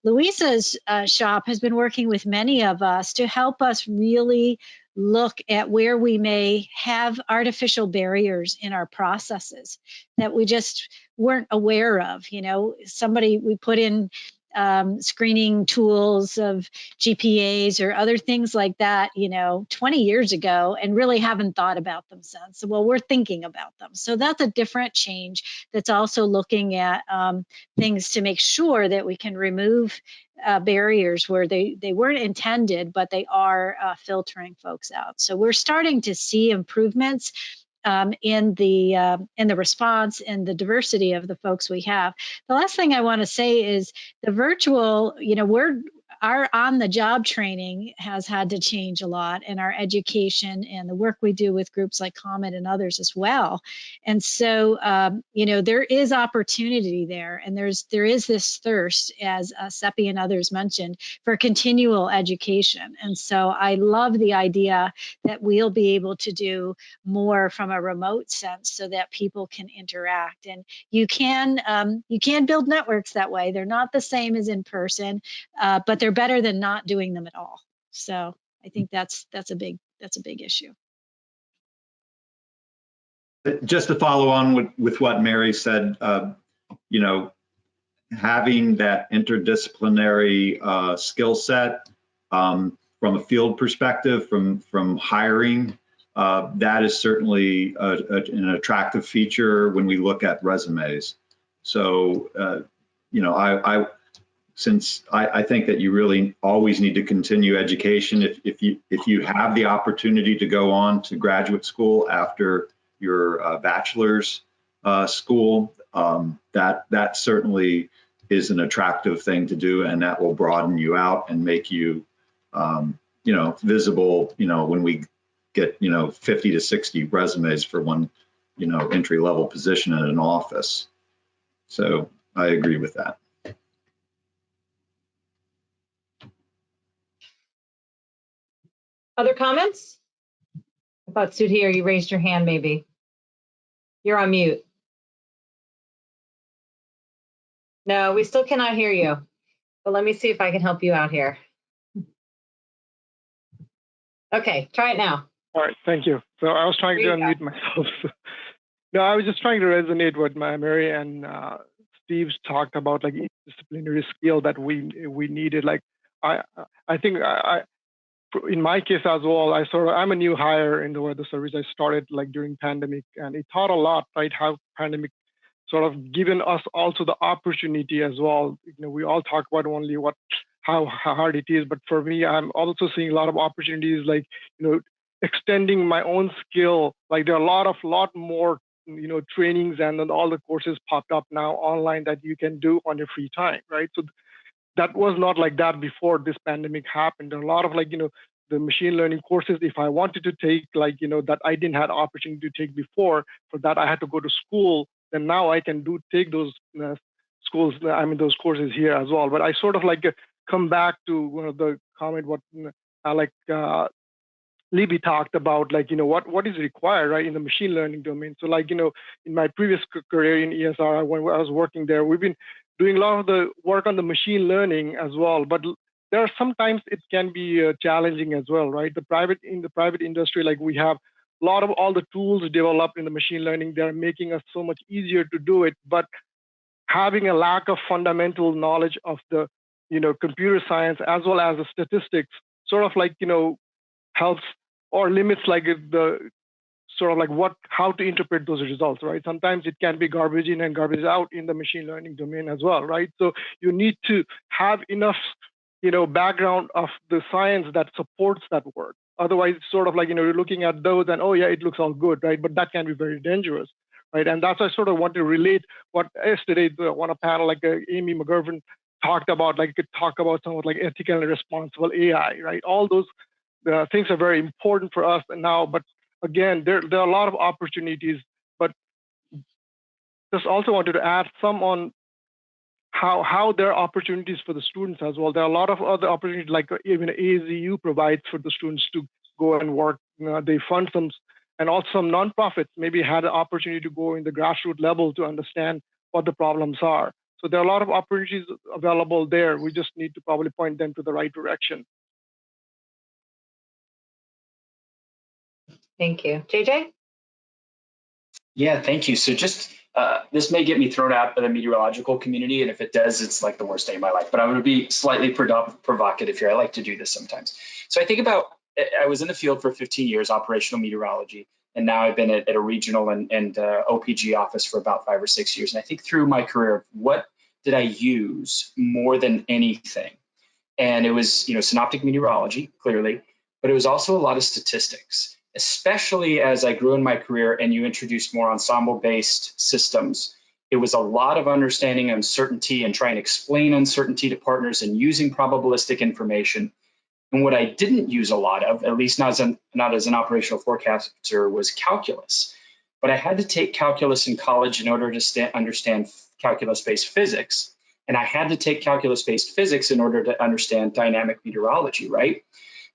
C: Louisa's shop has been working with many of us to help us really look at where we may have artificial barriers in our processes that we just weren't aware of. We put in screening tools of GPAs or other things like that, 20 years ago, and really haven't thought about them since. Well, we're thinking about them. So that's a different change that's also looking at things to make sure that we can remove barriers where they weren't intended, but they are filtering folks out. So we're starting to see improvements in the response and the diversity of the folks we have. The last thing I want to say is the virtual, our on-the-job training has had to change a lot, and our education and the work we do with groups like Comet and others as well. And so, there is opportunity there, and there is this thirst, as Seppi and others mentioned, for continual education. And so I love the idea that we'll be able to do more from a remote sense so that people can interact. And you can build networks that way. They're not the same as in person, but they're better than not doing them at all. So I think that's a big issue.
F: Just to follow on with what Mary said, having that interdisciplinary skill set from a field perspective, from hiring, that is certainly an attractive feature when we look at resumes. So, I think that you really always need to continue education. If you have the opportunity to go on to graduate school after your bachelor's school, that certainly is an attractive thing to do, and that will broaden you out and make you, visible. When we get 50 to 60 resumes for one, entry level position in an office. So I agree with that.
B: Other comments? I thought Sudhir, you raised your hand maybe. You're on mute. No, we still cannot hear you. But let me see if I can help you out here. Okay, try it now.
I: All right, thank you. So I was trying to unmute myself. No, I was just trying to resonate with Mary and Steve's talked about, like, disciplinary skill that we needed. Like, I think in my case as well, I'm a new hire in the weather service. I started like during pandemic, and it taught a lot, right? How pandemic sort of given us also the opportunity as well. We all talk about only how hard it is, but for me, I'm also seeing a lot of opportunities, like, extending my own skill. Like there are a lot more, trainings, and then all the courses popped up now online that you can do on your free time, right? So that was not like that before this pandemic happened. There are a lot of the machine learning courses, if I wanted to take that I didn't have opportunity to take before. For that I had to go to school. Then now I can take those those courses here as well. But I sort of come back to one of the comment what Libby talked about, what is required, right, in the machine learning domain. So in my previous career in ESR, when I was working there, we've been doing a lot of the work on the machine learning as well. But there are sometimes it can be challenging as well, right? In the private industry, we have a lot of all the tools developed in the machine learning. They're making us so much easier to do it. But having a lack of fundamental knowledge of the computer science as well as the statistics sort of helps or limits the sort of how to interpret those results, right? Sometimes it can be garbage in and garbage out in the machine learning domain as well, right? So you need to have enough background of the science that supports that work. Otherwise, it's sort of you're looking at those and, oh yeah, it looks all good, right? But that can be very dangerous, right? And that's why I sort of want to relate what yesterday on a panel Amy McGovern talked about, could talk about some of ethical and responsible AI, right? All those things are very important for us now. But again, there are a lot of opportunities, but just also wanted to add some on how there are opportunities for the students as well. There are a lot of other opportunities, even AZU provides for the students to go and work. They fund some, and also some nonprofits maybe had an opportunity to go in the grassroots level to understand what the problems are. So there are a lot of opportunities available there. We just need to probably point them to the right direction.
B: Thank you. JJ?
G: Yeah, thank you. So just this may get me thrown out of the meteorological community, and if it does, it's like the worst day of my life. But I'm going to be slightly provocative here. I like to do this sometimes. So I think about, I was in the field for 15 years, operational meteorology, and now I've been at a regional and OPG office for about 5 or 6 years. And I think through my career, what did I use more than anything? And it was, synoptic meteorology, clearly, but it was also a lot of statistics, especially as I grew in my career and you introduced more ensemble-based systems. It was a lot of understanding uncertainty and trying to explain uncertainty to partners and using probabilistic information. And what I didn't use a lot of, at least not as an operational forecaster, was calculus. But I had to take calculus in college in order to understand calculus-based physics. And I had to take calculus-based physics in order to understand dynamic meteorology, right?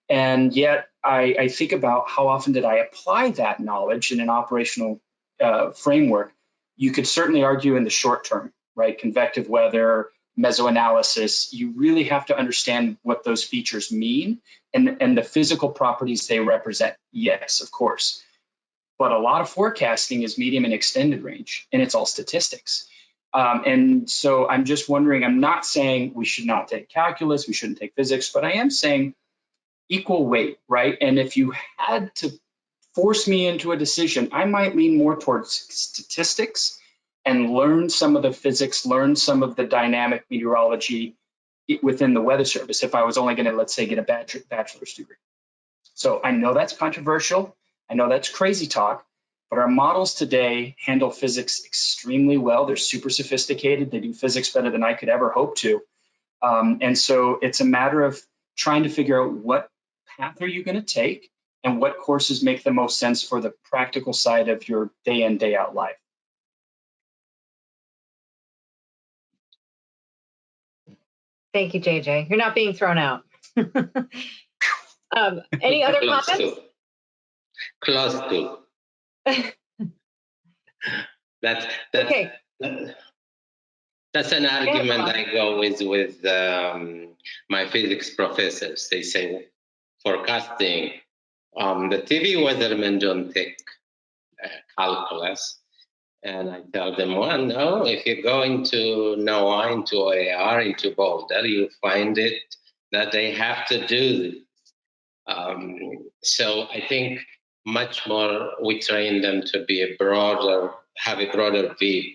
G: And yet I think about how often did I apply that knowledge in an operational framework. You could certainly argue in the short term, right? Convective weather, mesoanalysis, you really have to understand what those features mean and the physical properties they represent. Yes, of course. But a lot of forecasting is medium and extended range, and it's all statistics. And so I'm just wondering, I'm not saying we should not take calculus, we shouldn't take physics, but I am saying equal weight, right? And if you had to force me into a decision, I might lean more towards statistics and learn some of the physics, learn some of the dynamic meteorology within the Weather Service if I was only going to, let's say, get a bachelor's degree. So I know that's controversial. I know that's crazy talk, but our models today handle physics extremely well. They're super sophisticated. They do physics better than I could ever hope to. And so it's a matter of trying to figure out what path are you going to take and what courses make the most sense for the practical side of your day in, day out life.
B: Thank you, JJ. You're not being thrown out. Any other comments?
N: Close to. That's
B: okay.
N: That's an argument I go with my physics professors. They say forecasting. The TV weathermen don't take calculus. And I tell them, well, no, if you go into NOAA, into OAR, into Boulder, you find it that they have to do this. So I think much more we train them to be have a broader view.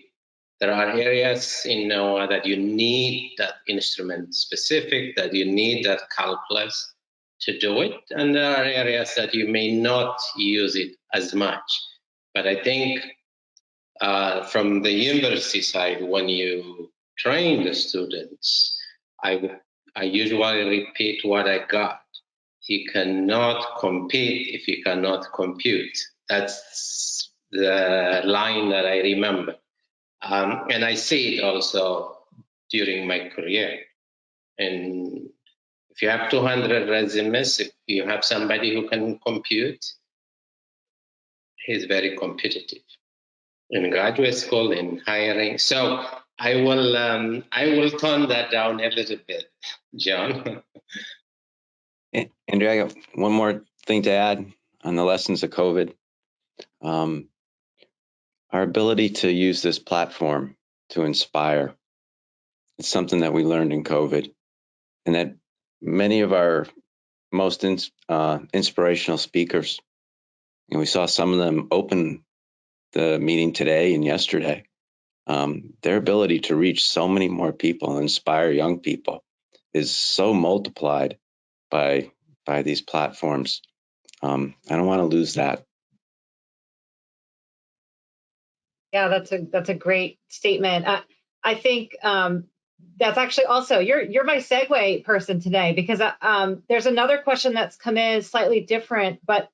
N: There are areas in NOAA that you need that instrument specific, that you need that calculus. to do it, and there are areas that you may not use it as much. But I think from the university side, when you train the students, I usually repeat what I got. You cannot compete if you cannot compute. That's the line that I remember. And I see it also during my career. And if you have 200 resumes, if you have somebody who can compute, he's very competitive in graduate school, in hiring. So I will tone that down a little bit, John.
M: Andrea, I got one more thing to add on the lessons of COVID. Our ability to use this platform to inspire. It's something that we learned in COVID, and that many of our most inspirational speakers, and we saw some of them open the meeting today and yesterday, their ability to reach so many more people and inspire young people is so multiplied by these platforms. I don't want to lose that.
B: Yeah, that's a great statement. I think that's actually also you're my segue person today, because there's another question that's come in slightly different, but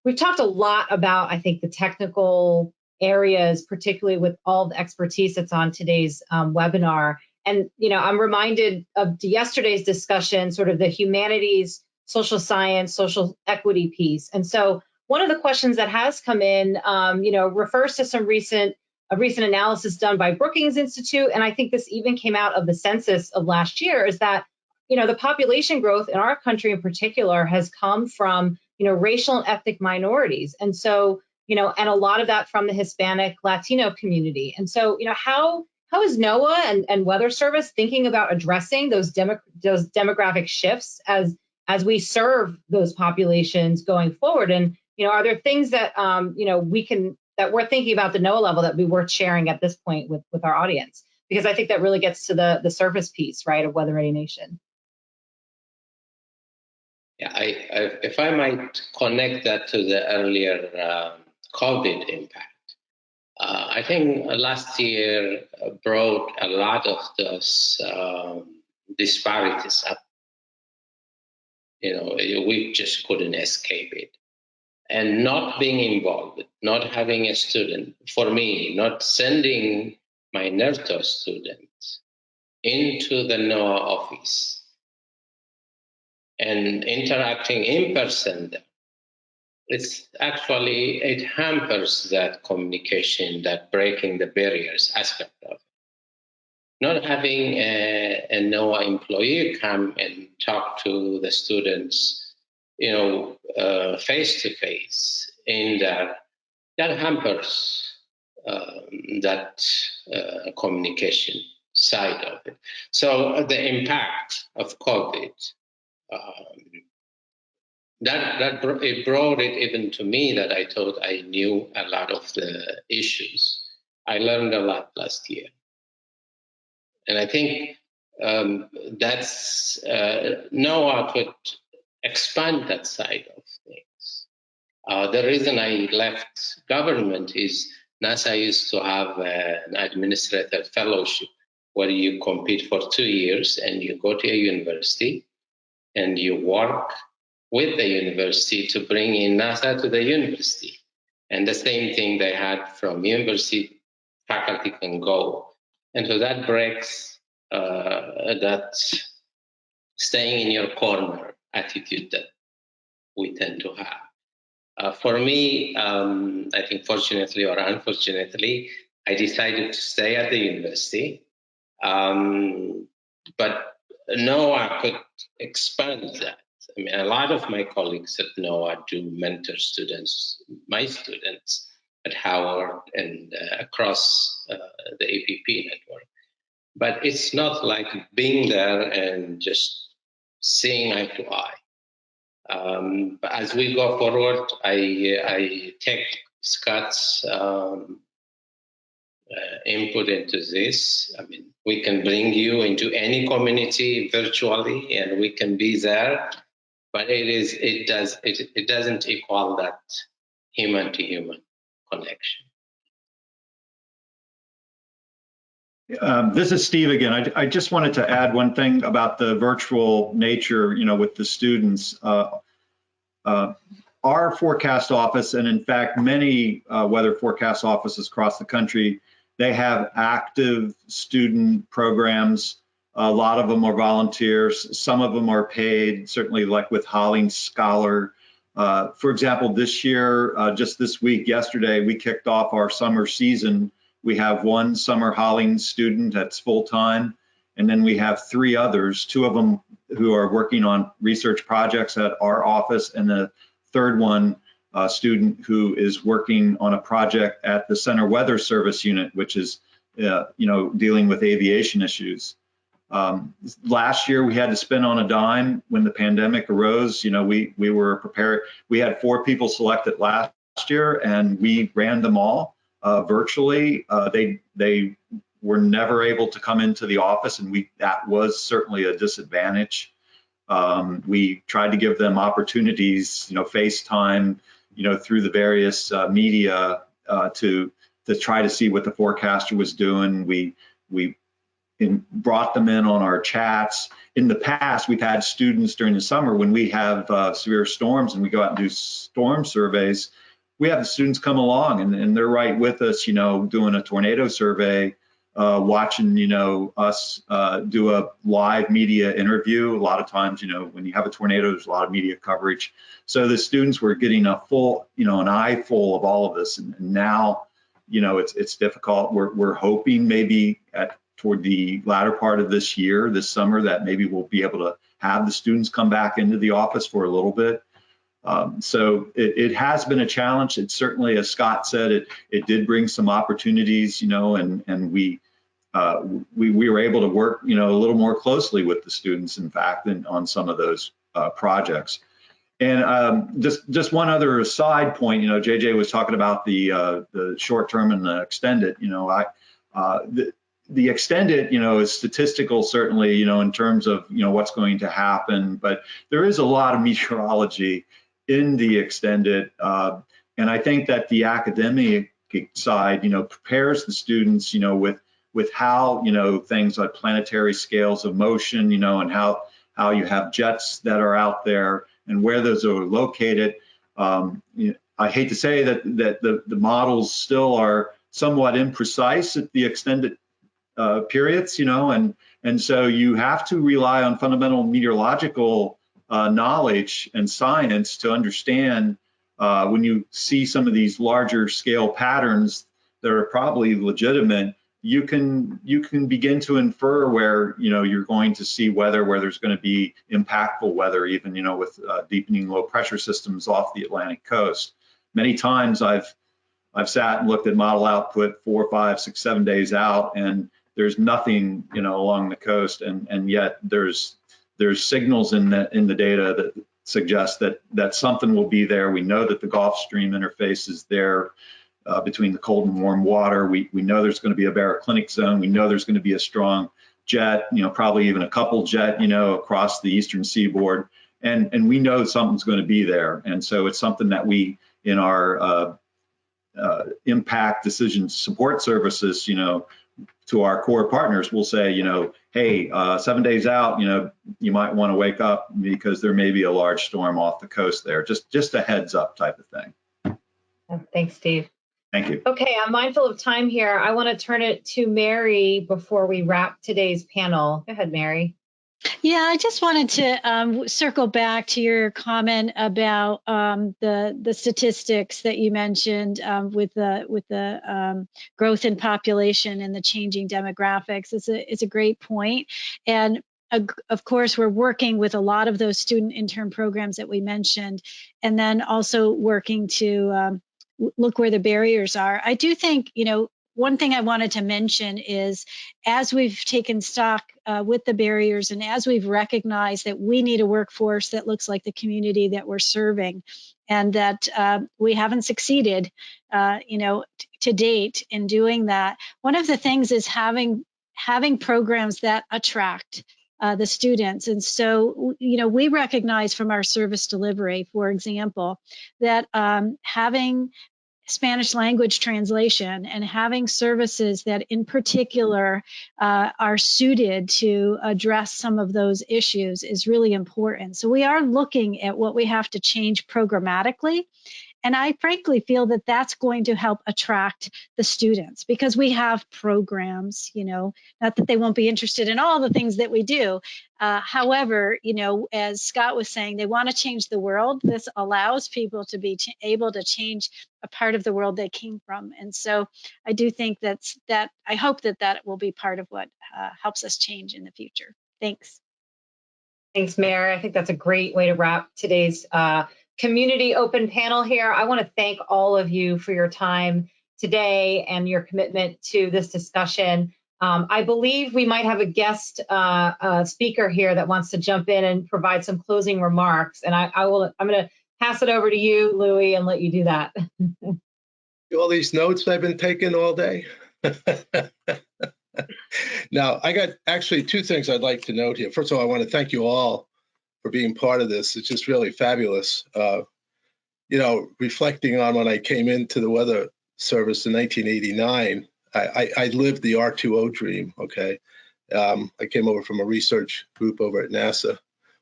B: we've talked a lot about, I think, the technical areas, particularly with all the expertise that's on today's webinar. And I'm reminded of yesterday's discussion, sort of the humanities, social science, social equity piece. And so one of the questions that has come in, refers to a recent analysis done by Brookings Institute, and I think this even came out of the census of last year, is that the population growth in our country in particular has come from racial and ethnic minorities, and so and a lot of that from the Hispanic Latino community. And so how is NOAA and Weather Service thinking about addressing those demographic shifts as we serve those populations going forward? And are there things that that we're thinking about the NOAA level that would be worth sharing at this point with our audience? Because I think that really gets to the service piece, right, of Weather Ready Nation.
N: Yeah, if I might connect that to the earlier COVID impact, I think last year brought a lot of those disparities up. We just couldn't escape it. And not being involved, not having a student, for me, not sending my NERTO students into the NOAA office and interacting in person, it hampers that communication, that breaking the barriers aspect of it. Not having a NOAA employee come and talk to the students face to face, and that hampers that communication side of it. So the impact of COVID, it brought it even to me that I thought I knew a lot of the issues. I learned a lot last year, and I think that's NOAA could expand that side of things. The reason I left government is NASA used to have an administrator fellowship where you compete for 2 years and you go to a university and you work with the university to bring in NASA to the university. And the same thing they had from university, faculty can go. And so that breaks that staying in your corner attitude that we tend to have. For me, I think fortunately or unfortunately, I decided to stay at the university. But NOAA could expand that. I mean, a lot of my colleagues at NOAA do mentor students, my students at Howard and across the APP network. But it's not like being there and just seeing eye to eye. But as we go forward, I take Scott's input into this. I mean, we can bring you into any community virtually, and we can be there. but it doesn't equal that human to human connection.
F: This is Steve again. I just wanted to add one thing about the virtual nature, with the students. Our forecast office, and in fact, many weather forecast offices across the country, they have active student programs. A lot of them are volunteers. Some of them are paid, certainly like with Hollings Scholar. For example, this year, just this week, yesterday, we kicked off our summer season. We have one summer Hollings student that's full-time, and then we have 3 others, 2 of them who are working on research projects at our office, and the third one, a student who is working on a project at the Center Weather Service unit, which is, dealing with aviation issues. Last year we had to spend on a dime when the pandemic arose. We were prepared. We had 4 people selected last year, and we ran them all virtually. They were never able to come into the office, and that was certainly a disadvantage. We tried to give them opportunities, FaceTime, through the various media to try to see what the forecaster was doing. We brought them in on our chats. In the past, we've had students during the summer when we have severe storms and we go out and do storm surveys. We have the students come along and they're right with us, doing a tornado survey, watching, us do a live media interview. A lot of times, when you have a tornado, there's a lot of media coverage. So the students were getting a full, an eye full of all of this. And now, it's difficult. We're hoping maybe toward the latter part of this year, this summer, that maybe we'll be able to have the students come back into the office for a little bit. So it has been a challenge. It certainly, as Scott said, it did bring some opportunities, and we were able to work, a little more closely with the students, in fact, on some of those projects. And just one other side point, JJ was talking about the short term and the extended. The extended, is statistical, certainly, in terms of, what's going to happen, but there is a lot of meteorology in the extended. And I think that the academic side, prepares the students, with how, things like planetary scales of motion, and how you have jets that are out there and where those are located. I hate to say that the models still are somewhat imprecise at the extended periods, and so you have to rely on fundamental meteorological knowledge and science to understand when you see some of these larger scale patterns that are probably legitimate. You can begin to infer where you're going to see weather, where there's going to be impactful weather, even with deepening low pressure systems off the Atlantic coast. Many times I've sat and looked at model output 4, 5, 6, 7 days out, and there's nothing along the coast, and yet there's signals in the data that suggest that something will be there. We know that the Gulf Stream interface is there between the cold and warm water. We know there's going to be a baroclinic zone. We know there's going to be a strong jet, probably even a couple jet, across the eastern seaboard, and we know something's going to be there. And so it's something that we, in our impact decision support services, to our core partners, will say, hey, 7 days out, you might want to wake up because there may be a large storm off the coast there. Just a heads up type of thing.
B: Thanks, Steve.
F: Thank you.
B: Okay, I'm mindful of time here. I want to turn it to Mary before we wrap today's panel. Go ahead, Mary.
C: Yeah, I just wanted to circle back to your comment about the statistics that you mentioned with the growth in population and the changing demographics. It's a great point. And of course, we're working with a lot of those student intern programs that we mentioned, and then also working to look where the barriers are. I do think, one thing I wanted to mention is, as we've taken stock with the barriers, and as we've recognized that we need a workforce that looks like the community that we're serving, and that we haven't succeeded, to date in doing that. One of the things is having programs that attract the students. And so, we recognize from our service delivery, for example, that having Spanish language translation and having services that in particular are suited to address some of those issues is really important. So we are looking at what we have to change programmatically. And I frankly feel that that's going to help attract the students because we have programs, not that they won't be interested in all the things that we do. However, as Scott was saying, they want to change the world. This allows people to be able to change a part of the world they came from. And so I do think that I hope that will be part of what helps us change in the future. Thanks.
B: Thanks, Mary. I think that's a great way to wrap today's community open panel here. I want to thank all of you for your time today and your commitment to this discussion. I believe we might have a guest speaker here that wants to jump in and provide some closing remarks. And I'm going to pass it over to you, Louis, and let you do that.
O: All these notes I've been taking all day. Now, I got actually two things I'd like to note here. First of all, I want to thank you all for being part of this. It's just really fabulous. Reflecting on when I came into the Weather Service in 1989, I lived the R2O dream, okay? I came over from a research group over at NASA,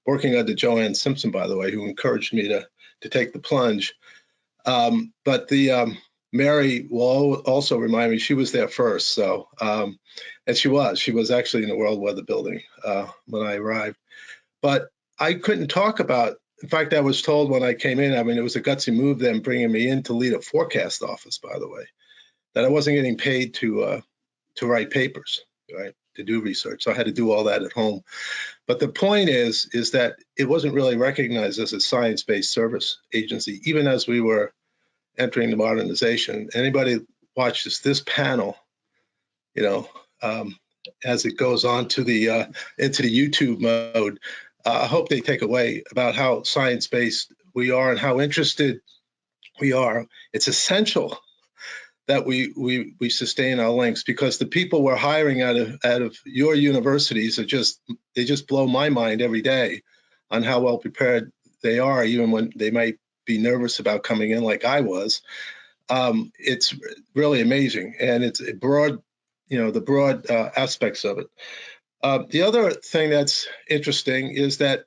O: working under Joanne Simpson, by the way, who encouraged me to take the plunge. But Mary will also remind me, she was there first. So, and she was actually in the World Weather Building when I arrived. But I couldn't talk about, in fact, I was told when I came in, it was a gutsy move them bringing me in to lead a forecast office, by the way, that I wasn't getting paid to write papers, right, to do research. So I had to do all that at home. But the point is that it wasn't really recognized as a science-based service agency, even as we were entering the modernization. Anybody watches this panel, as it goes on to the into the YouTube mode, I hope they take away about how science-based we are and how interested we are. It's essential that we sustain our links, because the people we're hiring out of your universities they just blow my mind every day on how well prepared they are, even when they might be nervous about coming in like I was. It's really amazing, and it's a broad, the broad aspects of it. The other thing that's interesting is that,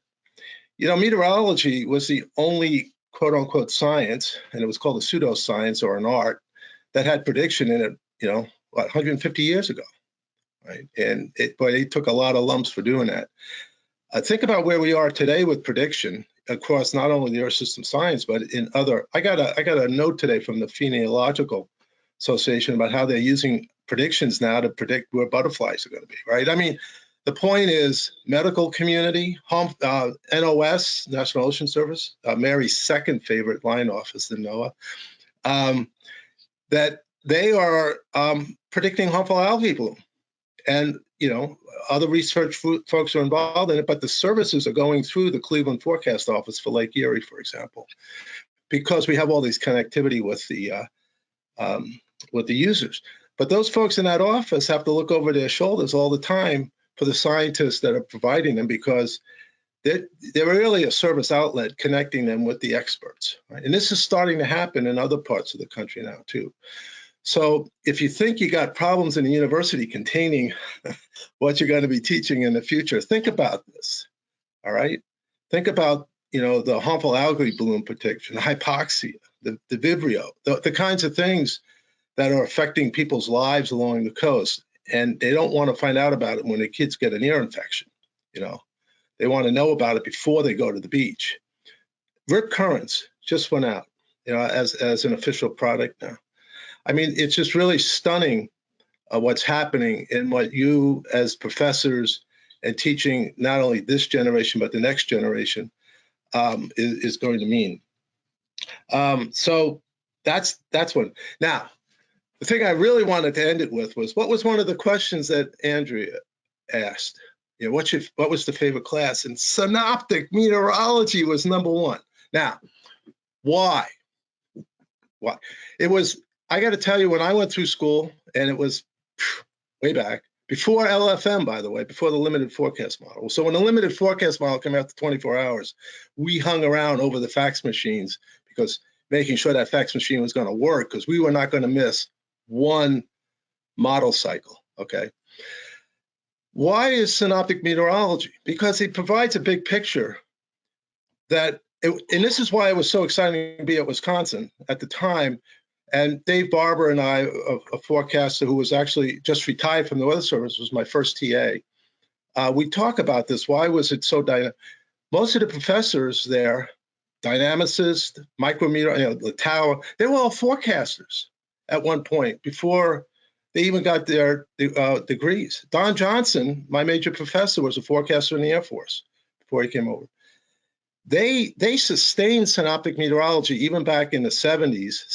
O: meteorology was the only quote unquote science, and it was called a pseudoscience or an art, that had prediction in it, 150 years ago, right? And it took a lot of lumps for doing that. Think about where we are today with prediction across not only the Earth system science, but in other. I got a note today from the Phenological Association about how they're using predictions now to predict where butterflies are going to be, right? The point is, medical community, NOS, National Ocean Service, Mary's second favorite line office in NOAA, that they are predicting harmful algae bloom. And, other research folks are involved in it, but the services are going through the Cleveland Forecast Office for Lake Erie, for example, because we have all these connectivity with the users. But those folks in that office have to look over their shoulders all the time for the scientists that are providing them, because they're really a service outlet connecting them with the experts. Right? And this is starting to happen in other parts of the country now, too. So if you think you got problems in the university containing what you're going to be teaching in the future, think about this, all right? Think about, the harmful algae bloom protection, the hypoxia, the Vibrio, the kinds of things that are affecting people's lives along the coast. And they don't want to find out about it when the kids get an ear infection, They want to know about it before they go to the beach. Rip currents just went out, as an official product now. It's just really stunning what's happening and what you as professors and teaching not only this generation, but the next generation is going to mean. So that's one. Now, the thing I really wanted to end it with was, what was one of the questions that Andrea asked? What was the favorite class? And synoptic meteorology was number one. Now, why? It was, I got to tell you, when I went through school, and it was way back, before LFM, by the way, before the limited forecast model. So when the limited forecast model came out to 24 hours, we hung around over the fax machines because making sure that fax machine was going to work, because we were not going to miss one model cycle, okay? Why is synoptic meteorology? Because it provides a big picture and this is why it was so exciting to be at Wisconsin at the time. And Dave Barber and I, a forecaster who was actually just retired from the Weather Service, was my first TA. We talk about this. Why was it so dynamic? Most of the professors there, dynamicists, micrometer, the tower, they were all forecasters at one point before they even got their degrees. Don Johnson, my major professor, was a forecaster in the Air Force before he came over. They sustained synoptic meteorology even back in the 70s,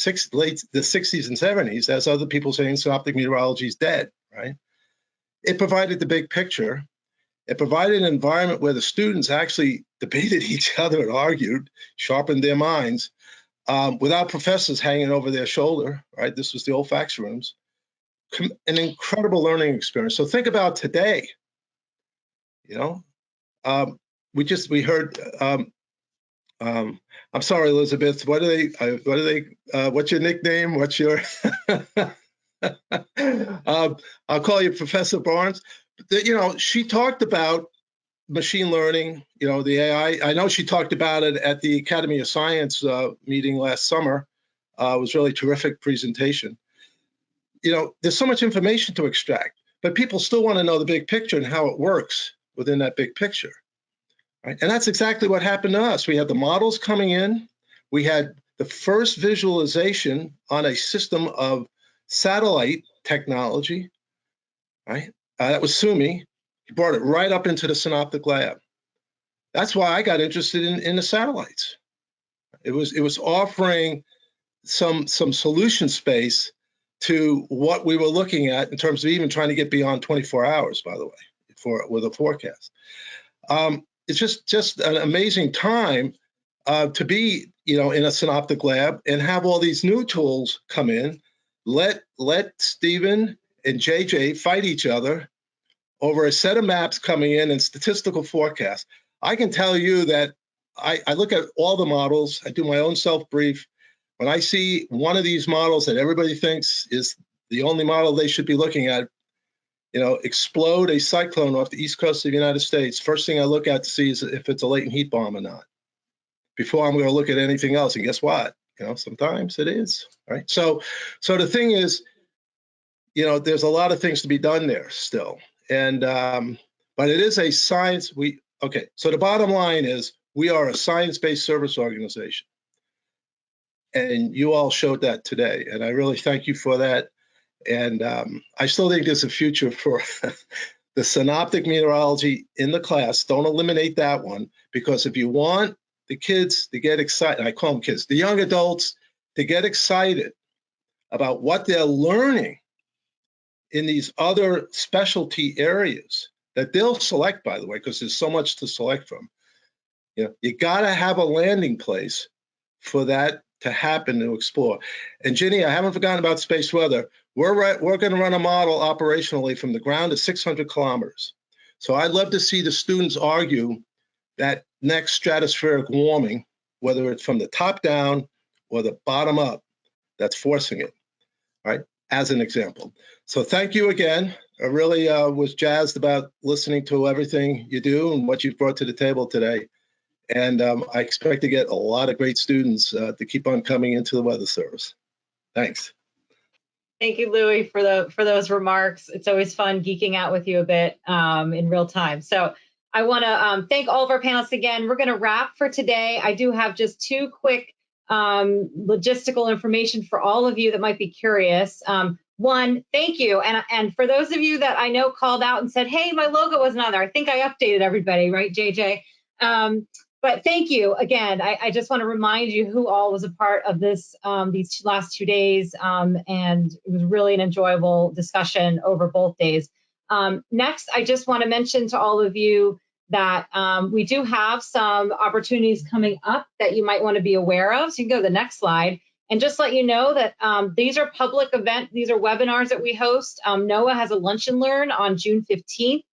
O: the 60s and 70s, as other people saying synoptic meteorology is dead, right? It provided the big picture. It provided an environment where the students actually debated each other and argued, sharpened their minds, without professors hanging over their shoulder, right? This was the old fax rooms. An incredible learning experience. So think about today, we heard, I'm sorry, Elizabeth, what's your nickname? What's your, I'll call you Professor Barnes. She talked about machine learning, the AI. I know she talked about it at the Academy of Science meeting last summer. It was really terrific presentation. There's so much information to extract, but people still want to know the big picture and how it works within that big picture. Right? And that's exactly what happened to us. We had the models coming in. We had the first visualization on a system of satellite technology, right? That was Sumi. He brought it right up into the synoptic lab. That's why I got interested in the satellites. It was offering some solution space to what we were looking at in terms of even trying to get beyond 24 hours, by the way, with a forecast. It's just an amazing time to be, in a synoptic lab and have all these new tools come in. Let Stephen and JJ fight each other over a set of maps coming in and statistical forecasts. I can tell you that I look at all the models. I do my own self-brief. When I see one of these models that everybody thinks is the only model they should be looking at, explode a cyclone off the east coast of the United States, first thing I look at to see is if it's a latent heat bomb or not, before I'm going to look at anything else. And guess what? Sometimes it is, right? So the thing is, there's a lot of things to be done there still. And, but it is a science. So the bottom line is we are a science-based service organization. And you all showed that today. And I really thank you for that. And I still think there's a future for the synoptic meteorology in the class. Don't eliminate that one, because if you want the kids to get excited, I call them kids, the young adults to get excited about what they're learning in these other specialty areas that they'll select, by the way, because there's so much to select from. You got to have a landing place for that to happen, to explore. And Ginny, I haven't forgotten about space weather. We're going to run a model operationally from the ground to 600 kilometers. So I'd love to see the students argue that next stratospheric warming, whether it's from the top down or the bottom up, that's forcing it, right? As an example. So thank you again. I really was jazzed about listening to everything you do and what you've brought to the table today. And I expect to get a lot of great students to keep on coming into the Weather Service. Thanks.
B: Thank you, Louis, for those remarks. It's always fun geeking out with you a bit in real time. So I want to thank all of our panelists again. We're going to wrap for today. I do have just two quick logistical information for all of you that might be curious. One, thank you. And for those of you that I know called out and said, hey, my logo wasn't on there, I think I updated everybody, right, JJ? But thank you again. I just want to remind you who all was a part of this these last 2 days, and it was really an enjoyable discussion over both days. Next, I just want to mention to all of you that we do have some opportunities coming up that you might want to be aware of. So you can go to the next slide. And just let you know that these are public events, these are webinars that we host. NOAA has a lunch and learn on June 15th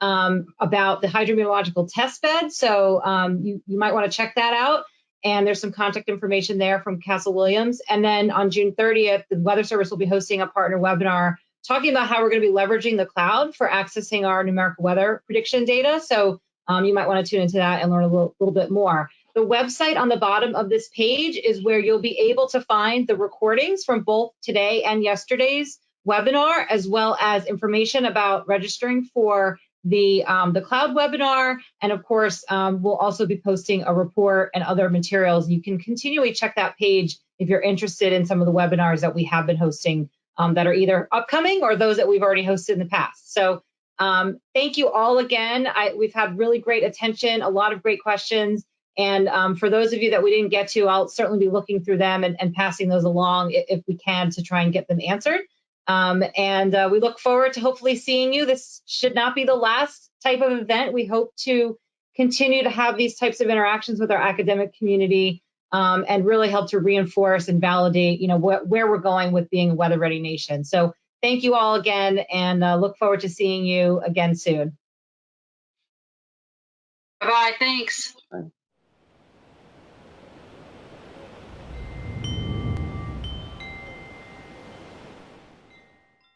B: about the hydrometeorological test bed. So you might want to check that out. And there's some contact information there from Castle Williams. And then on June 30th, the Weather Service will be hosting a partner webinar talking about how we're going to be leveraging the cloud for accessing our numerical weather prediction data. So you might want to tune into that and learn a little bit more. The website on the bottom of this page is where you'll be able to find the recordings from both today and yesterday's webinar, as well as information about registering for the cloud webinar. And of course, we'll also be posting a report and other materials. You can continually check that page if you're interested in some of the webinars that we have been hosting that are either upcoming or those that we've already hosted in the past. So thank you all again. We've had really great attention, a lot of great questions. And for those of you that we didn't get to, I'll certainly be looking through them and passing those along if we can to try and get them answered. We look forward to hopefully seeing you. This should not be the last type of event. We hope to continue to have these types of interactions with our academic community and really help to reinforce and validate, where we're going with being a weather-ready nation. So thank you all again, and look forward to seeing you again soon.
J: Bye-bye. Thanks.